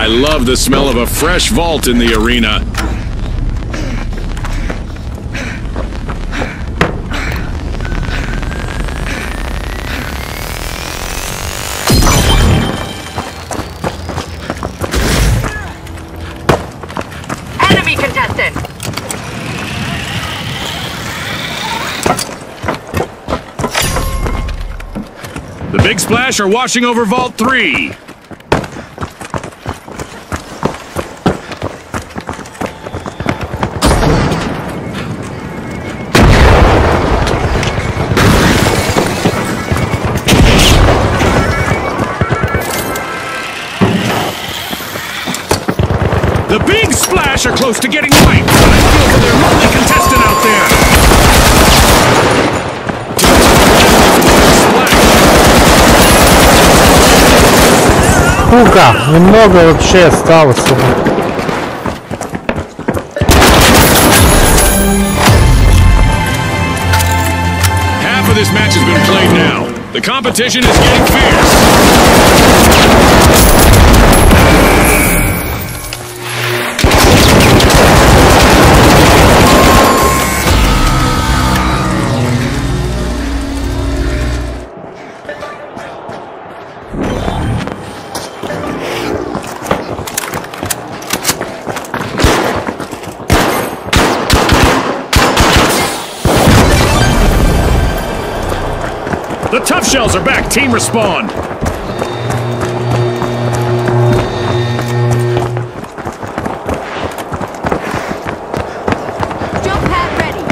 Speaker 2: I love the smell of a fresh vault in the arena.
Speaker 5: Enemy contestant.
Speaker 2: The Big Splash are washing over Vault 3. The Big Splash are close to getting wiped, but I feel for their lonely contestant out there.
Speaker 1: Сука, немного вообще осталось.
Speaker 2: Half of this match has been played now. The competition is getting fierce. The Tough Shells are back. Team respawn.
Speaker 3: Jump pad ready.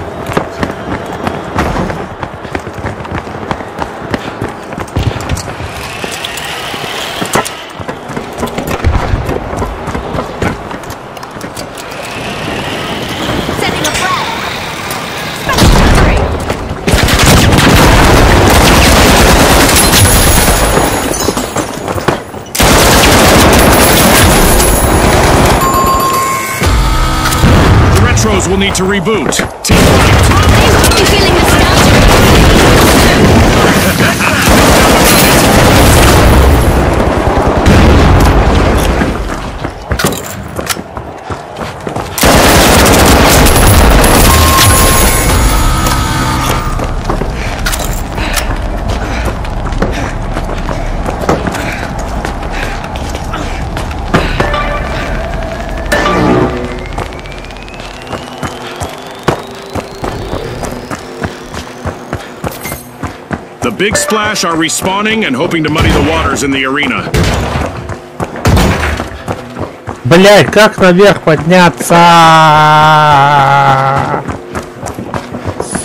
Speaker 3: Setting a flag. Special delivery.
Speaker 2: Retros will need to reboot. Team
Speaker 3: They must be feeling nostalgic.
Speaker 2: The Big Splash are respawning and hoping to muddy the waters in the arena.
Speaker 1: Блять, как наверх подняться?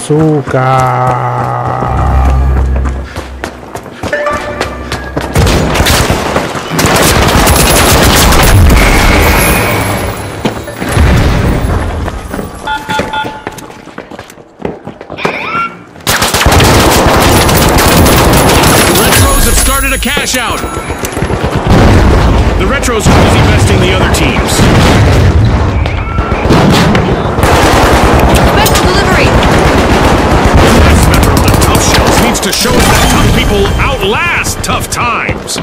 Speaker 1: Сука.
Speaker 2: Started a cash out. The Retros are busy besting the other teams.
Speaker 3: Special delivery.
Speaker 2: The last member of the Tough Shells needs to show us that tough people outlast tough times.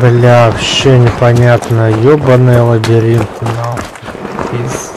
Speaker 1: Бля, вообще непонятно. Ёбаный лабиринт, нахуй. Пиздец.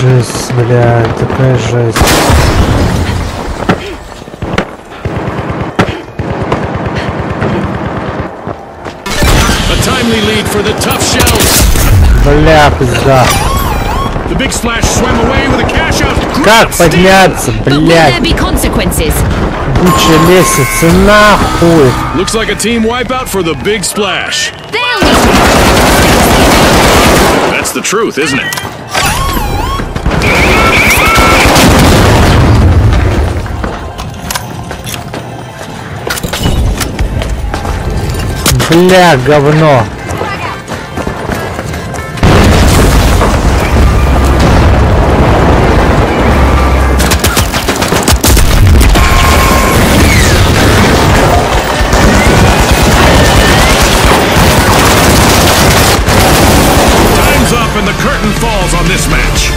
Speaker 1: Жесть, блядь, такая жесть.
Speaker 2: A timely lead for the Tough Shells.
Speaker 1: Бля, пизда.
Speaker 2: The big splash swam away with a cash out.
Speaker 1: Как подняться,
Speaker 3: But will
Speaker 1: блядь?
Speaker 3: there be consequences?
Speaker 1: Куча лестницы, нахуй!
Speaker 2: Looks like a team wipeout for the big splash.
Speaker 3: They'll need
Speaker 2: That's the truth, isn't it?
Speaker 1: Бля, говно!
Speaker 2: Time's up and the curtain falls on this match.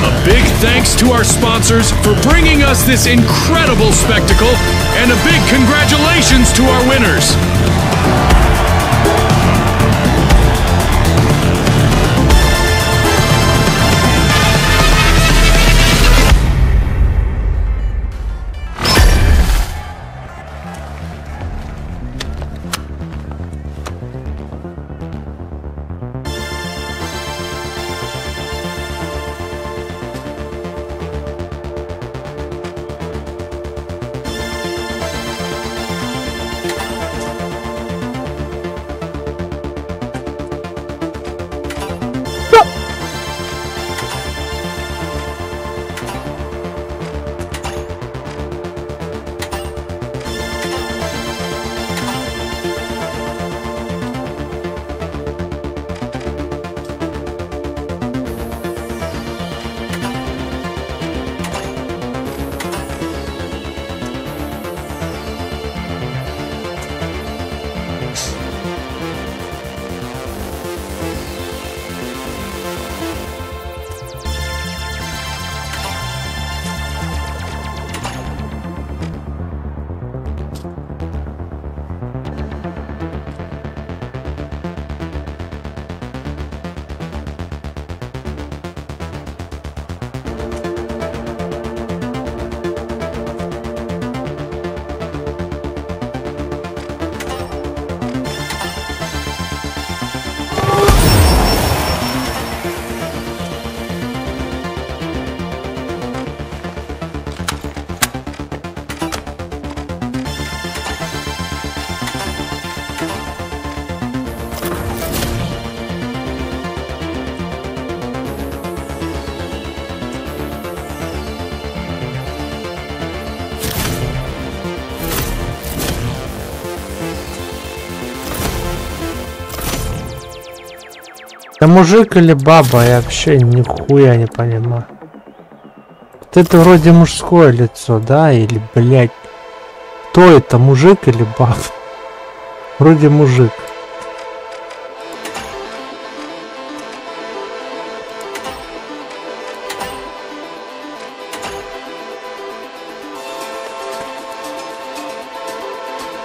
Speaker 2: A big thanks to our sponsors for bringing us this incredible spectacle, and a big congratulations to our winners.
Speaker 1: Это мужик или баба? Я вообще нихуя не понимаю. Вот это вроде мужское лицо, да? Или, блядь, кто это, мужик или баба? Вроде мужик.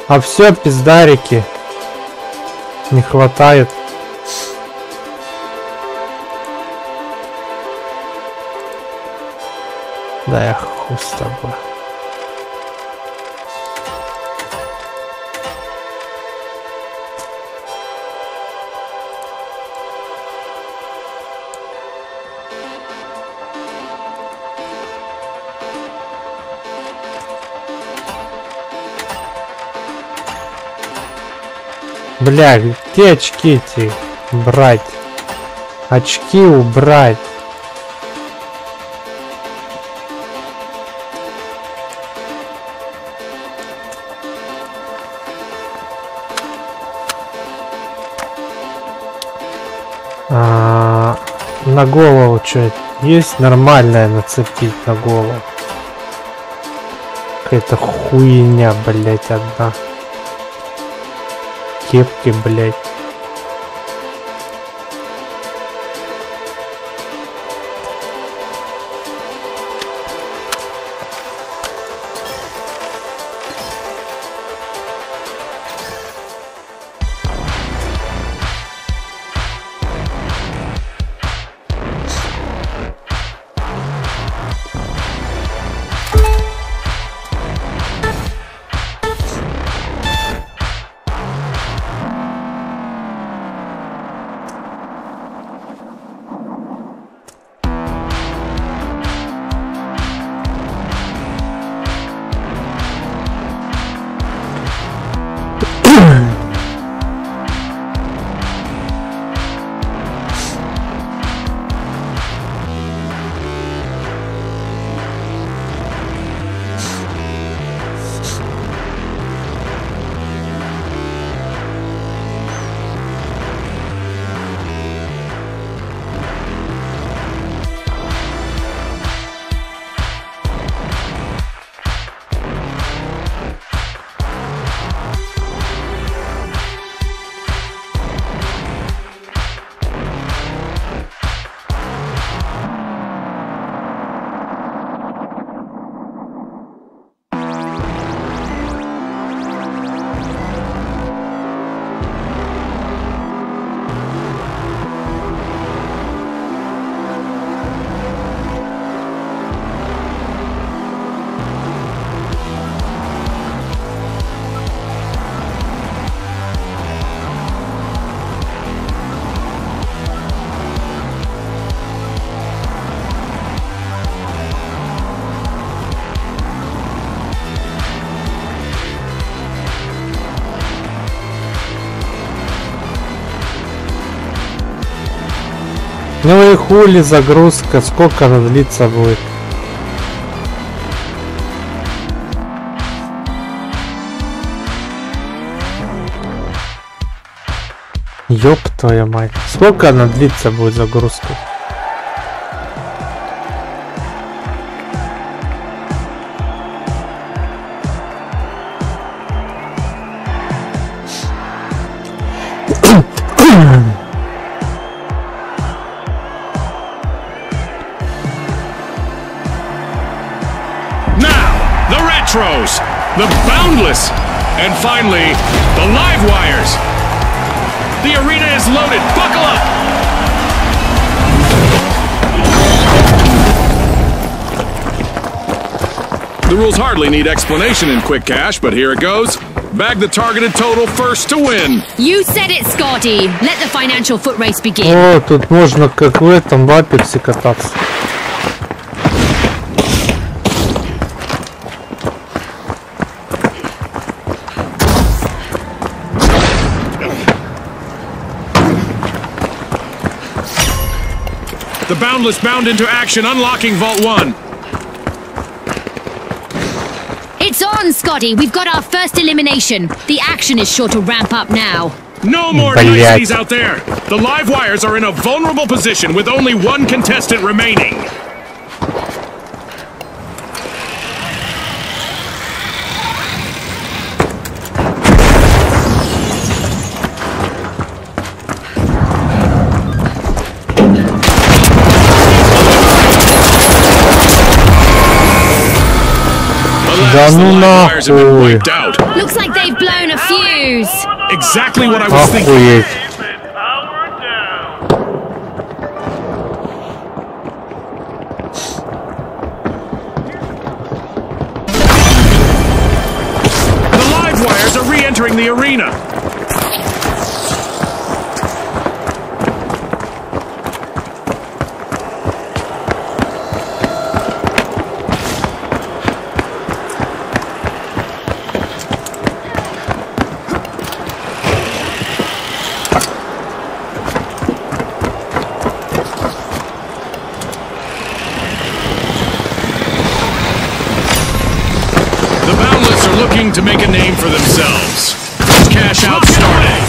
Speaker 1: А все, пиздарики. Не хватает. Да я хуй с тобой. Бля, где очки эти брать? Очки убрать. На голову что есть нормальное нацепить на голову? Какая-то хуйня, блять, одна. Кепки, блять. Ну и хули загрузка, сколько она длиться будет? Ёб твою мать. Сколько она длится будет загрузка?
Speaker 2: The Boundless, and finally, the Live Wires. The arena is loaded. Buckle up! The rules hardly need explanation in Quick Cash, but here it goes. Bag the targeted total first to win.
Speaker 3: You said it, Scotty. Let the financial foot race begin.
Speaker 1: О, тут можно как в этом в Апексе кататься.
Speaker 2: The Boundless bound into action, unlocking Vault 1.
Speaker 3: It's on, Scotty. We've got our first elimination. The action is sure to ramp up now.
Speaker 2: No more niceties out there. The Live Wires are in a vulnerable position with only one contestant remaining.
Speaker 1: Да ну нахуй.
Speaker 3: Looks like they've blown a fuse.
Speaker 2: Exactly what I was thinking.
Speaker 1: Охуеть.
Speaker 2: The Live Wires are re-entering the arena. To make a name for themselves. Cash out starting.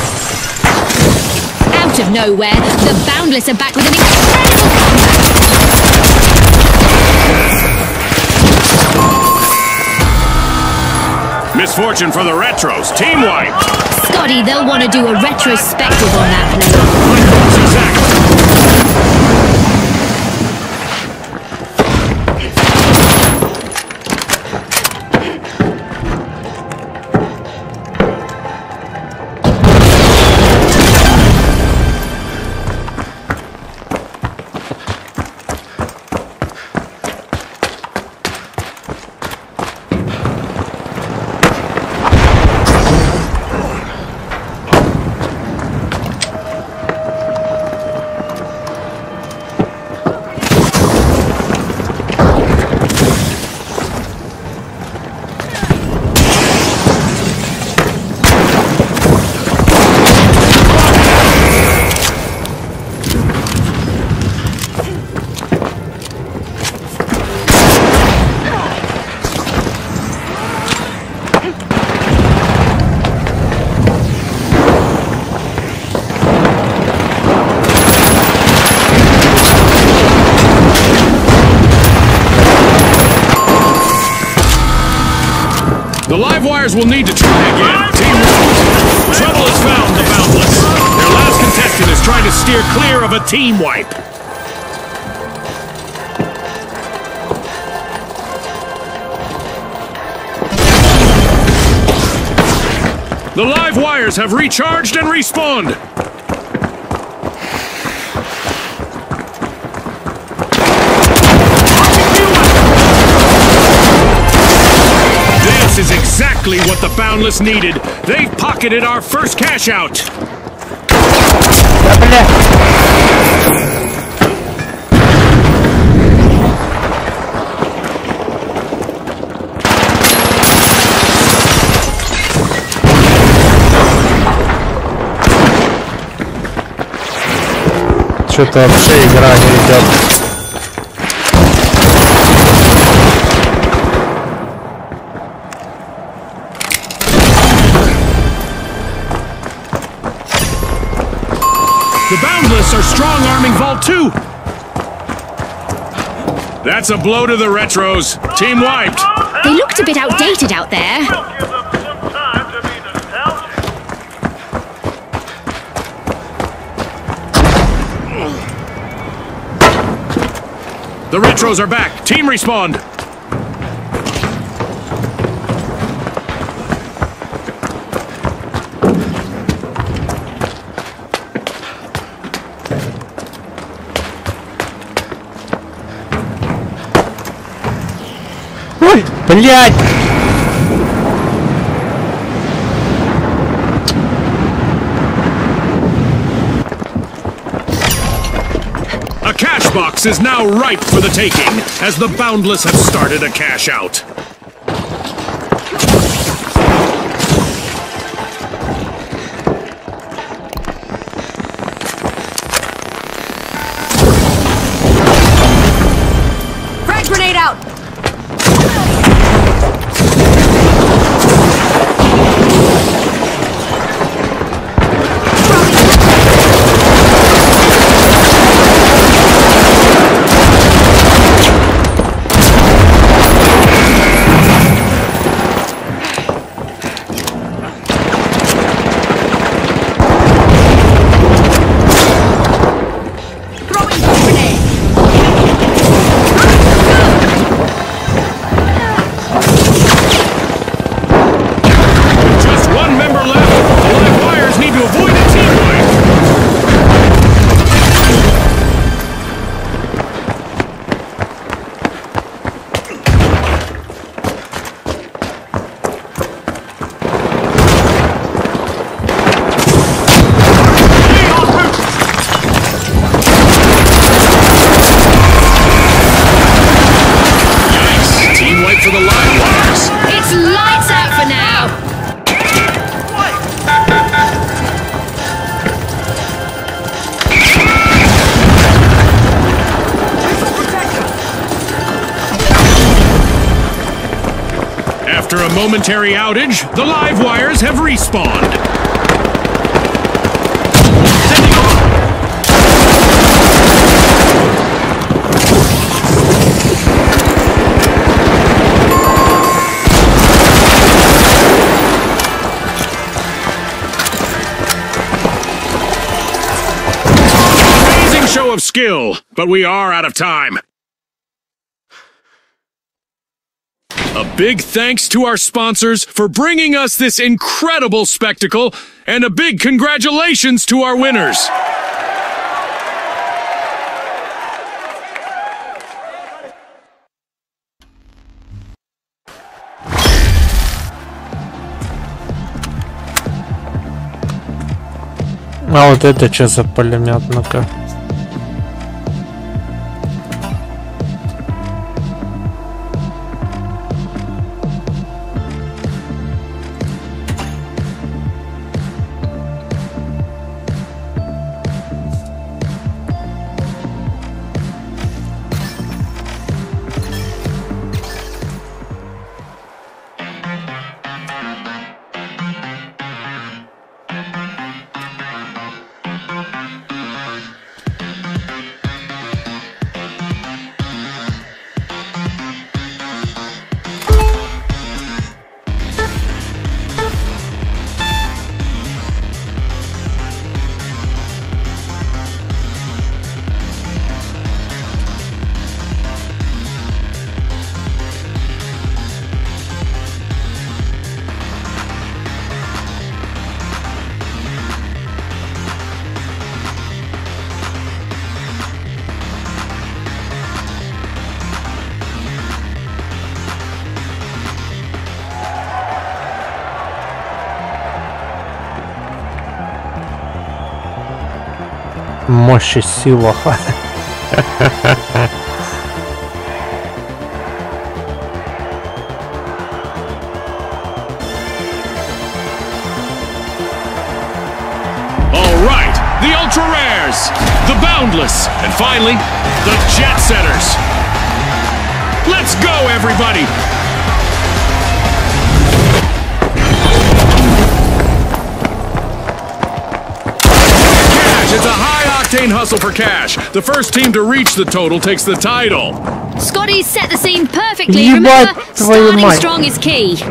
Speaker 3: Out of nowhere, the Boundless are back with an incredible comeback.
Speaker 2: Misfortune for the Retros. Team wiped.
Speaker 3: Scotty, they'll want to do a retrospective on that play.
Speaker 2: Exactly. The Live Wires will need to try again. Team wiped. Trouble has found the Boundless. Their last contestant is trying to steer clear of a team wipe. The Live Wires have recharged and respawned. This is exactly what the Boundless needed. They've pocketed our first cash out.
Speaker 1: Что-то вообще игра не идет.
Speaker 2: The Boundless are strong-arming Vault 2! That's a blow to the Retros. Team wiped.
Speaker 3: They looked a bit outdated out there.
Speaker 4: We'll give them some time to be nostalgic.
Speaker 2: The Retros are back. Team respawned.
Speaker 1: Ой, блядь!
Speaker 2: A cash box is now ripe for the taking, as the Boundless have started a cash out.
Speaker 5: Frag grenade out!
Speaker 2: Just one member left. The live wires need to avoid a team wipe. Yikes! Team wipe for the live wires.
Speaker 3: It's lights out for now. After
Speaker 2: a momentary outage, the live wires have respawned. Sending amazing show of skill, but we are out of time. A big thanks to our sponsors for bringing us this incredible spectacle, and a big congratulations to our winners.
Speaker 1: А вот это что за пулемет, ну-ка. Мощь и сила.
Speaker 2: All right, the Ultra Rares, the Boundless, and finally, the Jet Setters. Let's go, everybody! Cash, it's a high-octane hustle for cash. The first team to reach the total takes the title.
Speaker 3: Scotty's set the scene perfectly.
Speaker 1: Ебать
Speaker 3: Remember,
Speaker 1: твою
Speaker 3: starting
Speaker 1: мать.
Speaker 3: strong is key.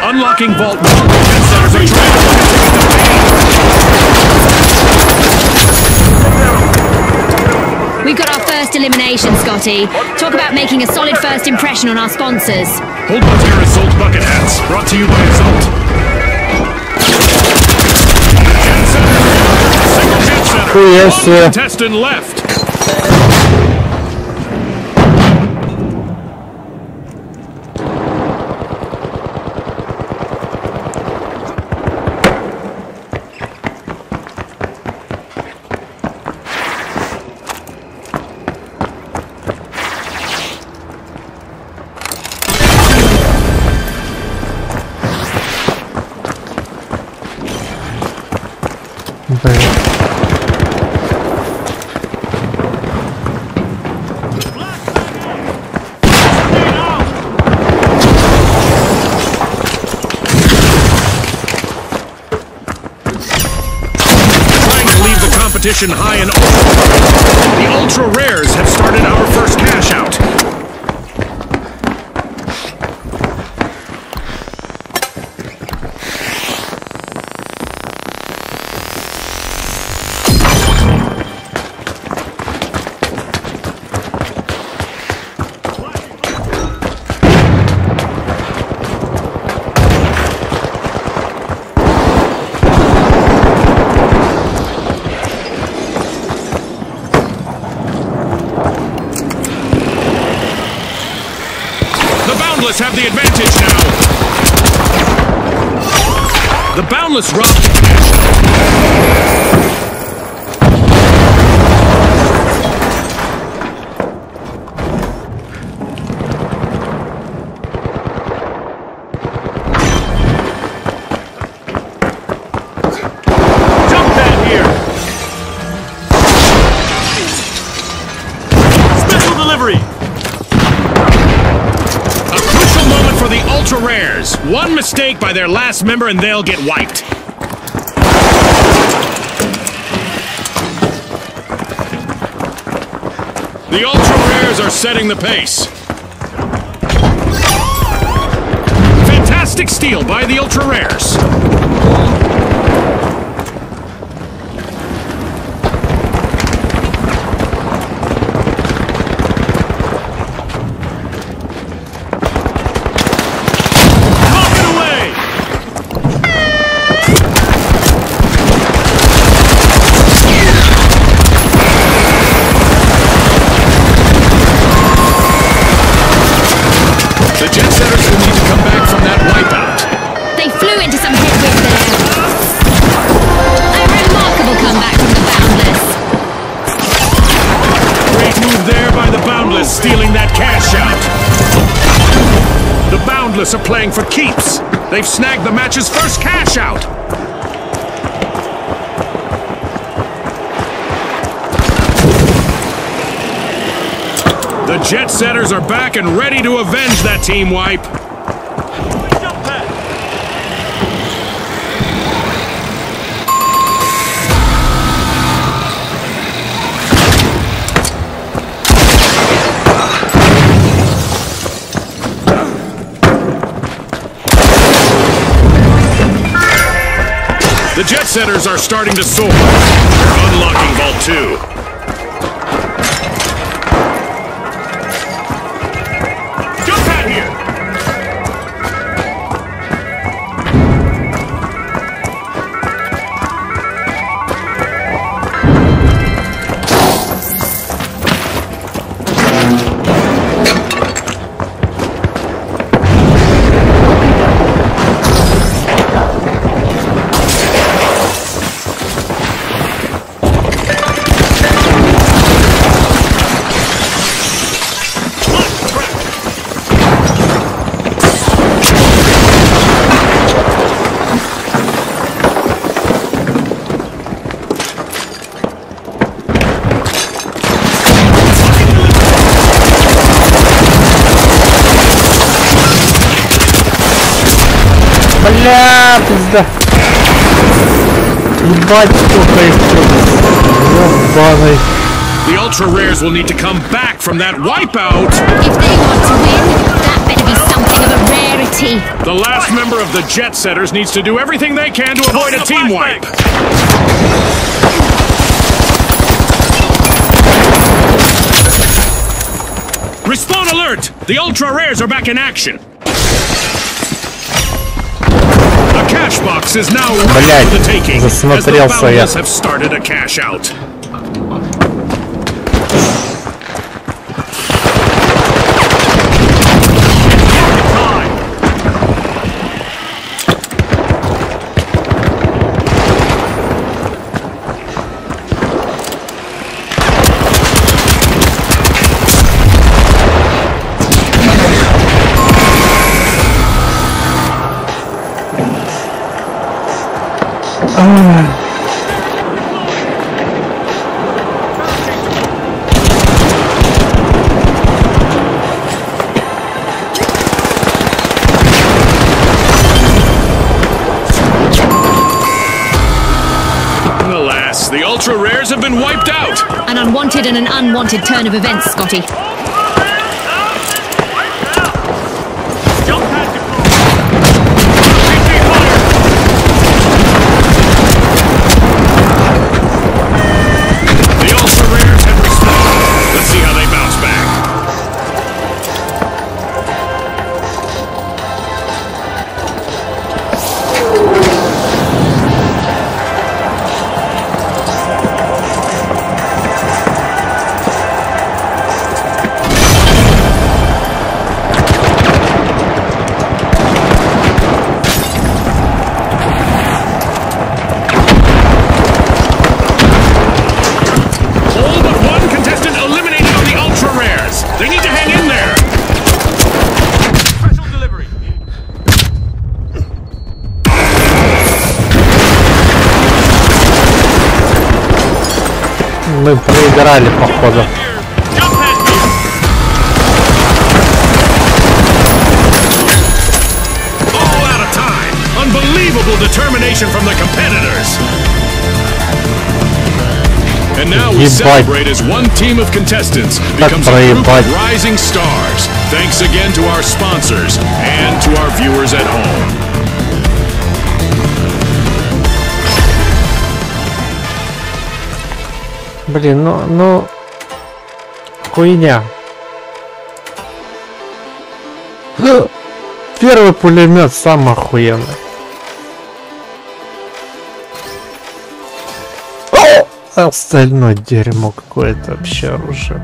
Speaker 2: Unlocking Vault 1. Jet Setters are trying.
Speaker 3: We've got our first elimination, Scotty. Talk about making a solid first impression on our sponsors.
Speaker 2: Hold on to your Assault bucket hats. Brought to you by Assault. Jet Setter. Single Jet Setter.
Speaker 1: Yes,
Speaker 2: One contestant left. Competition high and the Ultra Rares have started our first cash out. Have the advantage now. The Boundless rock. Jump pad here. Special delivery. For the Ultra Rares. One mistake by their last member and they'll get wiped. The Ultra Rares are setting the pace. Fantastic steal by the Ultra Rares. Stealing that cash out. The Boundless are playing for keeps. They've snagged the match's first cash out. The Jet Setters are back and ready to avenge that team wipe. The Jet Setters are starting to soar. They're unlocking Vault 2.
Speaker 1: пизда. Ебать, сколько их тут. Ёбаный.
Speaker 2: The ultra rares will need to come back from that wipeout.
Speaker 3: If they want to win, that better be something of a rarity.
Speaker 2: The last member of the Jet Setters needs to do everything they can to avoid a team wipe. Respawn alert! The ultra rares are back in action. A cash box is now ready for the taking as the boundless have started a cash out. Alas, the ultra rares have been wiped out.
Speaker 3: An unwanted and an unwanted turn of events, Scotty.
Speaker 1: Мы проиграли, походу.
Speaker 2: All out of time. Unbelievable determination from the competitors. And now we celebrate as one team of contestants becomes a group of rising stars. Thanks again to our sponsors and to our viewers at home.
Speaker 1: Блин, ну, хуйня. Первый пулемет самый охуенный. Остальное дерьмо какое-то вообще оружие.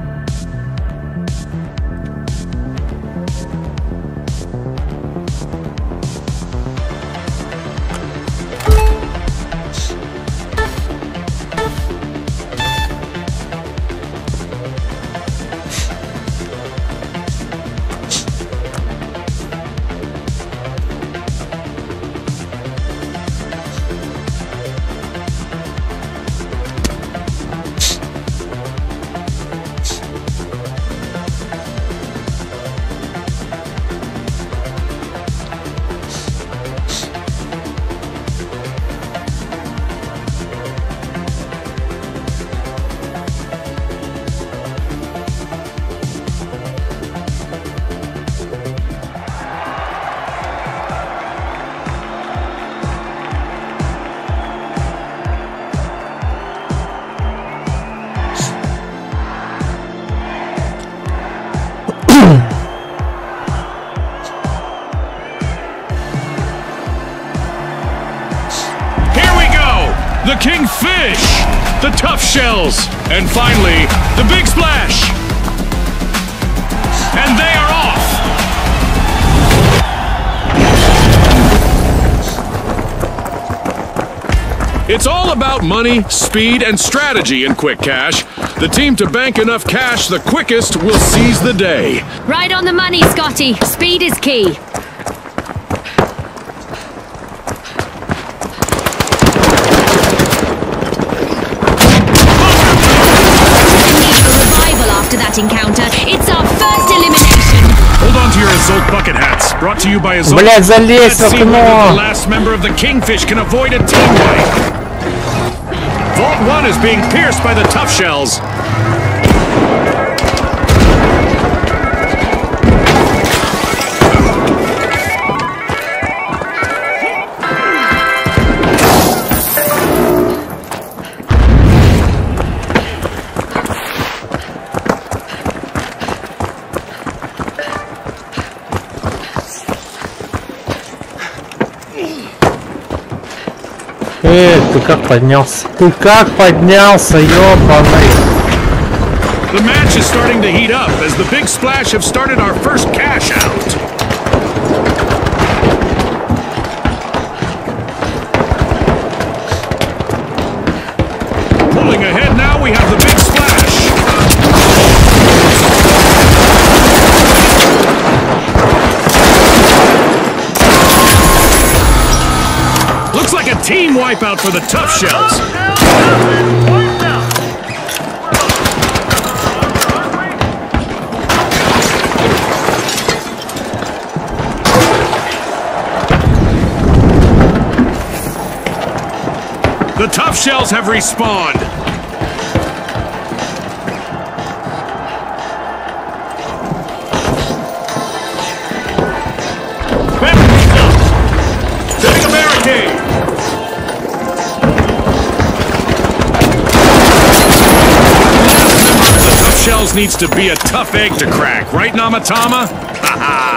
Speaker 2: The kingfish, the tough shells, and finally, the big splash. And they are off. It's all about money, speed, and strategy in Quick Cash. The team to bank enough cash the quickest will seize the day.
Speaker 3: Right on the money, Scotty. Speed is key. That encounter. It's our first elimination.
Speaker 2: Hold on to your assault bucket hats. Brought to you by his
Speaker 1: Блядь, залезь в
Speaker 2: Let's see whether the
Speaker 1: окно!
Speaker 2: last member of the Kingfish can avoid a team wipe. Vault 1 is being pierced by the tough shells.
Speaker 1: Ты как поднялся? Ты как поднялся, ёбаный?
Speaker 2: The match is starting to heat up as the big splash have started our first cash out. Pulling ahead now, we have the big splash. Looks like a team wipeout for the tough shells. The tough shells have respawned. Setting a barricade. The tough shells needs to be a tough egg to crack, right, Namatama? Haha.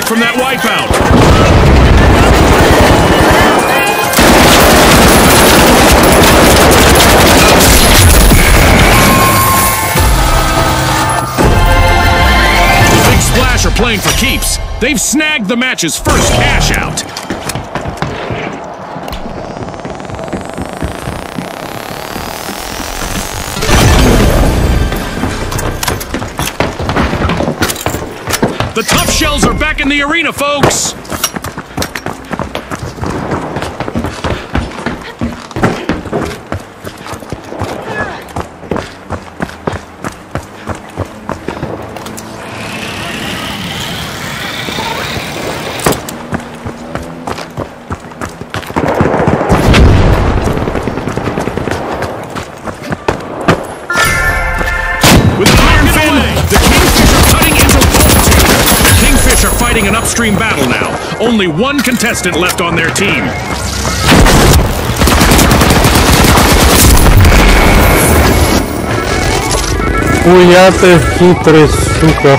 Speaker 2: From that wipeout. The Big Splash are playing for keeps. They've snagged the match's first cash out. The tough shells are back in the arena, folks! With an iron fin, the Kingfish are cutting into Vault 2. The Kingfish are fighting an upstream battle now. Only one contestant left on their team.
Speaker 1: Хуя ты хитрый, сука.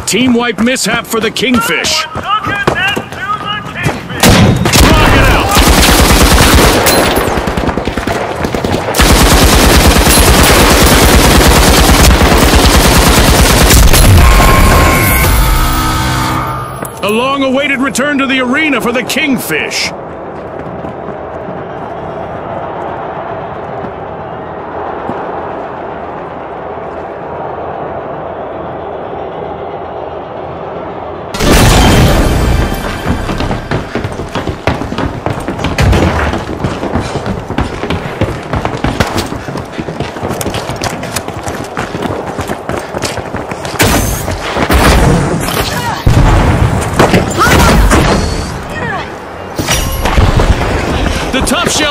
Speaker 2: Team wipe mishap for the Kingfish.
Speaker 4: Tuck it into the Kingfish.
Speaker 2: Drag it out. A long-awaited return to the arena for the Kingfish.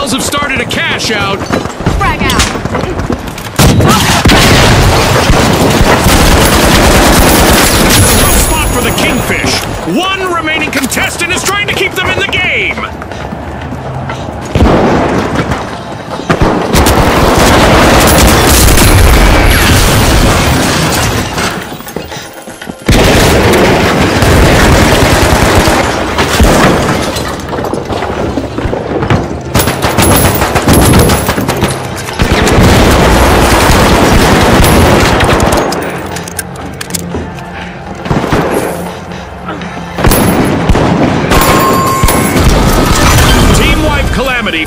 Speaker 2: shells have started a cash out.
Speaker 5: Frag out.
Speaker 2: Tough spot for the Kingfish. One remaining contestant is trying to keep them in the game.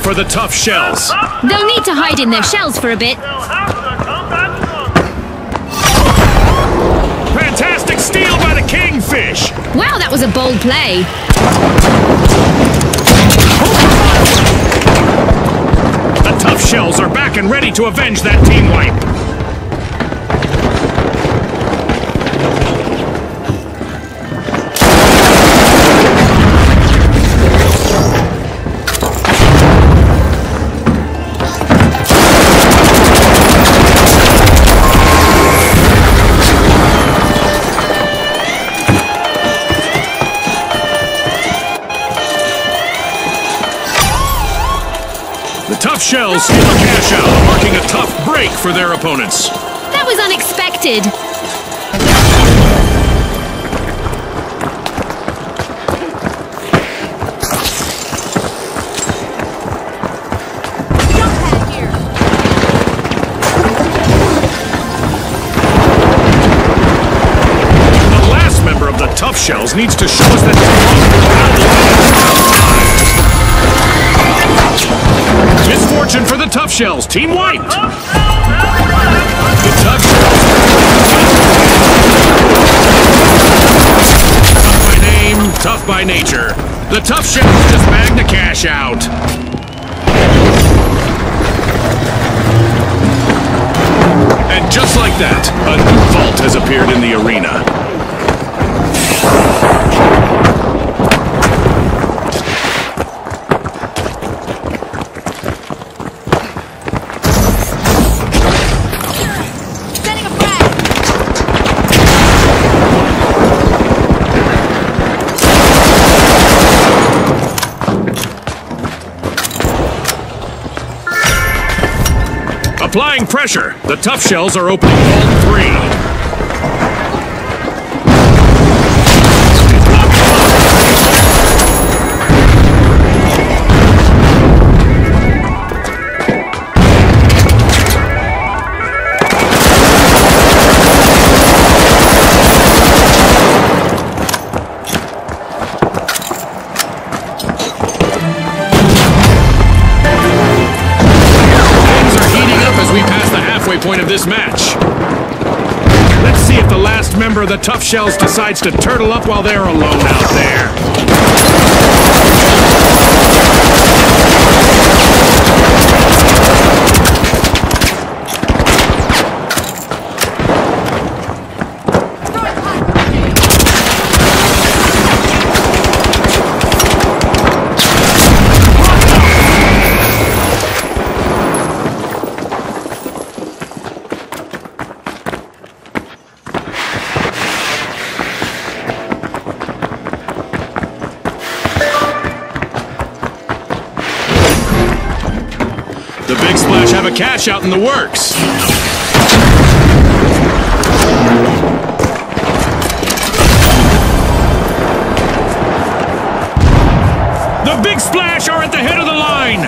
Speaker 2: For the tough shells.
Speaker 3: They'll need to hide in their shells for a bit.
Speaker 4: They'll have to come back strong.
Speaker 2: Fantastic steal by the Kingfish.
Speaker 3: Wow, that was a bold play.
Speaker 2: The tough shells are back and ready to avenge that team wipe. Tough shells steal a cash out, marking a tough break for their opponents.
Speaker 3: That was unexpected.
Speaker 2: The last member of the tough shells needs to show us that misfortune for the tough shells. Team wiped. The tough shells. Tough by name, tough by nature. The tough shells just bagged the cash out. And just like that, a new vault has appeared in the arena. Applying pressure, the tough shells are opening Vault 3. Point of this match. Let's see if the last member of the tough shells decides to turtle up while they're alone out there. The Big Splash have a cash out in the works. The Big Splash are at the head of the line.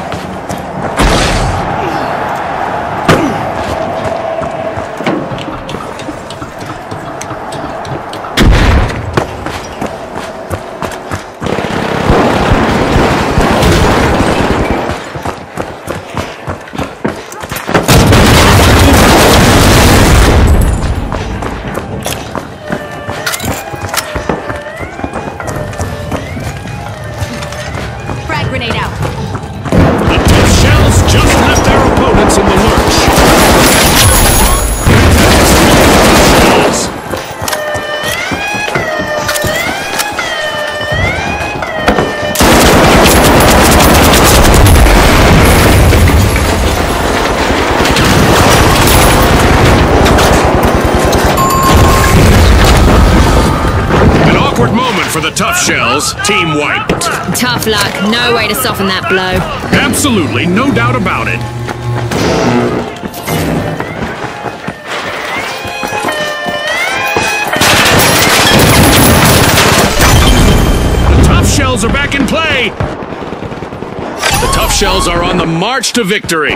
Speaker 5: Grenade out.
Speaker 2: The for the tough shells, team wiped.
Speaker 3: Tough luck. No way to soften that blow.
Speaker 2: Absolutely, no doubt about it. The tough shells are back in play. The tough shells are on the march to victory.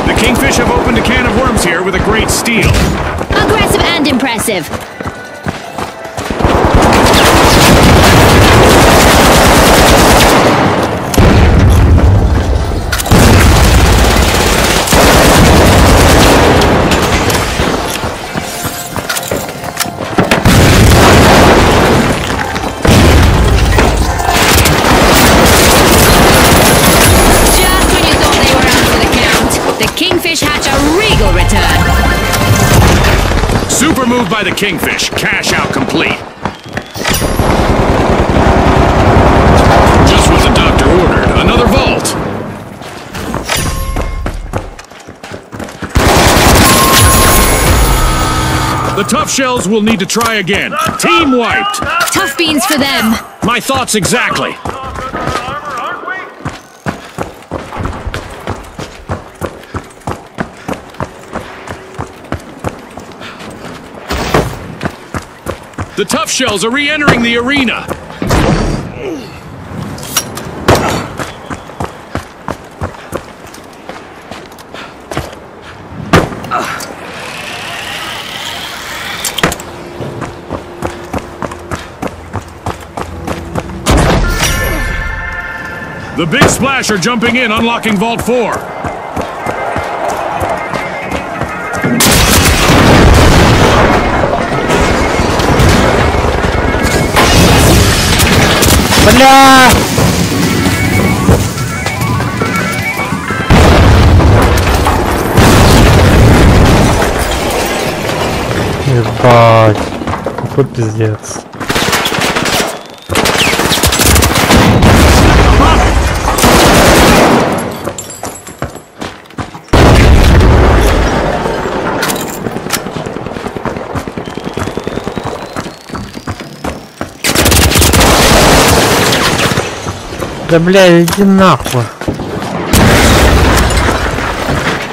Speaker 2: The Kingfish have opened a can of worms here with a great steal.
Speaker 3: Aggressive and impressive.
Speaker 2: Super move by the Kingfish. Cash out complete. Just what the doctor ordered. Another vault. The tough shells will need to try again. Team wiped.
Speaker 3: Tough beans for them.
Speaker 2: My thoughts exactly. The tough shells are re-entering the arena. The Big Splash are jumping in, unlocking Vault 4.
Speaker 1: Бля! Ебать, какой пиздец. Да бля, иди нахуй.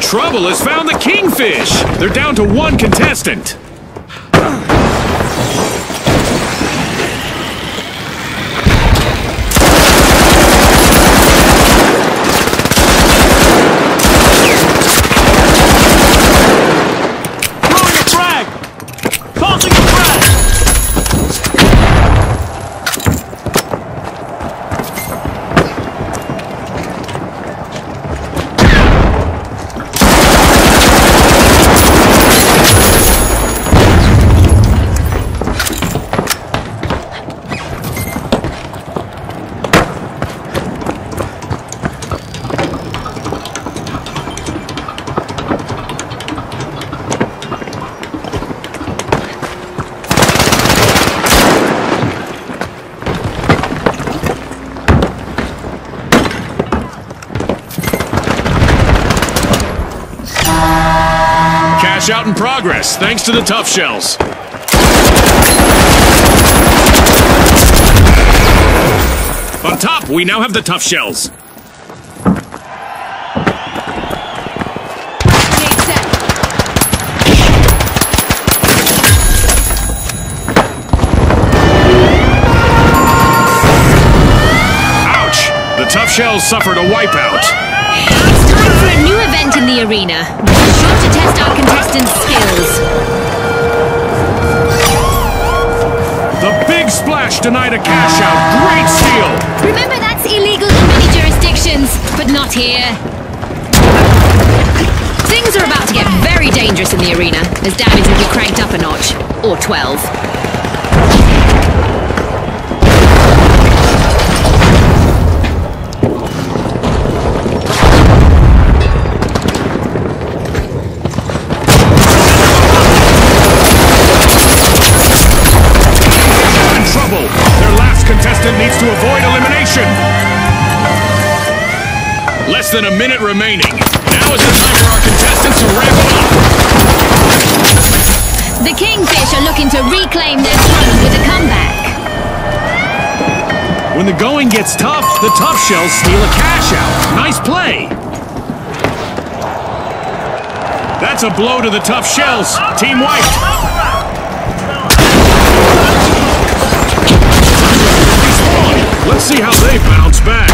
Speaker 2: Trouble has found the Kingfish. They're down to one contestant.
Speaker 4: Throwing a frag! Tossing a frag!
Speaker 2: Cash out in progress, thanks to the tough shells. On top, we now have the tough shells. Ouch! The tough shells suffered a wipeout.
Speaker 3: It's time for a new event in the arena. We're sure to test our contestants' skills.
Speaker 2: The Big Splash denied a cash out. Great steal!
Speaker 3: Remember, that's illegal in many jurisdictions, but not here. Things are about to get very dangerous in the arena, as damage will be cranked up a notch. Or 12.
Speaker 2: Needs to avoid elimination. Less than a minute remaining. Now is the time for our contestants to ramp up.
Speaker 3: The Kingfish are looking to reclaim their throne with a comeback.
Speaker 2: When the going gets tough, the tough shells steal a cash out. Nice play. That's a blow to the tough shells. Team wiped. Let's see how they bounce back.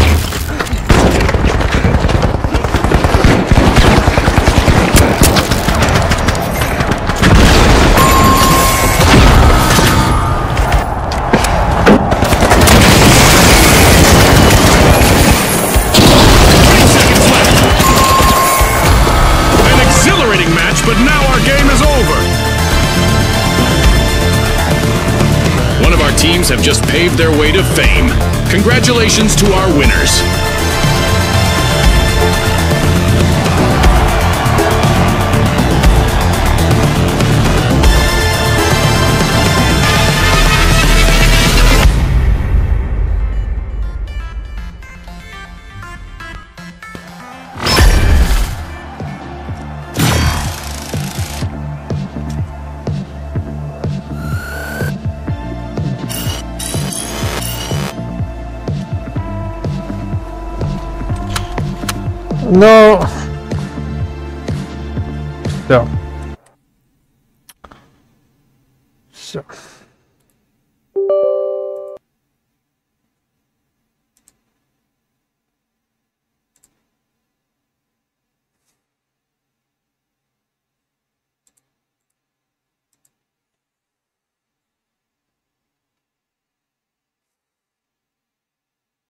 Speaker 2: But now our game is over. One of our teams have just paved their way to fame. Congratulations to our winners.
Speaker 1: No. Все. Все.